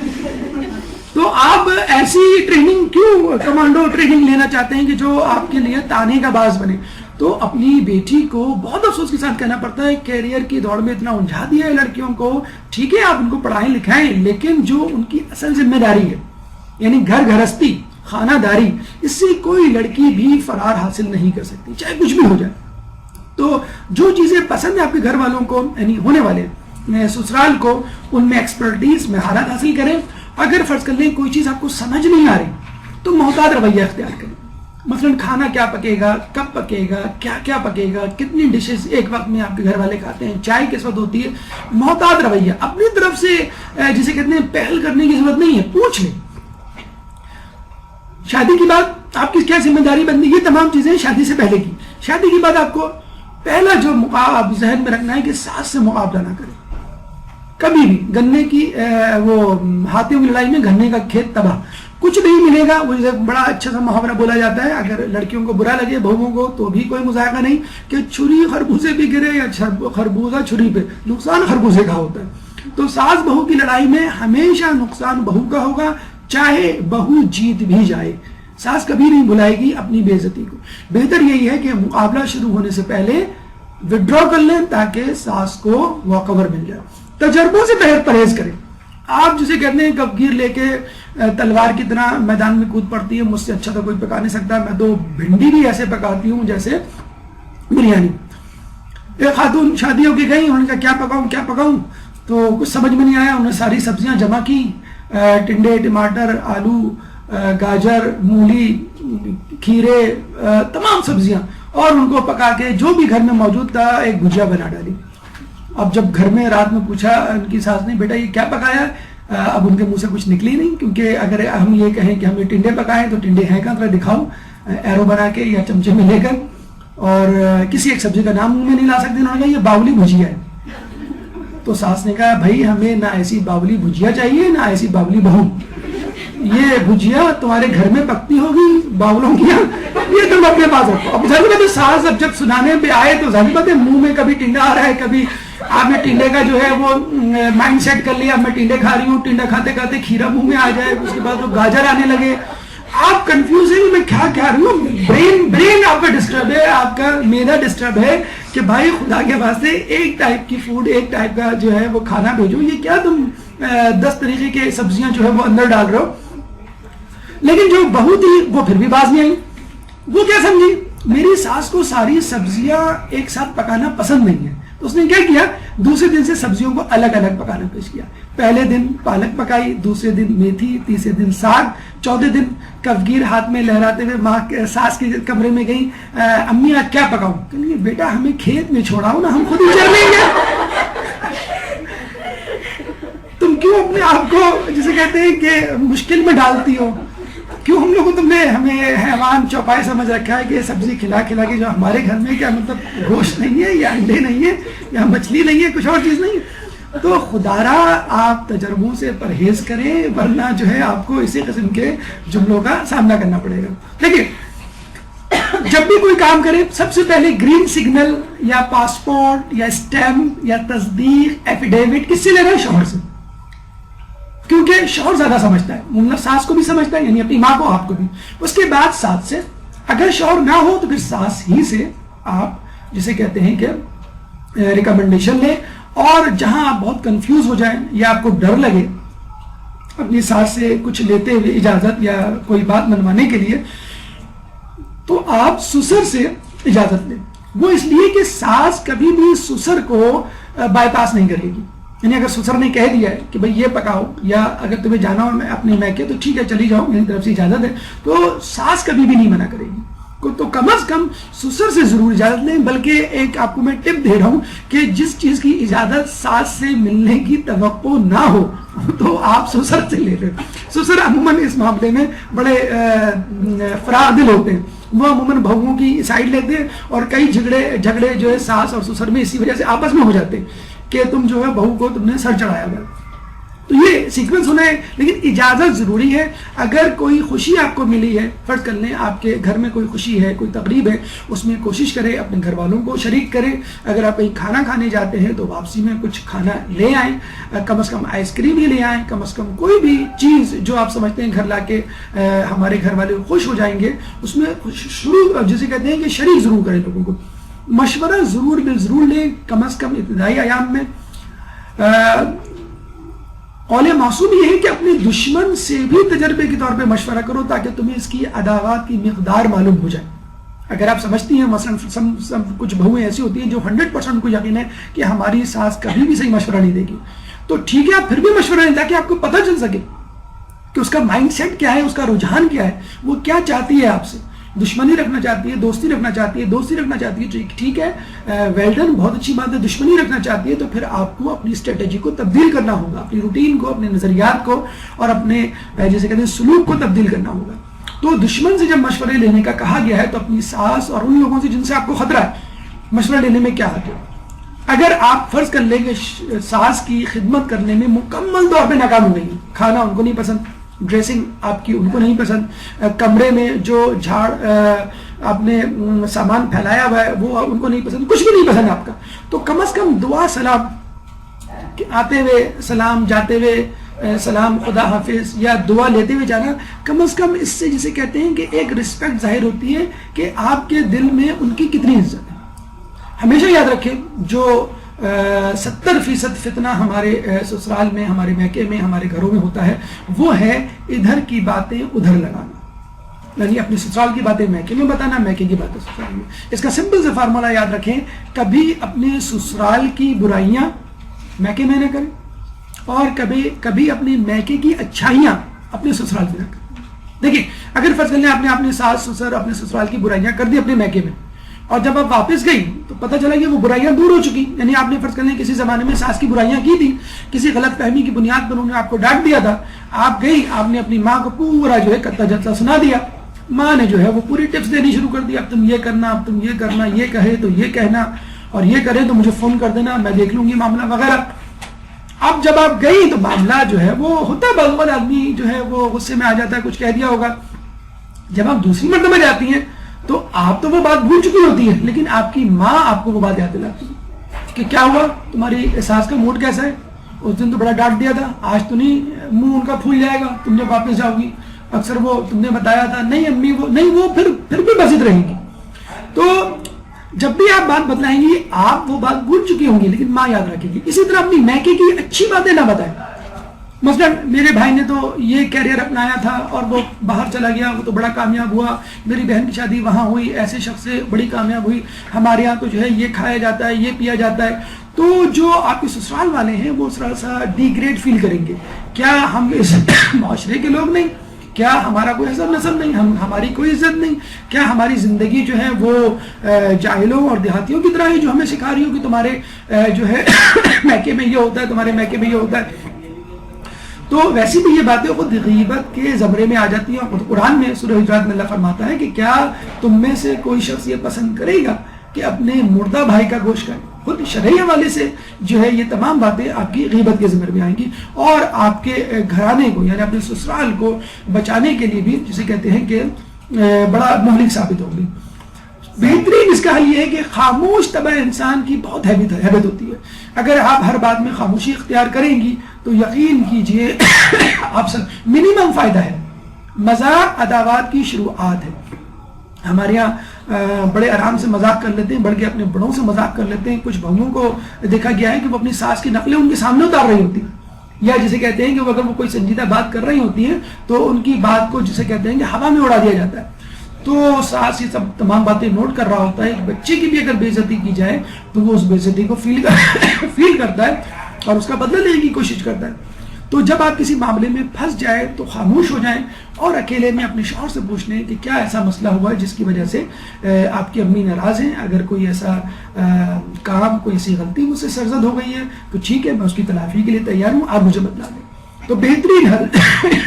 B: تو آپ ایسی ٹریننگ کیوں کمانڈو ٹریننگ لینا چاہتے ہیں کہ جو آپ کے لیے تانے کا باعث بنے؟ تو اپنی بیٹی کو بہت افسوس کے ساتھ کہنا پڑتا ہے کیریئر کی دوڑ میں اتنا الجھا دیا ہے لڑکیوں کو. ٹھیک ہے آپ ان کو پڑھائیں لکھائیں، لیکن جو ان کی اصل ذمہ داری ہے یعنی گھر گھرستی خانہ داری، اس سے کوئی لڑکی بھی فرار حاصل نہیں کر سکتی چاہے کچھ بھی ہو جائے. تو جو چیزیں پسند ہیں آپ کے گھر والوں کو یعنی ہونے والے سسرال کو، ان میں ایکسپرٹیز مہارت حاصل کریں. اگر فرض کر لیں کوئی چیز آپ کو سمجھ نہیں آ رہی تو محتاط رویہ اختیار کریں. مثلا کھانا کیا پکے گا، کب پکے گا، کیا کیا پکے گا، کتنی ڈشز ایک وقت میں آپ کے گھر والے کھاتے ہیں، چائے کس وقت ہوتی ہے. محتاط رویہ، اپنی طرف سے جسے کہتے ہیں پہل کرنے کی ضرورت نہیں ہے، پوچھ لیں. شادی کی بات آپ کی کیا ذمہ داری بنتی ہے، یہ تمام چیزیں شادی سے پہلے کی. شادی کی بعد آپ کو پہلا جو آپ ذہن میں رکھنا ہے کہ ساس سے مقابلہ نہ کریں کبھی بھی. گنے کی وہ ہاتھیوں کی لڑائی میں گنے کا کھیت تباہ، کچھ نہیں ملے گا. وہ بڑا اچھا سا محاورہ بولا جاتا ہے، اگر لڑکیوں کو برا لگے بہووں کو تو بھی کوئی مذائقہ نہیں کہ چھری خربوزے پہ گرے یا خربوزہ چھری پہ، نقصان خربوزے کا ہوتا ہے. تو ساس بہو کی لڑائی میں ہمیشہ نقصان بہو کا ہوگا، چاہے بہو جیت بھی جائے. ساس کبھی نہیں بلائے گی اپنی بے عزتی کو. بہتر یہی ہے کہ مقابلہ شروع ہونے سے پہلے وڈرا کر لیں تاکہ ساس کو واک اوور مل جائے. تجربوں سے پرہیز کریں. آپ جسے کہتے ہیں کفگیر لے کے تلوار کی طرح میدان میں کود پڑتی ہے، مجھ سے اچھا تو کوئی پکا نہیں سکتا، میں تو بھنڈی بھی ایسے پکاتی ہوں جیسے بریانی. ایک خاتون شادی ہو کے گئی، انہوں نے کہا کیا پکاؤں تو کچھ سمجھ میں نہیں آیا. انہوں نے ساری سبزیاں جمع کی، ٹنڈے، ٹماٹر، آلو، گاجر، مولی، کھیرے، تمام سبزیاں، اور ان کو پکا کے جو بھی گھر میں موجود تھا ایک بھجیا بنا ڈالی. اب جب گھر میں رات میں پوچھا ان کی ساس نے بیٹا یہ کیا پکایا، اب ان کے منہ سے کچھ نکلی نہیں، کیونکہ اگر ہم یہ کہیں کہ ہم یہ ٹنڈے پکائیں تو ٹنڈے ہیں کہاں، ذرا دکھاؤ ایرو بنا کے یا چمچے میں لے کر. اور کسی ایک سبزی کا نام منہ میں نہیں لا سکتے. انہوں نے کہا یہ باولی بھجیا ہے. تو ساس نے کہا بھائی ہمیں نہ ایسی باولی بھجیا چاہیے نہ ایسی باولی بہو. یہ بھجیا تمہارے گھر میں پکتی ہوگی باولوں کی، یہ تم اپنے پاس رکھو. اب ظاہر بات ہے ساس اب جب سنانے پہ آئے تو ظاہر بات ہے منہ میں کبھی ٹنڈا آ رہا ہے، کبھی آپ نے ٹنڈے کا جو ہے وہ مائنڈ سیٹ کر لیا میں ٹنڈے کھا رہی ہوں، ٹنڈا کھاتے کھاتے کھیرا منہ میں آ جائے، اس کے بعد وہ گاجر آنے لگے، آپ کنفیوز ہیں میں کیا کہہ رہی ہوں. برین آپ کا ڈسٹرب ہے، آپ کا معدہ ڈسٹرب ہے کہ بھائی خدا کے واسطے ایک ٹائپ کی فوڈ، ایک ٹائپ کا جو ہے وہ کھانا بھیجو، یہ کیا تم 10 طریقے کے سبزیاں جو ہے وہ اندر ڈال رہے ہو. لیکن جو بہو تھی وہ پھر بھی باز نہیں آئی. وہ کیا سمجھی میری ساس کو ساری سبزیاں ایک ساتھ پکانا پسند نہیں ہے. تو اس نے کیا کیا، دوسرے دن سے سبزیوں کو الگ الگ پکانا پیش کیا. پہلے دن پالک پکائی، دوسرے دن میتھی، تیسرے دن ساگ، چوتھے دن کفگیر ہاتھ میں لہراتے ہوئے ماں ساس کے کمرے میں گئی، امی آج کیا پکاؤں؟ کہ بیٹا ہمیں کھیت میں چھوڑاؤ نا، ہم خود ہی چل لیں گے. تم کیوں اپنے آپ کو جسے کہتے ہیں کہ مشکل میں ڈالتی ہو؟ کیوں ہم لوگوں تم نے ہمیں حیوان چوپائے سمجھ رکھا ہے کہ سبزی کھلا کھلا کے جو ہمارے گھر میں کیا مطلب گوشت نہیں ہے یا انڈے نہیں ہے یا مچھلی نہیں ہے، کچھ اور چیز نہیں ہے. تو خدارا آپ تجربوں سے پرہیز کریں، ورنہ جو ہے آپ کو اسی قسم کے جملوں کا سامنا کرنا پڑے گا. دیکھیے جب بھی کوئی کام کرے سب سے پہلے گرین سگنل یا پاسپورٹ یا اسٹیمپ یا تصدیق ایفیڈیوٹ کس سے لینا ہے؟ شوہر سے، کیونکہ شوہر زیادہ سمجھتا ہے، ساس کو بھی سمجھتا ہے یعنی اپنی ماں کو، آپ کو بھی. اس کے بعد ساس سے، اگر شوہر نہ ہو تو پھر ساس ہی سے آپ جسے کہتے ہیں کہ ریکمنڈیشن لیں. اور جہاں آپ بہت کنفیوز ہو جائیں یا آپ کو ڈر لگے اپنی ساس سے کچھ لیتے ہوئے اجازت یا کوئی بات منوانے کے لیے، تو آپ سسر سے اجازت لیں. وہ اس لیے کہ ساس کبھی بھی سسر کو بائی پاس نہیں کرے گی. یعنی اگر سسر نے کہہ دیا ہے کہ بھئی یہ پکاؤ، یا اگر تمہیں جانا ہو اپنے میکے تو ٹھیک ہے چلی جاؤ، میری طرف سے اجازت ہے، تو ساس کبھی بھی نہیں منع کرے گی. تو کم از کم سسر سے ضرور اجازت لیں. بلکہ ایک آپ کو میں ٹپ دے رہا ہوں کہ جس چیز کی اجازت ساس سے ملنے کی توقع نہ ہو تو آپ سسر سے لے لیں. سسر عموماً اس معاملے میں بڑے فراغ دل ہوتے ہیں، وہ عموماً بہوؤں کی سائڈ لیتے ہیں، اور کئی جھگڑے جو ہے ساس اور سسر میں اسی وجہ سے آپس میں ہو جاتے ہیں کہ تم جو ہے بہو کو تم نے سر چڑھایا گیا. تو یہ سیکوینس ہونا ہے، لیکن اجازت ضروری ہے۔ اگر کوئی خوشی آپ کو ملی ہے، فرض کر لیں آپ کے گھر میں کوئی خوشی ہے، کوئی تقریب ہے، اس میں کوشش کریں اپنے گھر والوں کو شریک کریں۔ اگر آپ کہیں کھانا کھانے جاتے ہیں تو واپسی میں کچھ کھانا لے آئیں، کم از کم آئس کریم ہی لے آئیں، کم از کم کوئی بھی چیز جو آپ سمجھتے ہیں گھر لا کے ہمارے گھر والے خوش ہو جائیں گے، اس میں شروع جسے کہتے ہیں کہ شریک ضرور کریں، لوگوں کو مشورہ ضرور لیں، کم از کم ابتدائی ایام میں۔ قول معصوم یہ ہے کہ اپنے دشمن سے بھی تجربے کے طور پہ مشورہ کرو تاکہ تمہیں اس کی عداوت کی مقدار معلوم ہو جائے۔ اگر آپ سمجھتی ہیں مثلا کچھ بہویں ایسی ہوتی ہیں جو 100% کو یقین ہے کہ ہماری ساس کبھی بھی صحیح مشورہ نہیں دے گی، تو ٹھیک ہے آپ پھر بھی مشورہ دیں تاکہ آپ کو پتہ چل سکے کہ اس کا مائنڈ سیٹ کیا ہے، اس کا رجحان کیا ہے، وہ کیا چاہتی ہے آپ سے، دشمنی رکھنا چاہتی ہے، دوستی رکھنا چاہتی ہے، ٹھیک ہے، ویل ڈن، بہت اچھی بات ہے۔ دشمنی رکھنا چاہتی ہے تو پھر آپ کو اپنی اسٹریٹجی کو تبدیل کرنا ہوگا، اپنی روٹین کو، اپنے نظریات کو اور اپنے جیسے کہتے ہیں سلوک کو تبدیل کرنا ہوگا۔ تو دشمن سے جب مشورے لینے کا کہا گیا ہے تو اپنی ساس اور ان لوگوں سے جن سے آپ کو خطرہ ہے مشورہ لینے میں کیا حد ہے۔ اگر آپ فرض کر لیں کہ ساس کی خدمت کرنے میں مکمل طور پہ ناکام ہو گئی، کھانا ان کو نہیں پسند، ڈریسنگ آپ کی ان کو نہیں پسند، کمرے میں جو جھاڑ آپ نے سامان پھیلایا ہوا ہے وہ ان کو نہیں پسند، کچھ بھی نہیں پسند آپ کا، تو کم از کم دعا سلام، آتے ہوئے سلام، جاتے ہوئے سلام، خدا حافظ، یا دعا لیتے ہوئے جانا، کم از کم اس سے جسے کہتے ہیں کہ ایک رسپیکٹ ظاہر ہوتی ہے کہ آپ کے دل میں ان کی کتنی عزت ہے۔ ہمیشہ یاد رکھیں جو 70% فتنہ ہمارے سسرال میں، ہمارے میکے میں، ہمارے گھروں میں ہوتا ہے وہ ہے ادھر کی باتیں ادھر لگانا، یعنی اپنے سسرال کی باتیں میکے میں بتانا، میکے کی باتیں سسرال میں۔ اس کا سمپل سے فارمولا یاد رکھیں، کبھی اپنے سسرال کی برائیاں میکے میں نہ کریں اور کبھی اپنے میکے کی اچھائیاں اپنے سسرال میں نہ کریں۔ دیکھیں اگر فرض کر لیں آپ نے اپنے ساس سسر اپنے سسرال کی برائیاں کر دی اپنے میکے میں، اور جب آپ واپس گئی تو پتہ چلا کہ وہ برائیاں دور ہو چکی، یعنی آپ نے فرض کر لیں کسی زمانے میں ساس کی برائیاں کی تھی، کسی غلط فہمی کی بنیاد پر انہوں نے آپ کو ڈانٹ دیا تھا، آپ گئی، آپ نے اپنی ماں کو پورا جو ہے کتا جتھا سنا دیا، ماں نے جو ہے وہ پوری ٹپس دینی شروع کر دی، اب تم یہ کرنا، اب تم یہ کرنا، یہ کہے تو یہ کہنا، اور یہ کرے تو مجھے فون کر دینا، میں دیکھ لوں گی معاملہ وغیرہ۔ اب جب آپ گئی تو معاملہ جو ہے وہ ہوتا ہے، بعض آدمی جو ہے وہ غصے میں آ جاتا ہے، کچھ کہہ دیا ہوگا۔ جب آپ دوسری مرتبہ جاتی ہیں تو آپ تو وہ بات بھول چکی ہوتی ہے، لیکن آپ کی ماں آپ کو وہ بات یاد دلاتی ہے کہ کیا ہوا، تمہاری ساس کا موڈ کیسا ہے، اس دن تو بڑا ڈانٹ دیا تھا، آج تو نہیں منہ ان کا پھول جائے گا تم جب واپس جاؤ گی، اکثر وہ تم نے بتایا تھا، نہیں امی وہ نہیں، وہ پھر بھی بسط رہیں گی۔ تو جب بھی آپ بات بتلائیں گی آپ وہ بات بھول چکی ہوں گی لیکن ماں یاد رکھے گی۔ اسی طرح اپنی میکے کی اچھی باتیں نہ بتائیں، مثلا میرے بھائی نے تو یہ کیریئر اپنایا تھا اور وہ باہر چلا گیا، وہ تو بڑا کامیاب ہوا، میری بہن کی شادی وہاں ہوئی، ایسے شخص سے بڑی کامیاب ہوئی، ہمارے یہاں تو جو ہے یہ کھایا جاتا ہے، یہ پیا جاتا ہے۔ تو جو آپ کے سسرال والے ہیں وہ تھوڑا سا ڈی گریڈ فیل کریں گے، کیا ہم اس معاشرے کے لوگ نہیں، کیا ہمارا کوئی حسب نسب نہیں، ہماری کوئی عزت نہیں، کیا ہماری زندگی جو ہے وہ جاہلوں اور دیہاتیوں کی طرح ہے جو ہمیں سکھا رہی ہو کہ تمہارے جو ہے میکے میں یہ ہوتا ہے، تمہارے میکے میں یہ ہوتا ہے۔ تو ویسی بھی یہ باتیں خود غیبت کے زمرے میں آ جاتی ہیں، اور قرآن میں سورہ حجرات میں اللہ فرماتا ہے کہ کیا تم میں سے کوئی شخص یہ پسند کرے گا کہ اپنے مردہ بھائی کا گوشت کھائے۔ خود شرعی حوالے سے جو ہے یہ تمام باتیں آپ کی غیبت کے زمرے میں آئیں گی، اور آپ کے گھرانے کو یعنی اپنے سسرال کو بچانے کے لیے بھی جسے کہتے ہیں کہ بڑا مہلک ثابت ہوگی۔ بہترین اس کا حل یہ ہے کہ خاموش طبع انسان کی بہت ہیبت ہوتی ہے، اگر آپ ہر بات میں خاموشی اختیار کریں گی تو یقین کیجئے آپ منیمم فائدہ ہے۔ مذاق عداوات کی شروعات ہے۔ ہمارے یہاں بڑے آرام سے مذاق کر لیتے ہیں، بڑھ کے اپنے بڑوں سے مذاق کر لیتے ہیں۔ کچھ بہوؤں کو دیکھا گیا ہے کہ وہ اپنی ساس کی نقلیں ان کے سامنے اتار رہی ہوتی ہیں، یا جسے کہتے ہیں کہ اگر وہ کوئی سنجیدہ بات کر رہی ہوتی ہیں تو ان کی بات کو جسے کہتے ہیں کہ ہوا میں اڑا دیا جاتا ہے۔ تو ساس یہ سب تمام باتیں نوٹ کر رہا ہوتا ہے۔ ایک بچے کی بھی اگر بے عزتی کی جائے تو وہ اس بے عزتی کو فیل کرتا ہے اور اس کا بدلہ لینے کی کوشش کرتا ہے۔ تو جب آپ کسی معاملے میں پھنس جائے تو خاموش ہو جائیں اور اکیلے میں اپنے شوہر سے پوچھ لیں کہ کیا ایسا مسئلہ ہوا ہے جس کی وجہ سے آپ کی امی ناراض ہیں، اگر کوئی ایسا کام، کوئی ایسی غلطی مجھ سے سرزد ہو گئی ہے تو ٹھیک ہے، میں اس کی تلافی کے لیے تیار ہوں، آپ مجھے بتلا دیں۔ تو بہترین حل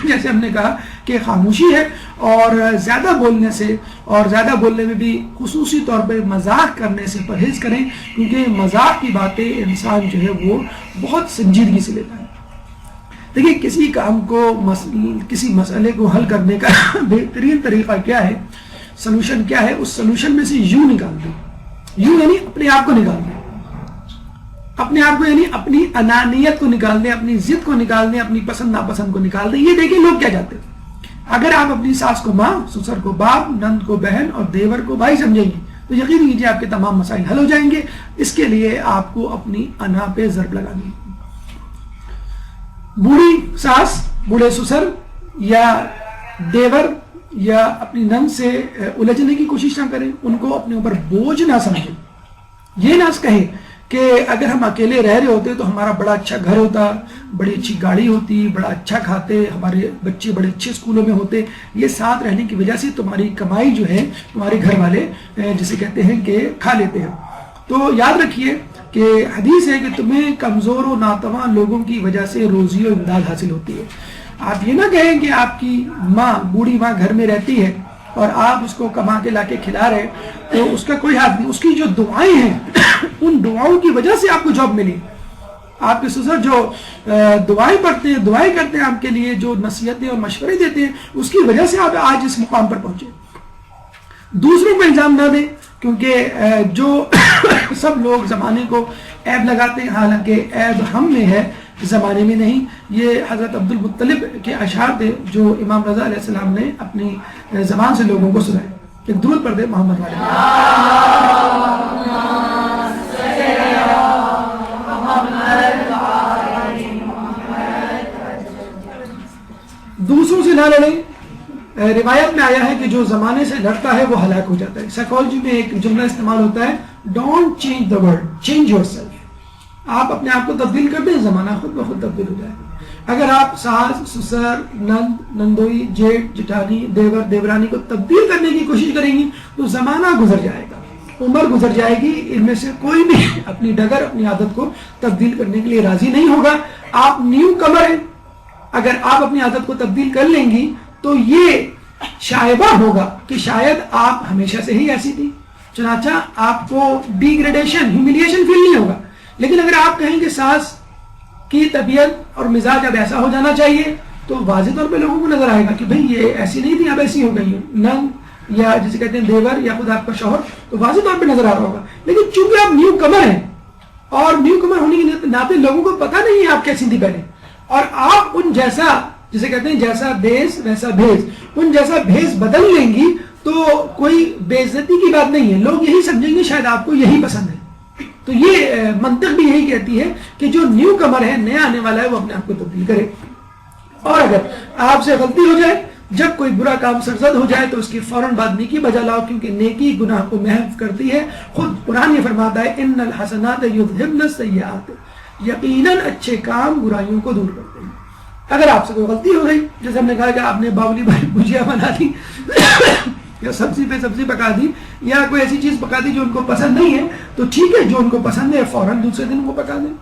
B: جیسے ہم نے کہا کہ خاموشی ہے، اور زیادہ بولنے سے، اور زیادہ بولنے میں بھی خصوصی طور پہ مذاق کرنے سے پرہیز کریں، کیونکہ مذاق کی باتیں انسان جو ہے وہ بہت سنجیدگی سے لیتا ہے۔ دیکھیے کسی کام کو کسی مسئلے کو حل کرنے کا بہترین طریقہ کیا ہے، سلوشن کیا ہے، اس سلوشن میں سے یوں نکال دیں، یوں یعنی اپنے آپ کو نکال دیں، اپنے آپ کو یعنی اپنی انانیت کو نکال دیں، اپنی ضد کو نکال دیں، اپنی پسند ناپسند کو نکال دیں. یہ دیکھیں لوگ کیا چاہتے ہیں. اگر آپ اپنی ساس کو ماں، سسر کو باپ، نند کو بہن اور دیور کو بھائی سمجھیں گے تو یقین کیجیے آپ کے تمام مسائل حل ہو جائیں گے. اس کے لیے آپ کو اپنی انا پہ ضرب لگانی ہے. بوڑھی ساس، بوڑھے سسر یا دیور یا اپنی نند سے الجھنے کی کوشش نہ کریں، ان کو اپنے اوپر بوجھ نہ سمجھیں. یہ نہ کہیں کہ اگر ہم اکیلے رہ رہے ہوتے تو ہمارا بڑا اچھا گھر ہوتا، بڑی اچھی گاڑی ہوتی، بڑا اچھا کھاتے، ہمارے بچے بڑے اچھے اسکولوں میں ہوتے. یہ ساتھ رہنے کی وجہ سے تمہاری کمائی جو ہے تمہارے گھر والے جسے کہتے ہیں کہ کھا لیتے ہیں. تو یاد رکھیے کہ حدیث ہے کہ تمہیں کمزور و ناتواں لوگوں کی وجہ سے روزی و امداد حاصل ہوتی ہے. آپ یہ نہ کہیں کہ آپ کی ماں، بوڑھی ماں گھر میں رہتی ہے اور آپ اس کو کما کے لا کے کھلا رہے تو اس کا کوئی ہاتھ نہیں. اس کی جو دعائیں ہیں ان دعاؤں کی وجہ سے آپ کو جاب ملی. آپ کے سسر جو دعائیں پڑھتے ہیں، دعائیں کرتے ہیں آپ کے لیے، جو نصیحتیں اور مشورے دیتے ہیں، اس کی وجہ سے آپ آج اس مقام پر پہنچے. دوسروں کو الزام نہ دیں، کیونکہ جو سب لوگ زمانے کو عیب لگاتے ہیں، حالانکہ عیب ہم میں ہے، زمانے میں نہیں. یہ حضرت عبد المطلب کے اشعار تھے جو امام رضا علیہ السلام نے اپنی زبان سے لوگوں کو سنائے. ایک درود پڑھ دے محمد والے. دوسروں سے نہ لڑیں. روایت میں آیا ہے کہ جو زمانے سے لڑتا ہے وہ ہلاک ہو جاتا ہے. سائیکالوجی میں ایک جملہ استعمال ہوتا ہے، don't change the world, change your self. آپ اپنے آپ کو تبدیل کر دیں، زمانہ خود بخود تبدیل ہو جائے گا. اگر آپ ساس، سسر، نند، نندوئی، جیٹ، جٹھانی، دیور، دیورانی کو تبدیل کرنے کی کوشش کریں گی تو زمانہ گزر جائے گا، عمر گزر جائے گی، ان میں سے کوئی بھی اپنی ڈگر، اپنی عادت کو تبدیل کرنے کے لیے راضی نہیں ہوگا. آپ نیو کمر ہیں، اگر آپ اپنی عادت کو تبدیل کر لیں گی تو یہ شائبہ ہوگا کہ شاید آپ ہمیشہ سے ہی ایسی تھی، چنانچہ آپ کو ڈیگریڈیشن، ہیوملیشن فیل نہیں ہوگا. لیکن اگر آپ کہیں کہ ساس کی طبیعت اور مزاج اب ایسا ہو جانا چاہیے تو واضح طور پہ لوگوں کو نظر آئے گا کہ بھئی یہ ایسی نہیں تھی، اب ایسی ہو گئی ہے. نند یا جسے کہتے ہیں دیور یا خود آپ کا شوہر، تو واضح طور پہ نظر آ رہا ہوگا. لیکن چونکہ آپ نیو کمر ہیں اور نیو کمر ہونے کے ناطے لوگوں کو پتہ نہیں ہے آپ کیسی تھی پہلے، اور آپ ان جیسا جسے کہتے ہیں جیسا دیس ویسا بھیس، ان جیسا بھیس بدل لیں گی تو کوئی بے عزتی کی بات نہیں ہے. لوگ یہی سمجھیں گے شاید آپ کو یہی پسند ہے. تو یہ منطق بھی یہی کہتی ہے کہ جو نیو کمر ہے، نیا آنے والا ہے، وہ اپنے آپ کو تبدیل کرے. اور اگر آپ سے غلطی ہو جائے، جب کوئی برا کام سرزد ہو جائے تو اس کی فوراً بعد نیکی بجا لاؤ، کیونکہ نیکی گناہ کو محو کرتی ہے. خود قرآن یہ فرماتا ہے ان الحسنات یذہبن السیئات، یقیناً اچھے کام برائیوں کو دور کرتے ہیں. اگر آپ سے کوئی غلطی ہو گئی، جیسے ہم نے کہا کہ آپ نے باولی بھائی بھجیا بنا دی یا سبزی پہ سبزی پکا دی یا کوئی ایسی چیز پکا دی جو ان کو پسند نہیں ہے، تو ٹھیک ہے، جو ان کو پسند ہے فوراً دوسرے دن وہ پکا دیں.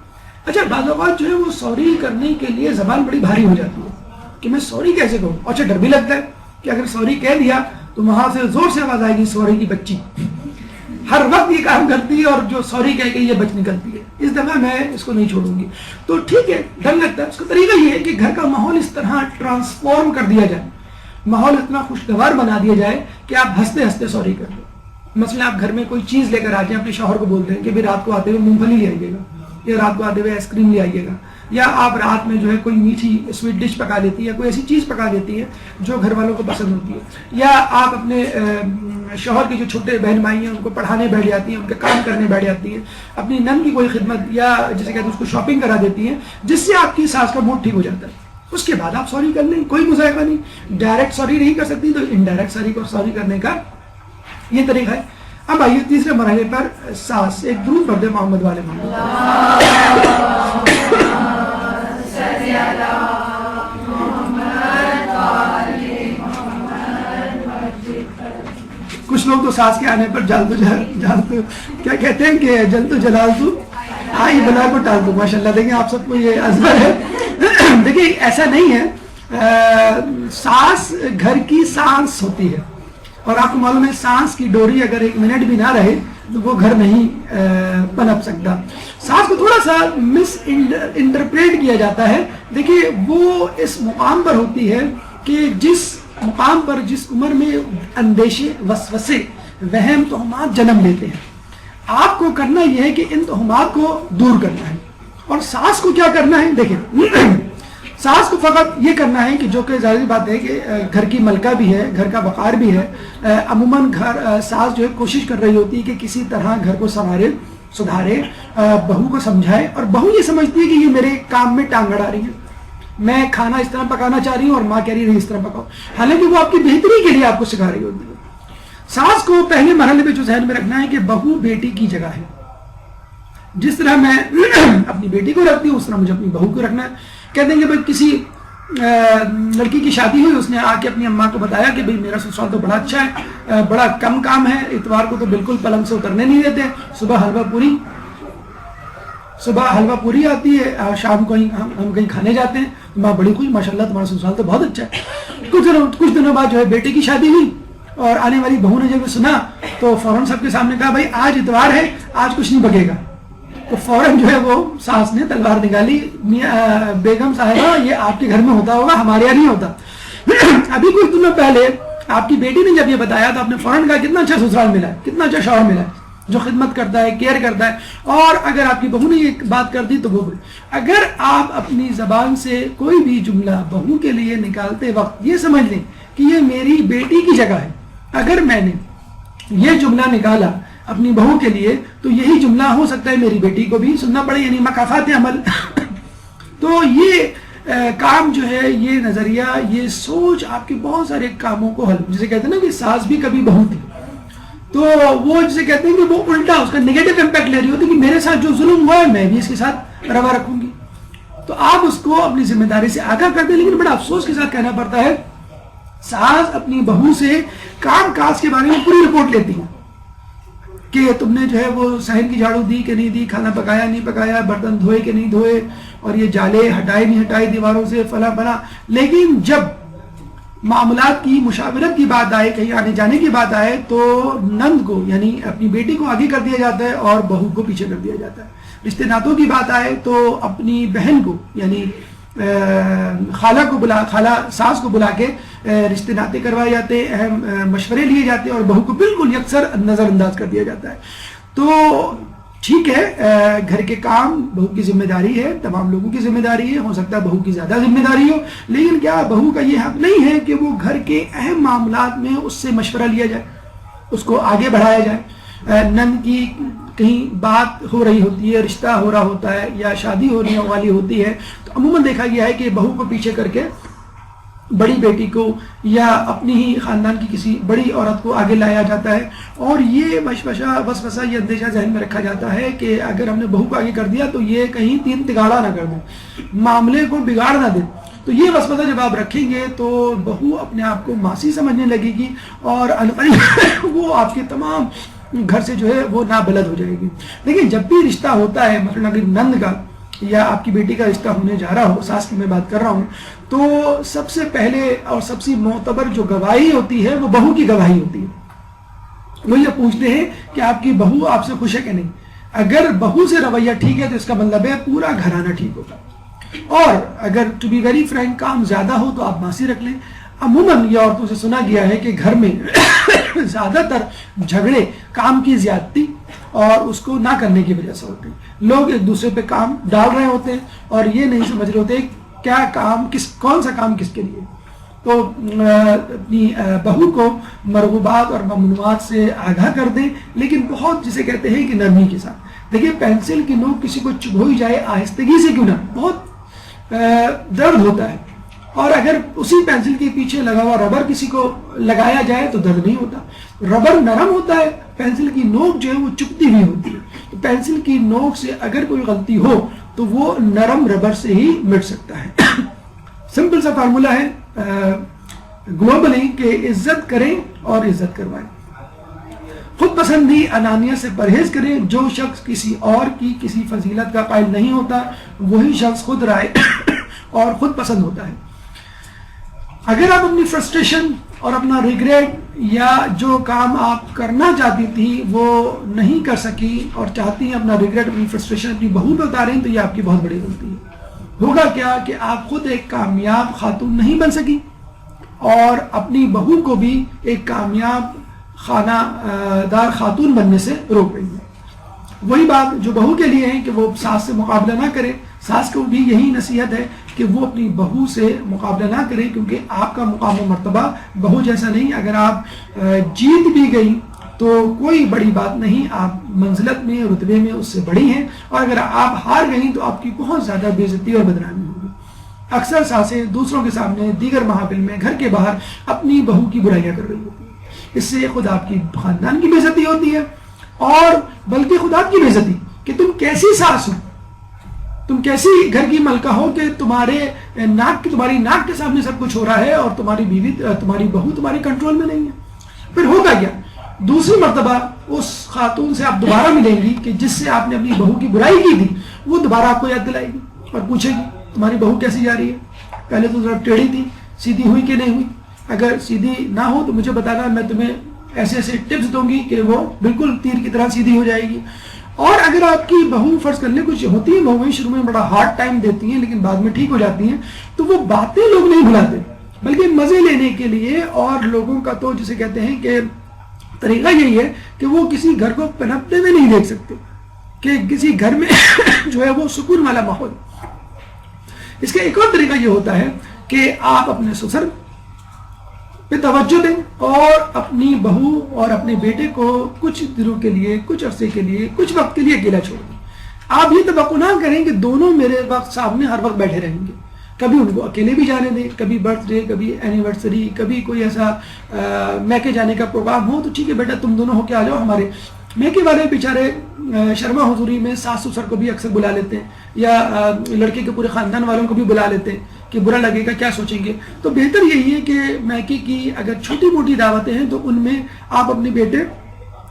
B: اچھا بعض اوقات جو ہے وہ سوری کرنے کے لیے زبان بڑی بھاری ہو جاتی ہے کہ میں سوری کیسے کہوں. اچھا ڈر بھی لگتا ہے کہ اگر سوری کہہ دیا تو وہاں سے زور سے آواز آئے گی سوری کی بچی. ہر وقت یہ کام کرتی ہے اور جو سوری کہہ کے یہ بچ نکلتی ہے. اس دفعہ میں اس کو نہیں چھوڑوں گی. تو ٹھیک ہے، ڈر لگتا ہے. اس کا طریقہ یہ ہے کہ گھر کا ماحول اس طرح ٹرانسفارم کر دیا جائے، ماحول اتنا خوشگوار بنا دیا جائے کہ آپ ہنستے ہنستے سوری کر دیں. مثلا آپ گھر میں کوئی چیز لے کر آ جائیں، اپنے شوہر کو بول دیں کہ بھی رات کو آتے ہوئے مونگ پھلی لے آئیے گا، یا رات کو آتے ہوئے آئس کریم لے آئیے گا، یا آپ رات میں جو ہے کوئی میٹھی سویٹ ڈش پکا لیتی ہے، کوئی ایسی چیز پکا دیتی ہے جو گھر والوں کو پسند ہوتی ہے. یا آپ اپنے شوہر کے جو چھوٹے بہن بھائی ہیں ان کو پڑھانے بیٹھ جاتی ہیں، ان کے کام کرنے بیٹھ جاتی ہیں. اپنی نند کی کوئی خدمت یا جسے کہتے ہیں اس کو شاپنگ کرا دیتی ہیں، جس سے آپ کی ساس کا موڈ ٹھیک ہو جاتا ہے. اس کے بعد آپ سوری کر لیں، کوئی مذائقہ نہیں. ڈائریکٹ سوری نہیں کر سکتی تو انڈائریکٹ سوری کرنے کا یہ طریقہ ہے. اب آئیے تیسرے مرحلے پر، ساس. ایک درود پڑھ دے محمد والے محمد. کچھ لوگ تو ساس کے آنے پر جال تو کیا کہتے ہیں کہ جل تو جلال تو آئی بلا کو ٹال دو. ماشاء اللہ، دیکھیں آپ سب کو یہ ازبر ہے. دیکھیں ایسا نہیں ہے، ساس گھر کی سانس ہوتی ہے، اور آپ کو معلوم ہے سانس کی ڈوری اگر ایک منٹ بھی نہ رہے وہ گھر نہیں پنپ سکتا. ساس کو تھوڑا سا مس انٹرپریٹ کیا جاتا ہے. دیکھیے وہ اس مقام پر ہوتی ہے کہ جس مقام پر جس عمر میں اندیشے وسوسے وہم توہمات جنم لیتے ہیں. آپ کو کرنا یہ ہے کہ ان توہمات کو دور کرنا ہے. اور ساس کو کیا کرنا ہے؟ دیکھیں ساس کو فقط یہ کرنا ہے کہ جو کہ ظاہری بات ہے کہ گھر کی ملکہ بھی ہے, گھر کا وقار بھی ہے. عموماً ساس جو ہے کوشش کر رہی ہوتی ہے کہ کسی طرح گھر کو سدھارے, بہو کو سمجھائے, اور بہو یہ سمجھتی ہے کہ یہ میرے کام میں ٹانگ اڑا رہی ہے, میں کھانا اس طرح پکانا چاہ رہی ہوں اور ماں کہہ رہی ہے اس طرح پکاؤ, حالانکہ وہ آپ کی بہتری کے لیے آپ کو سکھا رہی ہوتی ہے. ساس کو پہلے مرحلے پہ جو ذہن میں رکھنا ہے کہ بہو بیٹی کی جگہ ہے. جس طرح میں اپنی بیٹی کو رکھتی ہوں اس طرح مجھے اپنی بہو کو رکھنا ہے. کہتے ہیں کہ بھائی کسی لڑکی کی شادی ہوئی, اس نے آ کے اپنی اماں کو بتایا کہ بھائی میرا سسرال تو بڑا اچھا ہے, بڑا کم کام ہے, اتوار کو تو بالکل پلنگ سے اترنے نہیں دیتے, صبح حلوہ پوری آتی ہے, شام کو ہم کہیں کھانے جاتے ہیں. ماں بڑی خوش, ماشاءاللہ تمہارا سسرال تو بہت اچھا ہے. کچھ دنوں بعد جو ہے بیٹے کی شادی ہوئی, اور آنے والی بہو نے جب سنا تو فوراً سب کے سامنے کہا بھائی آج اتوار ہے, آج کچھ نہیں بکے گا. تو فوراً جو ہے وہ ساس نے تلوار نکالی, بیگم صاحبہ یہ آپ کے گھر میں ہوتا ہوگا, ہمارے یہاں نہیں ہوتا. ابھی کچھ دنوں پہلے آپ کی بیٹی نے جب یہ بتایا تو آپ نے فوراً کہا کتنا اچھا سسرال ملا ہے, کتنا اچھا شوہر ملا ہے جو خدمت کرتا ہے, کیئر کرتا ہے. اور اگر آپ کی بہو نے یہ بات کر دی تو وہ اگر آپ اپنی زبان سے کوئی بھی جملہ بہو کے لیے نکالتے وقت یہ سمجھ لیں کہ یہ میری بیٹی کی جگہ ہے, اگر میں نے یہ جملہ نکالا اپنی بہو کے لیے تو یہی جملہ ہو سکتا ہے میری بیٹی کو بھی سننا پڑے, یعنی مکافات عمل. تو یہ کام جو ہے, یہ نظریہ, یہ سوچ آپ کے بہت سارے کاموں کو حل, جسے کہتے ہیں نا کہ ساس بھی کبھی بہو تھی, تو وہ جسے کہتے ہیں کہ وہ الٹا اس کا نیگیٹو امپیکٹ لے رہی ہوتی کہ میرے ساتھ جو ظلم ہوا ہے میں بھی اس کے ساتھ روا رکھوں گی. تو آپ اس کو اپنی ذمہ داری سے آگاہ کر دیں. لیکن بڑا افسوس کے ساتھ کہنا پڑتا ہے ساس اپنی بہو سے کام کاج کے بارے میں پوری رپورٹ لیتی ہے کہ تم نے جو ہے وہ صحن کی جھاڑو دی کہ نہیں دی, کھانا پکایا نہیں پکایا, برتن دھوئے کہ نہیں دھوئے, اور یہ جالے ہٹائے نہیں ہٹائے دیواروں سے, فلاں فلاں. لیکن جب معاملات کی مشاورت کی بات آئے, کہیں آنے جانے کی بات آئے, تو نند کو یعنی اپنی بیٹی کو آگے کر دیا جاتا ہے اور بہو کو پیچھے کر دیا جاتا ہے. رشتے ناتوں کی بات آئے تو اپنی بہن کو یعنی خالہ ساس کو بلا کے رشتے ناطے کروائے جاتے, اہم مشورے لیے جاتے, اور بہو کو بالکل یکسر نظر انداز کر دیا جاتا ہے. تو ٹھیک ہے, گھر کے کام بہو کی ذمہ داری ہے, تمام لوگوں کی ذمہ داری ہے, ہو سکتا ہے بہو کی زیادہ ذمہ داری ہو, لیکن کیا بہو کا یہ حق نہیں ہے کہ وہ گھر کے اہم معاملات میں اس سے مشورہ لیا جائے, اس کو آگے بڑھایا جائے. نند کی کہیں بات ہو رہی ہوتی ہے, رشتہ ہو رہا ہوتا ہے, یا شادی ہونے والی ہوتی ہے, تو عموماً دیکھا گیا ہے کہ بہو کو پیچھے کر کے بڑی بیٹی کو یا اپنی ہی خاندان کی کسی بڑی عورت کو آگے لایا جاتا ہے. اور یہ وسوسہ, یہ اندیشہ ذہن میں رکھا جاتا ہے کہ اگر ہم نے بہو کو آگے کر دیا تو یہ کہیں تین تگاڑا نہ کر دیں, معاملے کو بگاڑ نہ دیں. تو یہ وسوسہ جب آپ رکھیں گے تو بہو اپنے آپ کو ماسی سمجھنے لگے گی, اور وہ آپ کے تمام گھر سے جو ہے وہ نابلد ہو جائے گی. لیکن جب بھی رشتہ ہوتا ہے, مثلا اگر نند کا یا آپ کی بیٹی کا رشتہ ہونے جا رہا ہو, ساس کی میں بات کر رہا ہوں, تو سب سے پہلے اور سب سے معتبر جو گواہی ہوتی ہے وہ بہو کی گواہی ہوتی ہے. وہ یہ پوچھتے ہیں کہ آپ کی بہو آپ سے خوش ہے کہ نہیں. اگر بہو سے رویہ ٹھیک ہے تو اس کا مطلب ہے پورا گھرانہ ٹھیک ہوگا. اور اگر ٹو بی ویری فرینک کام زیادہ ہو تو آپ ماسی رکھ لیں. عموماً یہ عورتوں سے سنا گیا ہے کہ گھر میں زیادہ تر جھگڑے کام کی زیادتی اور اس کو نہ کرنے کی وجہ سے ہوتے ہیں. لوگ ایک دوسرے پہ کام ڈال رہے ہوتے ہیں اور یہ نہیں سمجھ رہے ہوتے کیا کام کون سا کام کس کے لیے. تو اپنی بہو کو مرغوبات اور ممنوعات سے آگاہ کر دیں, لیکن بہت جسے کہتے ہیں کہ نرمی کے ساتھ. دیکھیے پینسل کی نوک کسی کو چبھوئی جائے آہستگی سے کیوں نہ, بہت درد ہوتا ہے, اور اگر اسی پینسل کے پیچھے لگا ہوا ربر کسی کو لگایا جائے تو درد نہیں ہوتا. ربر نرم ہوتا ہے, پینسل کی نوک جو ہے وہ چپتی ہوئی ہوتی ہے. تو پینسل کی نوک سے اگر کوئی غلطی ہو تو وہ نرم ربر سے ہی مٹ سکتا ہے. سمپل سا فارمولہ ہے گلوبلی کہ عزت کریں اور عزت کروائیں. خود پسندی انانیت سے پرہیز کریں. جو شخص کسی اور کی کسی فضیلت کا قائل نہیں ہوتا وہی شخص خود رائے اور خود پسند ہوتا ہے. اگر آپ اپنی فرسٹریشن اور اپنا ریگریٹ یا جو کام آپ کرنا چاہتی تھی وہ نہیں کر سکی اور چاہتی ہیں اپنا ریگریٹ اپنی فرسٹریشن اپنی بہو پہ اتاریں، تو یہ آپ کی بہت بڑی غلطی ہے۔ ہوگا کیا کہ آپ خود ایک کامیاب خاتون نہیں بن سکی اور اپنی بہو کو بھی ایک کامیاب خانہ دار خاتون بننے سے روک رہی ہے۔ وہی بات جو بہو کے لیے ہے کہ وہ ساس سے مقابلہ نہ کرے، ساس کو بھی یہی نصیحت ہے کہ وہ اپنی بہو سے مقابلہ نہ کرے، کیونکہ آپ کا مقام و مرتبہ بہو جیسا نہیں۔ اگر آپ جیت بھی گئی تو کوئی بڑی بات نہیں، آپ منزلت میں رتبے میں اس سے بڑی ہیں، اور اگر آپ ہار گئیں تو آپ کی بہت زیادہ بے عزتی اور بدنامی ہوگی۔ اکثر ساسیں دوسروں کے سامنے دیگر محافل میں گھر کے باہر اپنی بہو کی برائیاں کر رہی ہوتی ہیں، اس سے خود آپ کی خاندان کی بے عزتی ہوتی ہے، اور بلکہ خود آپ کی بے عزتی کہ تم کیسی ساس ہو، تم کیسی گھر کی ملکہ ہو کہ تمہاری ناک کے سامنے سب کچھ ہو رہا ہے اور تمہاری بیوی تمہاری بہو تمہاری کنٹرول میں نہیں ہے۔ پھر ہوگا کیا؟ دوسری مرتبہ اس خاتون سے آپ دوبارہ ملیں گی کہ جس سے آپ نے اپنی بہو کی برائی کی تھی، وہ دوبارہ آپ کو یاد دلائے گی اور پوچھے گی تمہاری بہو کیسی جا رہی ہے، پہلے تو ذرا ٹیڑھی تھی، سیدھی ہوئی کہ نہیں ہوئی؟ اگر سیدھی نہ ہو تو مجھے بتانا، میں تمہیں ایسے ایسے ٹپس دوں گی کہ وہ بالکل تیر کی طرح سیدھی ہو جائے گی۔ اور اگر آپ کی بہو فرض کر لیں کچھ ہوتی ہیں بہویں شروع میں بڑا ہارڈ ٹائم دیتی ہیں لیکن بعد میں ٹھیک ہو جاتی ہیں، تو وہ باتیں لوگ نہیں بھلاتے، بلکہ مزے لینے کے لیے، اور لوگوں کا تو جسے کہتے ہیں کہ طریقہ یہی ہے کہ وہ کسی گھر کو پنپتے ہوئے نہیں دیکھ سکتے کہ کسی گھر میں جو ہے وہ سکون والا ماحول۔ اس کا ایک اور طریقہ یہ ہوتا ہے کہ آپ اپنے سسر پہ توجہ دیں اور اپنی بہو اور اپنے بیٹے کو کچھ دنوں کے لیے، کچھ عرصے کے لیے، کچھ وقت کے لیے اکیلا چھوڑ دیں۔ آپ یہ توقع نہ کریں کہ دونوں میرے وقت سامنے ہر وقت بیٹھے رہیں گے، کبھی ان کو اکیلے بھی جانے دیں، کبھی برتھ ڈے، کبھی اینیورسری، کبھی کوئی ایسا میکے جانے کا پروگرام ہو تو ٹھیک ہے بیٹا تم دونوں ہو کے آ جاؤ۔ ہمارے میکے والے بیچارے شرما حضوری میں ساس سسر کو بھی اکثر بلا لیتے ہیں، یا لڑکے کے پورے خاندان والوں کو بھی بلا لیتے ہیں کہ برا لگے گا کیا سوچیں گے۔ تو بہتر یہی ہے کہ میکے کی اگر چھوٹی موٹی دعوتیں ہیں تو ان میں آپ اپنے بیٹے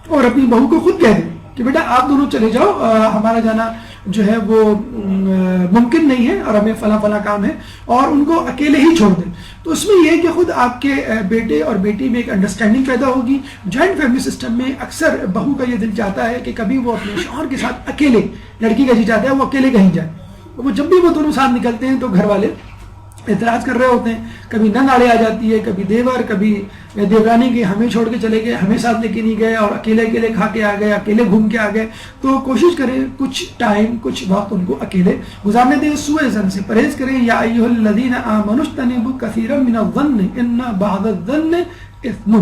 B: اور اپنی بہو کو خود کہہ دیں کہ بیٹا آپ دونوں چلے جاؤ، ہمارا جانا جو ہے وہ ممکن نہیں ہے اور ہمیں فلاں فلاں کام ہے، اور ان کو اکیلے ہی چھوڑ دیں۔ تو اس میں یہ کہ خود آپ کے بیٹے اور بیٹی میں ایک انڈرسٹینڈنگ پیدا ہوگی۔ جوائنٹ فیملی سسٹم میں اکثر بہو کا یہ دل چاہتا ہے کہ کبھی وہ اپنے شوہر کے ساتھ اکیلے، لڑکی کا جی چاہتا ہے وہ اکیلے کہیں جائے، وہ جب بھی وہ دونوں ساتھ نکلتے ہیں تو گھر والے اعتراض کر رہے ہوتے ہیں، کبھی نند آ جاتی ہے، کبھی دیور، کبھی دیورانی کے ہمیں چھوڑ کے چلے گئے، ہمیں ساتھ لے کے نہیں گئے، اور اکیلے اکیلے کھا کے آ گئے، اکیلے گھوم کے آ گئے۔ تو کوشش کریں کچھ ٹائم، کچھ وقت ان کو اکیلے گزارنے دیں، سوء ظن سے پرہیز کریں۔ یا ایھا الذین آمنوا اجتنبوا کثیرا من الظن ان بعض الظن اثم،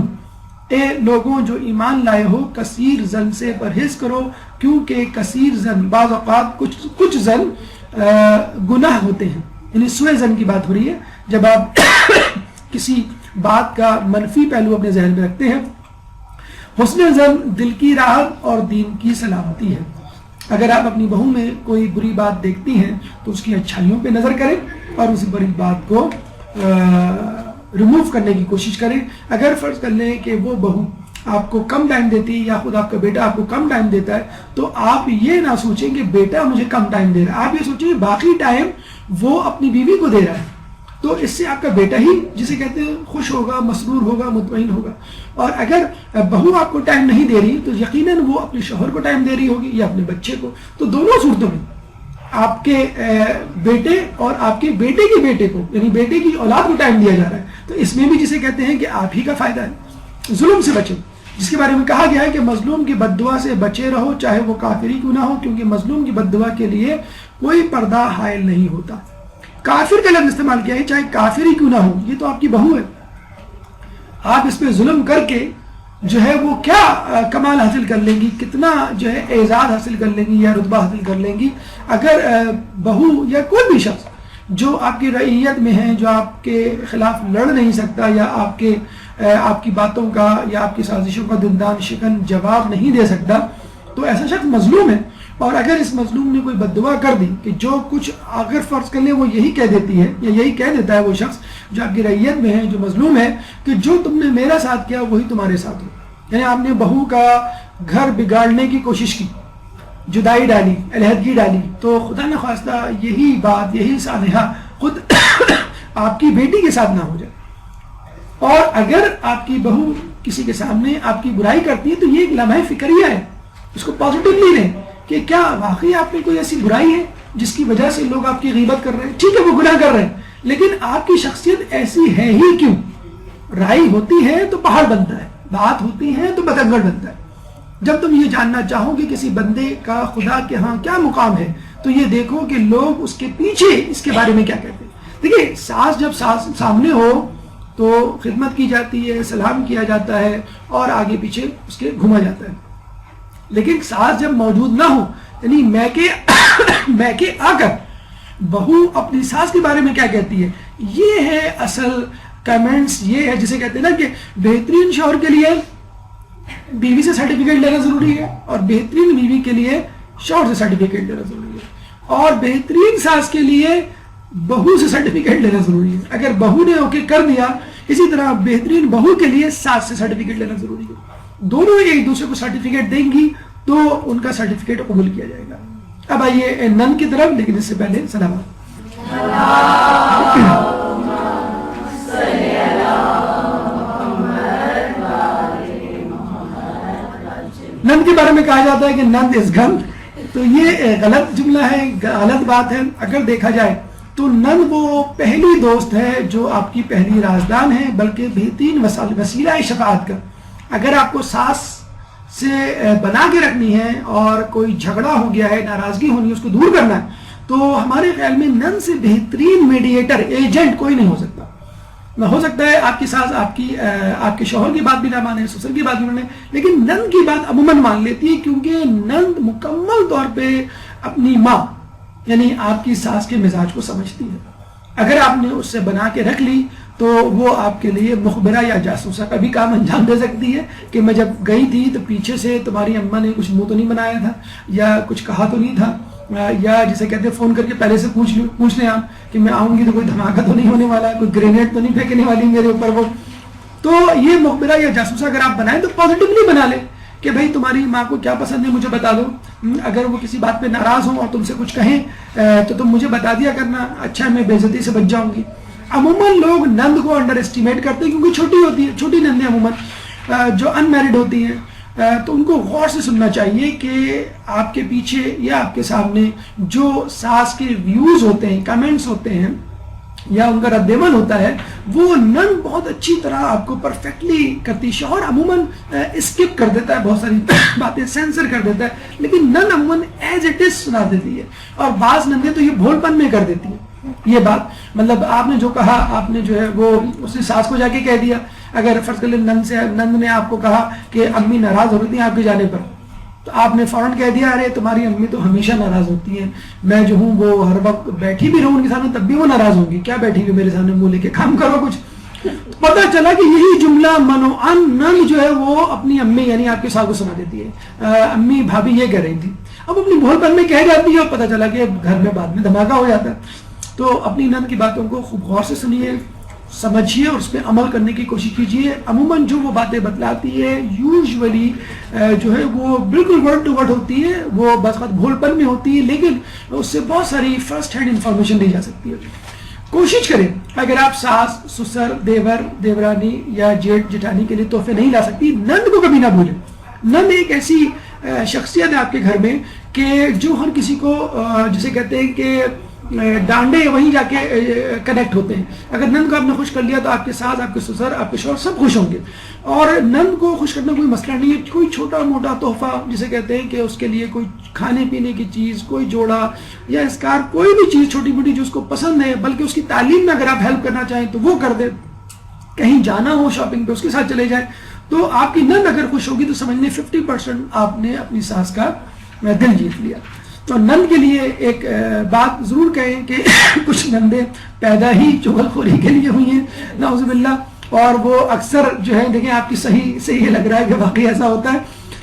B: اے لوگوں جو ایمان لائے ہو کثیر ظن سے پرہیز کرو، کیونکہ کثیر ظن بعض اوقات کچھ ظن گناہ ہوتے ہیں۔ یعنی سوء ظن کی بات ہو رہی ہے جب آپ کسی بات کا منفی پہلو اپنے ذہن میں رکھتے ہیں۔ حسن ظن دل کی راحت اور دین کی سلامتی ہے۔ اگر آپ اپنی بہو میں کوئی بری بات دیکھتی ہیں تو اس کی اچھائیوں پہ نظر کریں اور اس بری بات کو ریموو کرنے کی کوشش کریں۔ اگر فرض کر لیں کہ وہ بہو آپ کو کم ٹائم دیتی ہے یا خود آپ کا بیٹا آپ کو کم ٹائم دیتا ہے، تو آپ یہ نہ سوچیں کہ بیٹا مجھے کم ٹائم دے رہا ہے، آپ یہ سوچیں کہ باقی ٹائم وہ اپنی بیوی کو دے رہا ہے، تو اس سے آپ کا بیٹا ہی جسے کہتے ہیں خوش ہوگا، مسرور ہوگا، مطمئن ہوگا۔ اور اگر بہو آپ کو ٹائم نہیں دے رہی تو یقیناً وہ اپنے شوہر کو ٹائم دے رہی ہوگی یا اپنے بچے کو۔ تو دونوں صورتوں میں آپ کے بیٹے اور آپ کے بیٹے کے بیٹے کو، یعنی بیٹے کی اولاد کو ٹائم دیا جا رہا ہے، تو اس میں بھی جسے کہتے ہیں کہ آپ ہی کا فائدہ ہے۔ ظلم سے بچیں، جس کے بارے میں کہا گیا ہے کہ مظلوم کی بد دعا سے بچے رہو چاہے وہ کافر ہی کیوں نہ ہو، کیونکہ مظلوم کی بد دعا کے لیے کوئی پردہ حائل نہیں ہوتا۔ کافر کا لفظ استعمال کیا ہے، چاہے کافر ہی کیوں نہ ہو، یہ تو آپ کی بہو ہے، آپ اس پہ ظلم کر کے جو ہے وہ کیا کمال حاصل کر لیں گی، کتنا جو ہے اعزاز حاصل کر لیں گی یا رتبہ حاصل کر لیں گی۔ اگر بہو یا کوئی بھی شخص جو آپ کی رعیت میں ہے، جو آپ کے خلاف لڑ نہیں سکتا یا آپ کی باتوں کا یا آپ کی سازشوں کا دندان شکن جواب نہیں دے سکتا، تو ایسا شخص مظلوم ہے۔ اور اگر اس مظلوم نے کوئی بد دعا کر دی کہ جو کچھ اگر فرض کر لیں وہ یہی کہہ دیتی ہے یا یہی کہہ دیتا ہے وہ شخص جو آپ کی رعیت میں ہے، جو مظلوم ہے، کہ جو تم نے میرا ساتھ کیا وہی تمہارے ساتھ ہو، یعنی آپ نے بہو کا گھر بگاڑنے کی کوشش کی، جدائی ڈالی، علیحدگی ڈالی، تو خدا نخواستہ یہی بات، یہی سانحہ خود آپ کی بیٹی کے ساتھ نہ ہو جائے۔ اور اگر آپ کی بہو کسی کے سامنے آپ کی برائی کرتی ہے تو یہ ایک لمحہ فکریہ ہے، اس کو پازیٹیولی لیں کہ کیا واقعی آپ میں کوئی ایسی برائی ہے جس کی وجہ سے لوگ آپ کی غیبت کر رہے ہیں. ٹھیک ہے وہ گناہ کر رہے ہیں، لیکن آپ کی شخصیت ایسی ہے ہی کیوں؟ رائی ہوتی ہے تو پہاڑ بنتا ہے، بات ہوتی ہے تو بتنگڑ بنتا ہے. جب تم یہ جاننا چاہو کہ کسی بندے کا خدا کے ہاں کیا مقام ہے تو یہ دیکھو کہ لوگ اس کے پیچھے اس کے بارے میں کیا کہتے ہیں. دیکھیے ساس جب سامنے ہو تو خدمت کی جاتی ہے، سلام کیا جاتا ہے اور آگے پیچھے اس کے گھما جاتا ہے. لیکن ساس جب موجود نہ ہو، یعنی میں کے آ کر بہو اپنی ساس کے بارے میں کیا کہتی ہے، یہ ہے اصل کمنٹس. یہ ہے جسے کہتے ہیں نا کہ بہترین شوہر کے لیے بیوی سے سرٹیفکیٹ لینا ضروری ہے، اور بہترین بیوی کے لیے شوہر سے سرٹیفکیٹ لینا ضروری ہے، اور بہترین ساس کے لیے بہو سے سرٹیفکیٹ لینا ضروری ہے. اگر بہو نے اوکے کر دیا، اسی طرح بہترین بہو کے لیے ساس سے سرٹیفکیٹ لینا ضروری ہے. دونوں ایک دوسرے کو سرٹیفکیٹ دیں گی تو ان کا سرٹیفکیٹ قبول کیا جائے گا. اب آئیے نن کی طرف، لیکن اس سے پہلے سلامات. نند کے بارے میں کہا جاتا ہے کہ نند از گند، تو یہ غلط جملہ ہے، غلط بات ہے. اگر دیکھا جائے تو نند وہ پہلی دوست ہے جو آپ کی پہلی رازدان ہے، بلکہ بہترین وسیلہ شفاعت کا. اگر آپ کو ساس سے بنا کے رکھنی ہے اور کوئی جھگڑا ہو گیا ہے، ناراضگی ہونی ہے، اس کو دور کرنا ہے، تو ہمارے خیال میں نند سے بہترین میڈیٹر، ایجنٹ کوئی نہیں ہو سکتا. نہ ہو سکتا ہے آپ کی ساس آپ کے شوہر کی بات بھی نہ مانے، سسر کی بات بھی مانے، لیکن نند کی بات عموماً مان لیتی ہے، کیونکہ نند مکمل طور پہ اپنی ماں یعنی آپ کی ساس کے مزاج کو سمجھتی ہے. اگر آپ نے اس سے بنا کے رکھ لی تو وہ آپ کے لیے مخبرہ یا جاسوسہ کا بھی کام انجام دے سکتی ہے کہ میں جب گئی تھی تو پیچھے سے تمہاری اماں نے کچھ منہ تو نہیں بنایا تھا، یا کچھ کہا تو نہیں تھا، یا جسے کہتے ہیں فون کر کے پہلے سے پوچھ لیں آپ کہ میں آؤں گی تو کوئی دھماکہ تو نہیں ہونے والا ہے، کوئی گرینیڈ تو نہیں پھینکنے والی میرے اوپر وہ. تو یہ مخبرہ یا جاسوسہ اگر آپ بنائیں تو پازیٹیولی بنا لیں کہ بھائی تمہاری ماں کو کیا پسند ہے مجھے بتا دو. اگر وہ کسی بات پہ ناراض ہوں اور تم سے کچھ کہیں تو تم مجھے بتا دیا کرنا، اچھا میں بے عزتی سے بچ جاؤں گی. عموماً لوگ نند کو انڈر اسٹیمیٹ کرتے ہیں کیونکہ چھوٹی ہوتی ہے، چھوٹی نندیں عموماً جو ان میرڈ ہوتی ہیں، تو ان کو غور سے سننا چاہیے کہ آپ کے پیچھے یا آپ کے سامنے جو ساس کے ویوز ہوتے ہیں، کمنٹس ہوتے ہیں یا ان کا رد عمل ہوتا ہے، وہ نند بہت اچھی طرح آپ کو پرفیکٹلی کرتی. شوہر عموماً اسکپ کر دیتا ہے، بہت ساری باتیں سینسر کر دیتا ہے، لیکن نند عموماً ایز اٹ از سنا دیتی ہے. اور بعض نندیں تو یہ بھول پن میں کر دیتی ہیں یہ بات، مطلب آپ نے جو کہا، آپ نے جو ہے وہ اس نے ساس کو جا کے کہہ دیا. اگر فرض کر لیں نند نے آپ کو کہا کہ امی ناراض ہو رہی تھی آپ کے جانے پر، تو آپ نے فوراً کہہ دیا ارے تمہاری امی تو ہمیشہ ناراض ہوتی ہیں، میں جو ہوں وہ ہر وقت بیٹھی بھی رہوں ان کے سامنے تب بھی وہ ناراض ہوں گی، کیا بیٹھی ہوئی میرے سامنے منہ لے کے کام کرو کچھ. پتہ چلا کہ یہی جملہ منوعاً نند جو ہے وہ اپنی امی یعنی آپ کے ساتھ کو سنا دیتی ہے، امی بھابھی یہ کہہ رہی تھی. اب اپنی بھول پن میں کہہ جاتی ہے اور پتہ چلا کہ گھر میں بعد میں دھماکہ ہو جاتا ہے. تو اپنی نند کی باتوں کو خوب غور سے سنیے، سمجھیے اور اس پہ عمل کرنے کی کوشش کیجیے. عموماً جو وہ باتیں بتلاتی ہے یوزولی جو ہے وہ بالکل ورڈ ٹو ورڈ ہوتی ہے، وہ بس بھول پن میں ہوتی ہے، لیکن اس سے بہت ساری فرسٹ ہینڈ انفارمیشن دی جا سکتی ہے. کوشش کریں اگر آپ ساس، سسر، دیور، دیورانی یا جیٹ جٹانی کے لیے تحفے نہیں لا سکتی، نند کو کبھی نہ بھولیں. نند ایک ایسی شخصیت ہے آپ کے گھر میں کہ جو ہر کسی کو جسے کہتے ہیں کہ ڈانڈے وہیں جا کے کنیکٹ ہوتے ہیں. اگر نند کو آپ نے خوش کر لیا تو آپ کے ساس، آپ کے سسر، آپ کے شوہر سب خوش ہوں گے. اور نند کو خوش کرنا کوئی مسئلہ نہیں ہے، کوئی چھوٹا موٹا تحفہ جسے کہتے ہیں کہ اس کے لیے کوئی کھانے پینے کی چیز، کوئی جوڑا یا اسکار، کوئی بھی چیز چھوٹی موٹی جو اس کو پسند ہے، بلکہ اس کی تعلیم میں اگر آپ ہیلپ کرنا چاہیں تو وہ کر دیں. کہیں جانا ہو شاپنگ پہ اس کے ساتھ چلے جائیں. تو آپ کی نند اگر خوش ہوگی تو سمجھ لیں 50% آپ نے اپنی ساس کا دل جیت لیا. تو نند کے لیے ایک بات ضرور کہیں کہ کچھ نندیں پیدا ہی چغل خوری کے لیے ہوئی ہیں نعوذ باللہ، اور وہ اکثر جو ہے دیکھیں آپ کی صحیح سے یہ لگ رہا ہے کہ واقعی ایسا ہوتا ہے،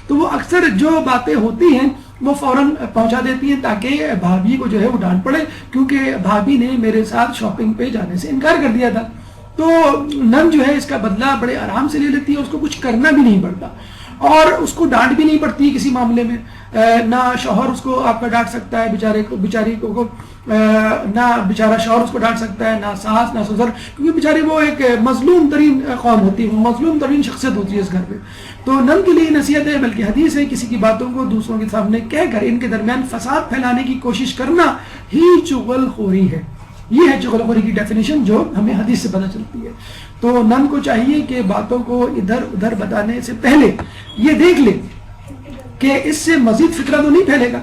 B: تو وہ اکثر جو باتیں ہوتی ہیں وہ فوراً پہنچا دیتی ہیں تاکہ بھابھی کو جو ہے وہ ڈانٹ پڑے، کیونکہ بھابھی نے میرے ساتھ شاپنگ پہ جانے سے انکار کر دیا تھا. تو نند جو ہے اس کا بدلہ بڑے آرام سے لے لیتی ہے، اس کو کچھ کرنا بھی نہیں پڑتا اور اس کو ڈانٹ بھی نہیں پڑتی کسی معاملے میں. نہ شوہر اس کو آپ کا ڈانٹ سکتا ہے بیچاری کو نہ بیچارہ شوہر اس کو ڈانٹ سکتا ہے، نہ ساس نہ سسر، کیونکہ بیچاری وہ ایک مظلوم ترین قوم ہوتی ہے، وہ مظلوم ترین شخصیت ہوتی ہے اس گھر پہ. تو نند کے لیے نصیحت ہے، بلکہ حدیث ہے، کسی کی باتوں کو دوسروں کے سامنے کہہ کر ان کے درمیان فساد پھیلانے کی کوشش کرنا ہی چغل خوری ہے. یہ ہے چغل خوری کی ڈیفینیشن جو ہمیں حدیث سے پتہ چلتی ہے. تو نند کو چاہیے کہ باتوں کو ادھر ادھر بتانے سے پہلے یہ دیکھ لے کہ اس سے مزید فکرہ تو نہیں پھیلے گا.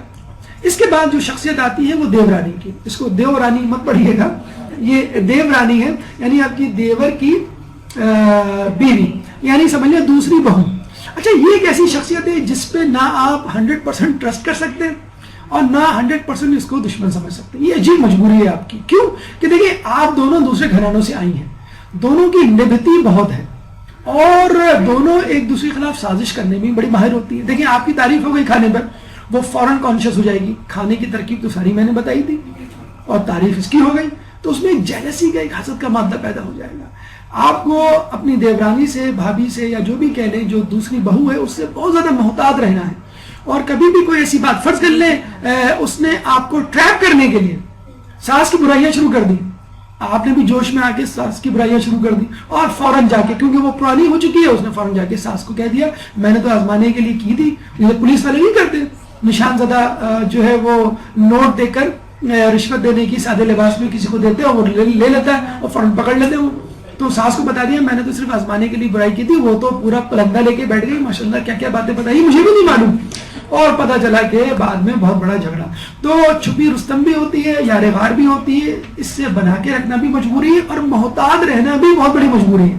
B: اس کے بعد جو شخصیت آتی ہے وہ دیو رانی کی. اس کو دیو رانی مت پڑھیے گا، یہ دیو رانی ہے، یعنی آپ کی دیور کی بیوی، یعنی سمجھ لیں دوسری بہو. اچھا، یہ ایک ایسی شخصیت ہے جس پہ نہ آپ 100% ٹرسٹ کر سکتے ہیں اور نہ 100% اس کو دشمن سمجھ سکتے ہیں. یہ عجیب مجبوری ہے آپ کی. کیوں کہ دیکھیں آپ دونوں دوسرے گھرانوں سے آئی ہیں، دونوں کی نبھتی بہت ہے اور دونوں ایک دوسرے کے خلاف سازش کرنے میں بڑی ماہر ہوتی ہے. دیکھیں آپ کی تعریف ہو گئی کھانے پر، وہ فوراً کانشیس ہو جائے گی. کھانے کی ترکیب تو ساری میں نے بتائی تھی اور تعریف اس کی ہو گئی، تو اس میں ایک جیلسی کا، ایک حسد کا مادہ پیدا ہو جائے گا. آپ کو اپنی دیورانی سے، بھابھی سے، یا جو بھی کہہ لیں جو دوسری بہو ہے، اس سے بہت زیادہ محتاط رہنا ہے. اور کبھی بھی کوئی ایسی بات فرض کر لیں اس نے آپ کو ٹریپ کرنے کے لیے ساس کی برائیاں شروع کر دی، آپ نے بھی جوش میں آ کے ساس کی برائیاں شروع کر دی اور فوراً جا کے، کیونکہ وہ پرانی ہو چکی ہے، اس نے فوراً جا کے ساس کو کہہ دیا میں نے تو آزمانے کے لیے کی تھی. یہ پولیس والے نہیں کرتے، نشان زدہ جو ہے وہ نوٹ دے کر رشوت دینے کی سادے لباس میں کسی کو دیتے ہیں اور وہ لے لیتا ہے اور فوراً پکڑ لیتے ہیں. تو ساس کو بتا دیا میں نے تو صرف آزمانے کے لیے برائی کی تھی، وہ تو پورا پلندہ لے کے بیٹھ گئی، ماشاءاللہ کیا کیا باتیں بتائی مجھے بھی نہیں معلوم، اور پتہ چلا کہ بعد میں بہت بڑا جھگڑا. تو چھپی رستم بھی ہوتی ہے، یار غار بھی ہوتی ہے. اس سے بنا کے رکھنا بھی مجبوری ہے اور محتاط رہنا بھی بہت بڑی مجبوری ہے.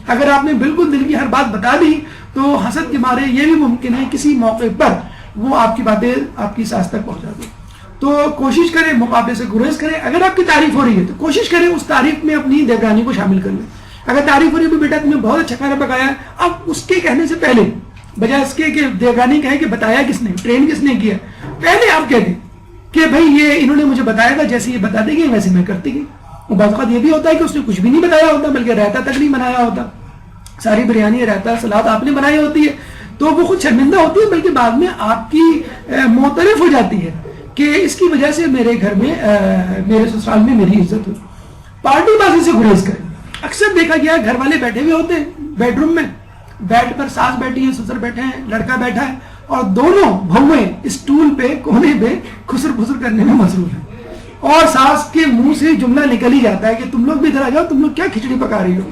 B: اگر آپ نے بالکل دل کی ہر بات بتا دی تو حسد کے مارے یہ بھی ممکن ہے کسی موقع پر وہ آپ کی باتیں آپ کی ساس تک پہنچا دیں. تو کوشش کریں مقابلے سے گریز کریں. اگر آپ کی تعریف ہو رہی ہے تو کوشش کریں اس تعریف میں اپنی دیورانی کو شامل کر لیں. اگر تعریف ہو رہی ہے بیٹا تم نے بہت اچھا کھانا پکایا ہے، اب اس کے کہنے سے پہلے بجائے اس کے کہ دیورانی کہے کہ بتایا کس نے، ٹرین کس نے کیا، پہلے آپ کہہ دیں کہ بھائی یہ انہوں نے مجھے بتایا تھا، جیسے یہ بتا دیں گے ویسے میں کرتی گئی. اور بعض اوقات یہ بھی ہوتا ہے کہ اس نے کچھ بھی نہیں بتایا ہوتا بلکہ رائتا تک نہیں بنایا ہوتا، ساری بریانی رائتا سلاد آپ نے بنائی ہوتی ہے، تو وہ خود شرمندہ ہوتی ہے بلکہ بعد میں آپ کی معترف ہو جاتی ہے کہ اس کی وجہ سے میرے گھر میں میرے سسرال میں میری عزت ہوئی. پارٹی بازی سے گریز کریں. اکثر دیکھا گیا ہے گھر والے بیٹھے ہوئے ہوتے ہیں بیڈ روم میں، بیڈ پر ساس بیٹھی ہے، سسر بیٹھے ہیں، لڑکا بیٹھا ہے اور دونوں بہویں اسٹول پہ کونے پہ خسر پھسر کرنے میں مصروف ہیں اور ساس کے منہ سے جملہ نکل ہی جاتا ہے کہ تم لوگ بھی ادھر آ جاؤ، تم لوگ کیا کھچڑی پکا رہی ہو.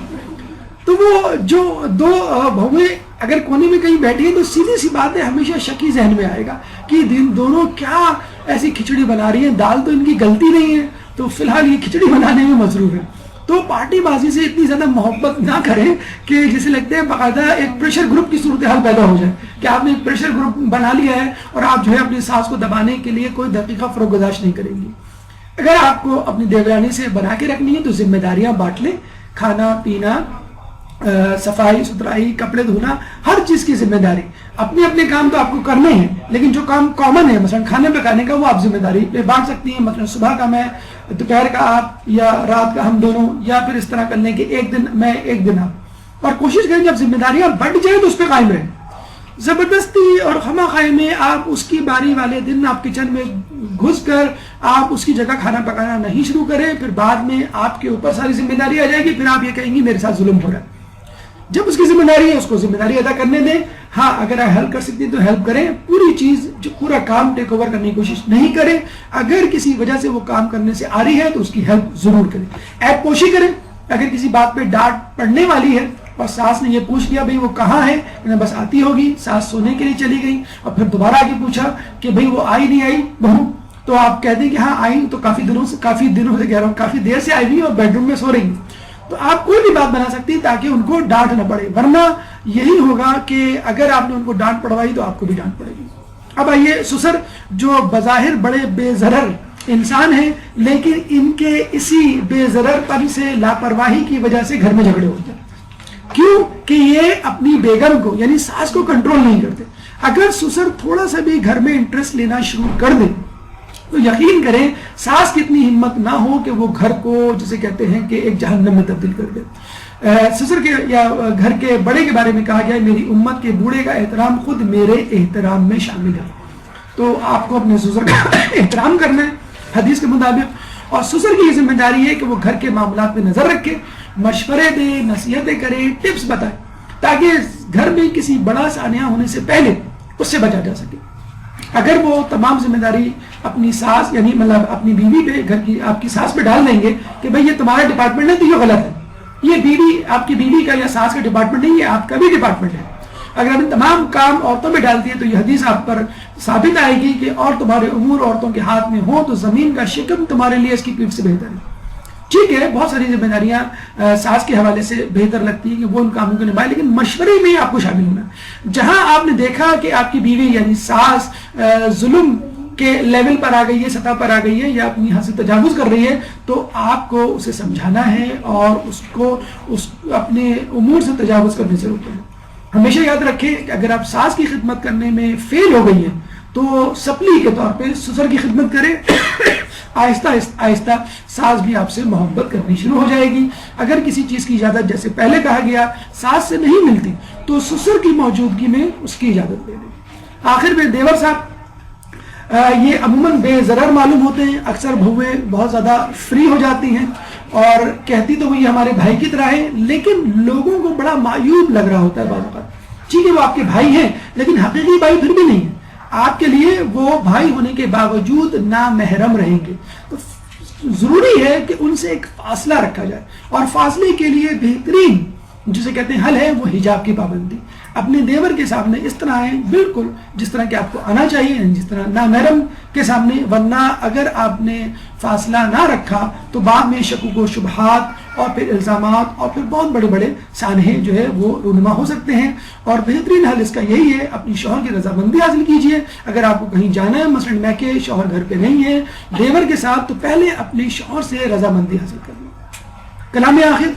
B: تو وہ جو دو بہویں اگر کونے میں کہیں بیٹھی ہیں تو سیدھی سی بات ہے ہمیشہ شکی ذہن میں آئے گا کہ دونوں کیا ایسی کھچڑی بنا رہی ہیں، دال تو ان کی گلتی نہیں ہے، تو فی الحال یہ کھچڑی بنانے میں مصروف ہے. تو پارٹی بازی سے اتنی زیادہ محبت نہ کریں کہ جسے لگتا ہے باقاعدہ ایک پریشر گروپ کی صورتحال پیدا ہو جائے کہ آپ نے ایک پریشر گروپ بنا لیا ہے اور آپ جو ہے اپنی ساس کو دبانے کے لیے کوئی دقیقہ فروغ گزاشت نہیں کریں گی. اگر آپ کو اپنی دیورانی سے بنا کے رکھنی ہے تو ذمہ داریاں بانٹ لیں. کھانا پینا، صفائی ستھرائی، کپڑے دھونا، ہر چیز کی ذمہ داری. اپنے اپنے کام تو آپ کو کرنے ہیں لیکن جو کام کامن ہے مثلا کھانے پکانے کا وہ آپ ذمہ داری پہ بانٹ سکتی ہیں. مثلا صبح کا میں، دوپہر کا آپ، یا رات کا ہم دونوں، یا پھر اس طرح کر لیں کہ ایک دن میں ایک دن آپ. اور کوشش کریں جب ذمہ داریاں بٹ جائیں تو اس پہ قائم رہیں. زبردستی اور خواہ خواہی میں آپ اس کی باری والے دن آپ کچن میں گھس کر آپ اس کی جگہ کھانا پکانا نہیں شروع کریں، پھر بعد میں آپ کے اوپر ساری ذمہ داری آ جائے گی، پھر آپ یہ کہیں گی میرے ساتھ ظلم ہو رہا ہے. جب اس کی ذمہ داری ہے اس کو ذمہ داری ادا کرنے دیں. ہاں اگر آپ ہیلپ کر سکتے ہیں تو ہیلپ کریں. پوری چیز جو پورا کام ٹیک اوور کرنے کی کوشش نہیں کریں. اگر کسی وجہ سے وہ کام کرنے سے آ رہی ہے تو اس کی ہیلپ ضرور کریں. ایپ پوشی کریں. اگر کسی بات پہ ڈانٹ پڑنے والی ہے اور ساس نے یہ پوچھ لیا بھئی وہ کہاں ہے، بس آتی ہوگی، ساس سونے کے لیے چلی گئی، اور پھر دوبارہ آگے پوچھا کہ بھئی وہ آئی نہیں آئی بہو، تو آپ کہہ دیں کہ ہاں آئی تو کافی دنوں سے کہہ رہا ہوں کافی دیر سے آئی ہوئی اور بیڈ روم میں سو رہی. تو آپ کوئی بھی بات بنا سکتی ہیں تاکہ ان کو ڈانٹ نہ پڑے، ورنہ یہی ہوگا کہ اگر آپ نے ان کو ڈانٹ پڑوائی تو آپ کو بھی ڈانٹ پڑے گی. اب آئیے سسر جو بظاہر بڑے بے ضرر انسان ہیں لیکن ان کے اسی بے ضرر پن سے لاپرواہی کی وجہ سے گھر میں جھگڑے ہوتے ہیں. کیوں کہ یہ اپنی بیگم کو یعنی ساس کو کنٹرول نہیں کرتے. اگر سسر تھوڑا سا بھی گھر میں انٹرسٹ لینا شروع کر دیں تو یقین کریں ساس کی اتنی ہمت نہ ہو کہ وہ گھر کو جسے کہتے ہیں کہ ایک جہنم میں تبدیل کر دے. سسر کے یا گھر کے بڑے کے بارے میں کہا گیا ہے میری امت کے بوڑھے کا احترام خود میرے احترام میں شامل ہے. تو آپ کو اپنے سسر کا احترام کرنا ہے حدیث کے مطابق، اور سسر کی یہ ذمہ داری ہے کہ وہ گھر کے معاملات پہ نظر رکھے، مشورے دے، نصیحتیں کرے، ٹپس بتائے، تاکہ گھر میں کسی بڑا سانحہ ہونے سے پہلے اس سے بچا جا سکے۔ اگر وہ تمام ذمہ داری اپنی ساس یعنی مطلب اپنی بیوی پہ، گھر کی آپ کی ساس پہ ڈال دیں گے کہ بھئی یہ تمہارا ڈپارٹمنٹ ہے تو یہ غلط ہے، یہ بیوی آپ کی بیوی کا یا ساس کا ڈپارٹمنٹ نہیں، یہ آپ کا بھی ڈپارٹمنٹ ہے، اگر آپ تمام کام عورتوں پہ ڈالتی ہے تو یہ حدیث آپ پر ثابت آئے گی کہ اور تمہارے امور عورتوں کے ہاتھ میں ہوں تو زمین کا شکم تمہارے لیے اس کی پیٹھ سے بہتر ہے۔ ٹھیک ہے، بہت ساری ذمہ داریاں ساس کے حوالے سے بہتر لگتی ہے کہ وہ ان کاموں کو نبھائے، لیکن مشورے میں آپ کو شامل ہونا ہے۔ جہاں آپ نے دیکھا کہ آپ کی بیوی یعنی ساس ظلم کے لیول پر آ گئی ہے، سطح پر آ گئی ہے، یا اپنی حد سے تجاوز کر رہی ہے، تو آپ کو اسے سمجھانا ہے اور اس کو اپنے امور سے تجاوز کرنے سے روکنا ہے۔ ہمیشہ یاد رکھیں کہ اگر آپ ساس کی خدمت کرنے میں فیل ہو گئی ہیں تو سپلی کے طور پہ سسر کی خدمت کریں، آہستہ آہستہ ساس بھی آپ سے محبت کرنی شروع ہو جائے گی۔ اگر کسی چیز کی اجازت جیسے پہلے کہا گیا ساس سے نہیں ملتی تو سسر کی موجودگی میں اس کی اجازت دے دیں۔ آخر میں دیور صاحب یہ عموماً بے ضرر معلوم ہوتے ہیں، اکثر بہویں بہت زیادہ فری ہو جاتی ہیں اور کہتی تو وہ یہ ہمارے بھائی کی طرح ہے، لیکن لوگوں کو بڑا معیوب لگ رہا ہوتا ہے بعض اوقات۔ ٹھیک ہے وہ آپ کے بھائی ہیں لیکن حقیقی بھائی پھر بھی نہیں ہے، آپ کے لیے وہ بھائی ہونے کے باوجود نامحرم رہیں گے، تو ضروری ہے کہ ان سے ایک فاصلہ رکھا جائے، اور فاصلے کے لیے بہترین جسے کہتے ہیں حل ہے وہ حجاب کی پابندی۔ اپنے دیور کے سامنے اس طرح آئیں بالکل جس طرح کہ آپ کو آنا چاہیے، جس طرح نامحرم کے سامنے، ورنہ اگر آپ نے فاصلہ نہ رکھا تو بعد میں شکوک و شبہات اور پھر الزامات اور پھر بہت بڑے بڑے سانحے جو ہے وہ رونما ہو سکتے ہیں۔ اور بہترین حل اس کا یہی ہے، اپنی شوہر کی رضامندی حاصل کیجئے۔ اگر آپ کو کہیں جانا ہے، مثلاً میں کہ شوہر گھر پہ نہیں ہے دیور کے ساتھ، تو پہلے اپنے شوہر سے رضامندی حاصل کر لیں۔ کلام آخر،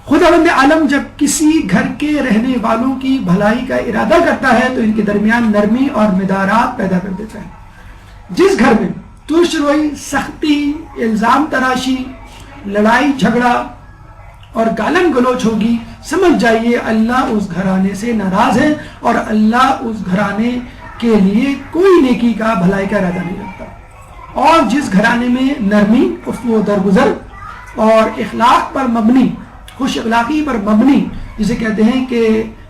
B: خداوند عالم جب کسی گھر کے رہنے والوں کی بھلائی کا ارادہ کرتا ہے تو ان کے درمیان نرمی اور مدارات پیدا کر دیتا ہے۔ جس گھر میں ترش روئی، سختی، الزام تراشی، لڑائی جھگڑا اور گالم گلوچ ہوگی، سمجھ جائیے اللہ اس گھرانے سے ناراض ہے اور اللہ اس گھرانے کے لیے کوئی نیکی کا بھلائی کا ارادہ نہیں رکھتا۔ اور جس گھرانے میں نرمی، عفو و درگزر اور اخلاق پر مبنی، خوش اخلاقی پر مبنی جسے کہتے ہیں کہ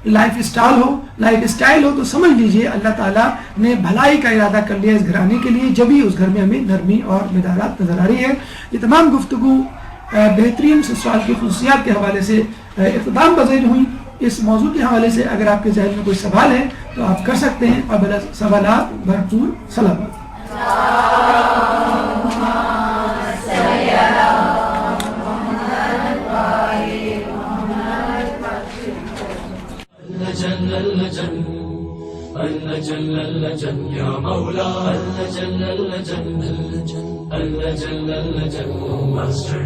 B: لائف اسٹائل ہو، تو سمجھ لیجئے اللہ تعالیٰ نے بھلائی کا ارادہ کر لیا اس گھرانے کے لیے، جب ہی اس گھر میں ہمیں نرمی اور مدارات نظر آ رہی ہے۔ یہ تمام گفتگو بہترین سسرال کی خصوصیات کے حوالے سے اختتام پذیر ہوئی۔ اس موضوع کے حوالے سے اگر آپ کے ذہن میں کوئی سوال ہے تو آپ کر سکتے ہیں، اور بلا سوالات بھرپور سلامت۔
A: اللجن اللجن يا مولا اللجن اللجن اللجن اللجن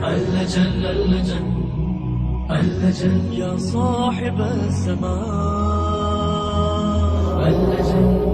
A: اللجن اللجن اللجن يا صاحب الزمان اللجن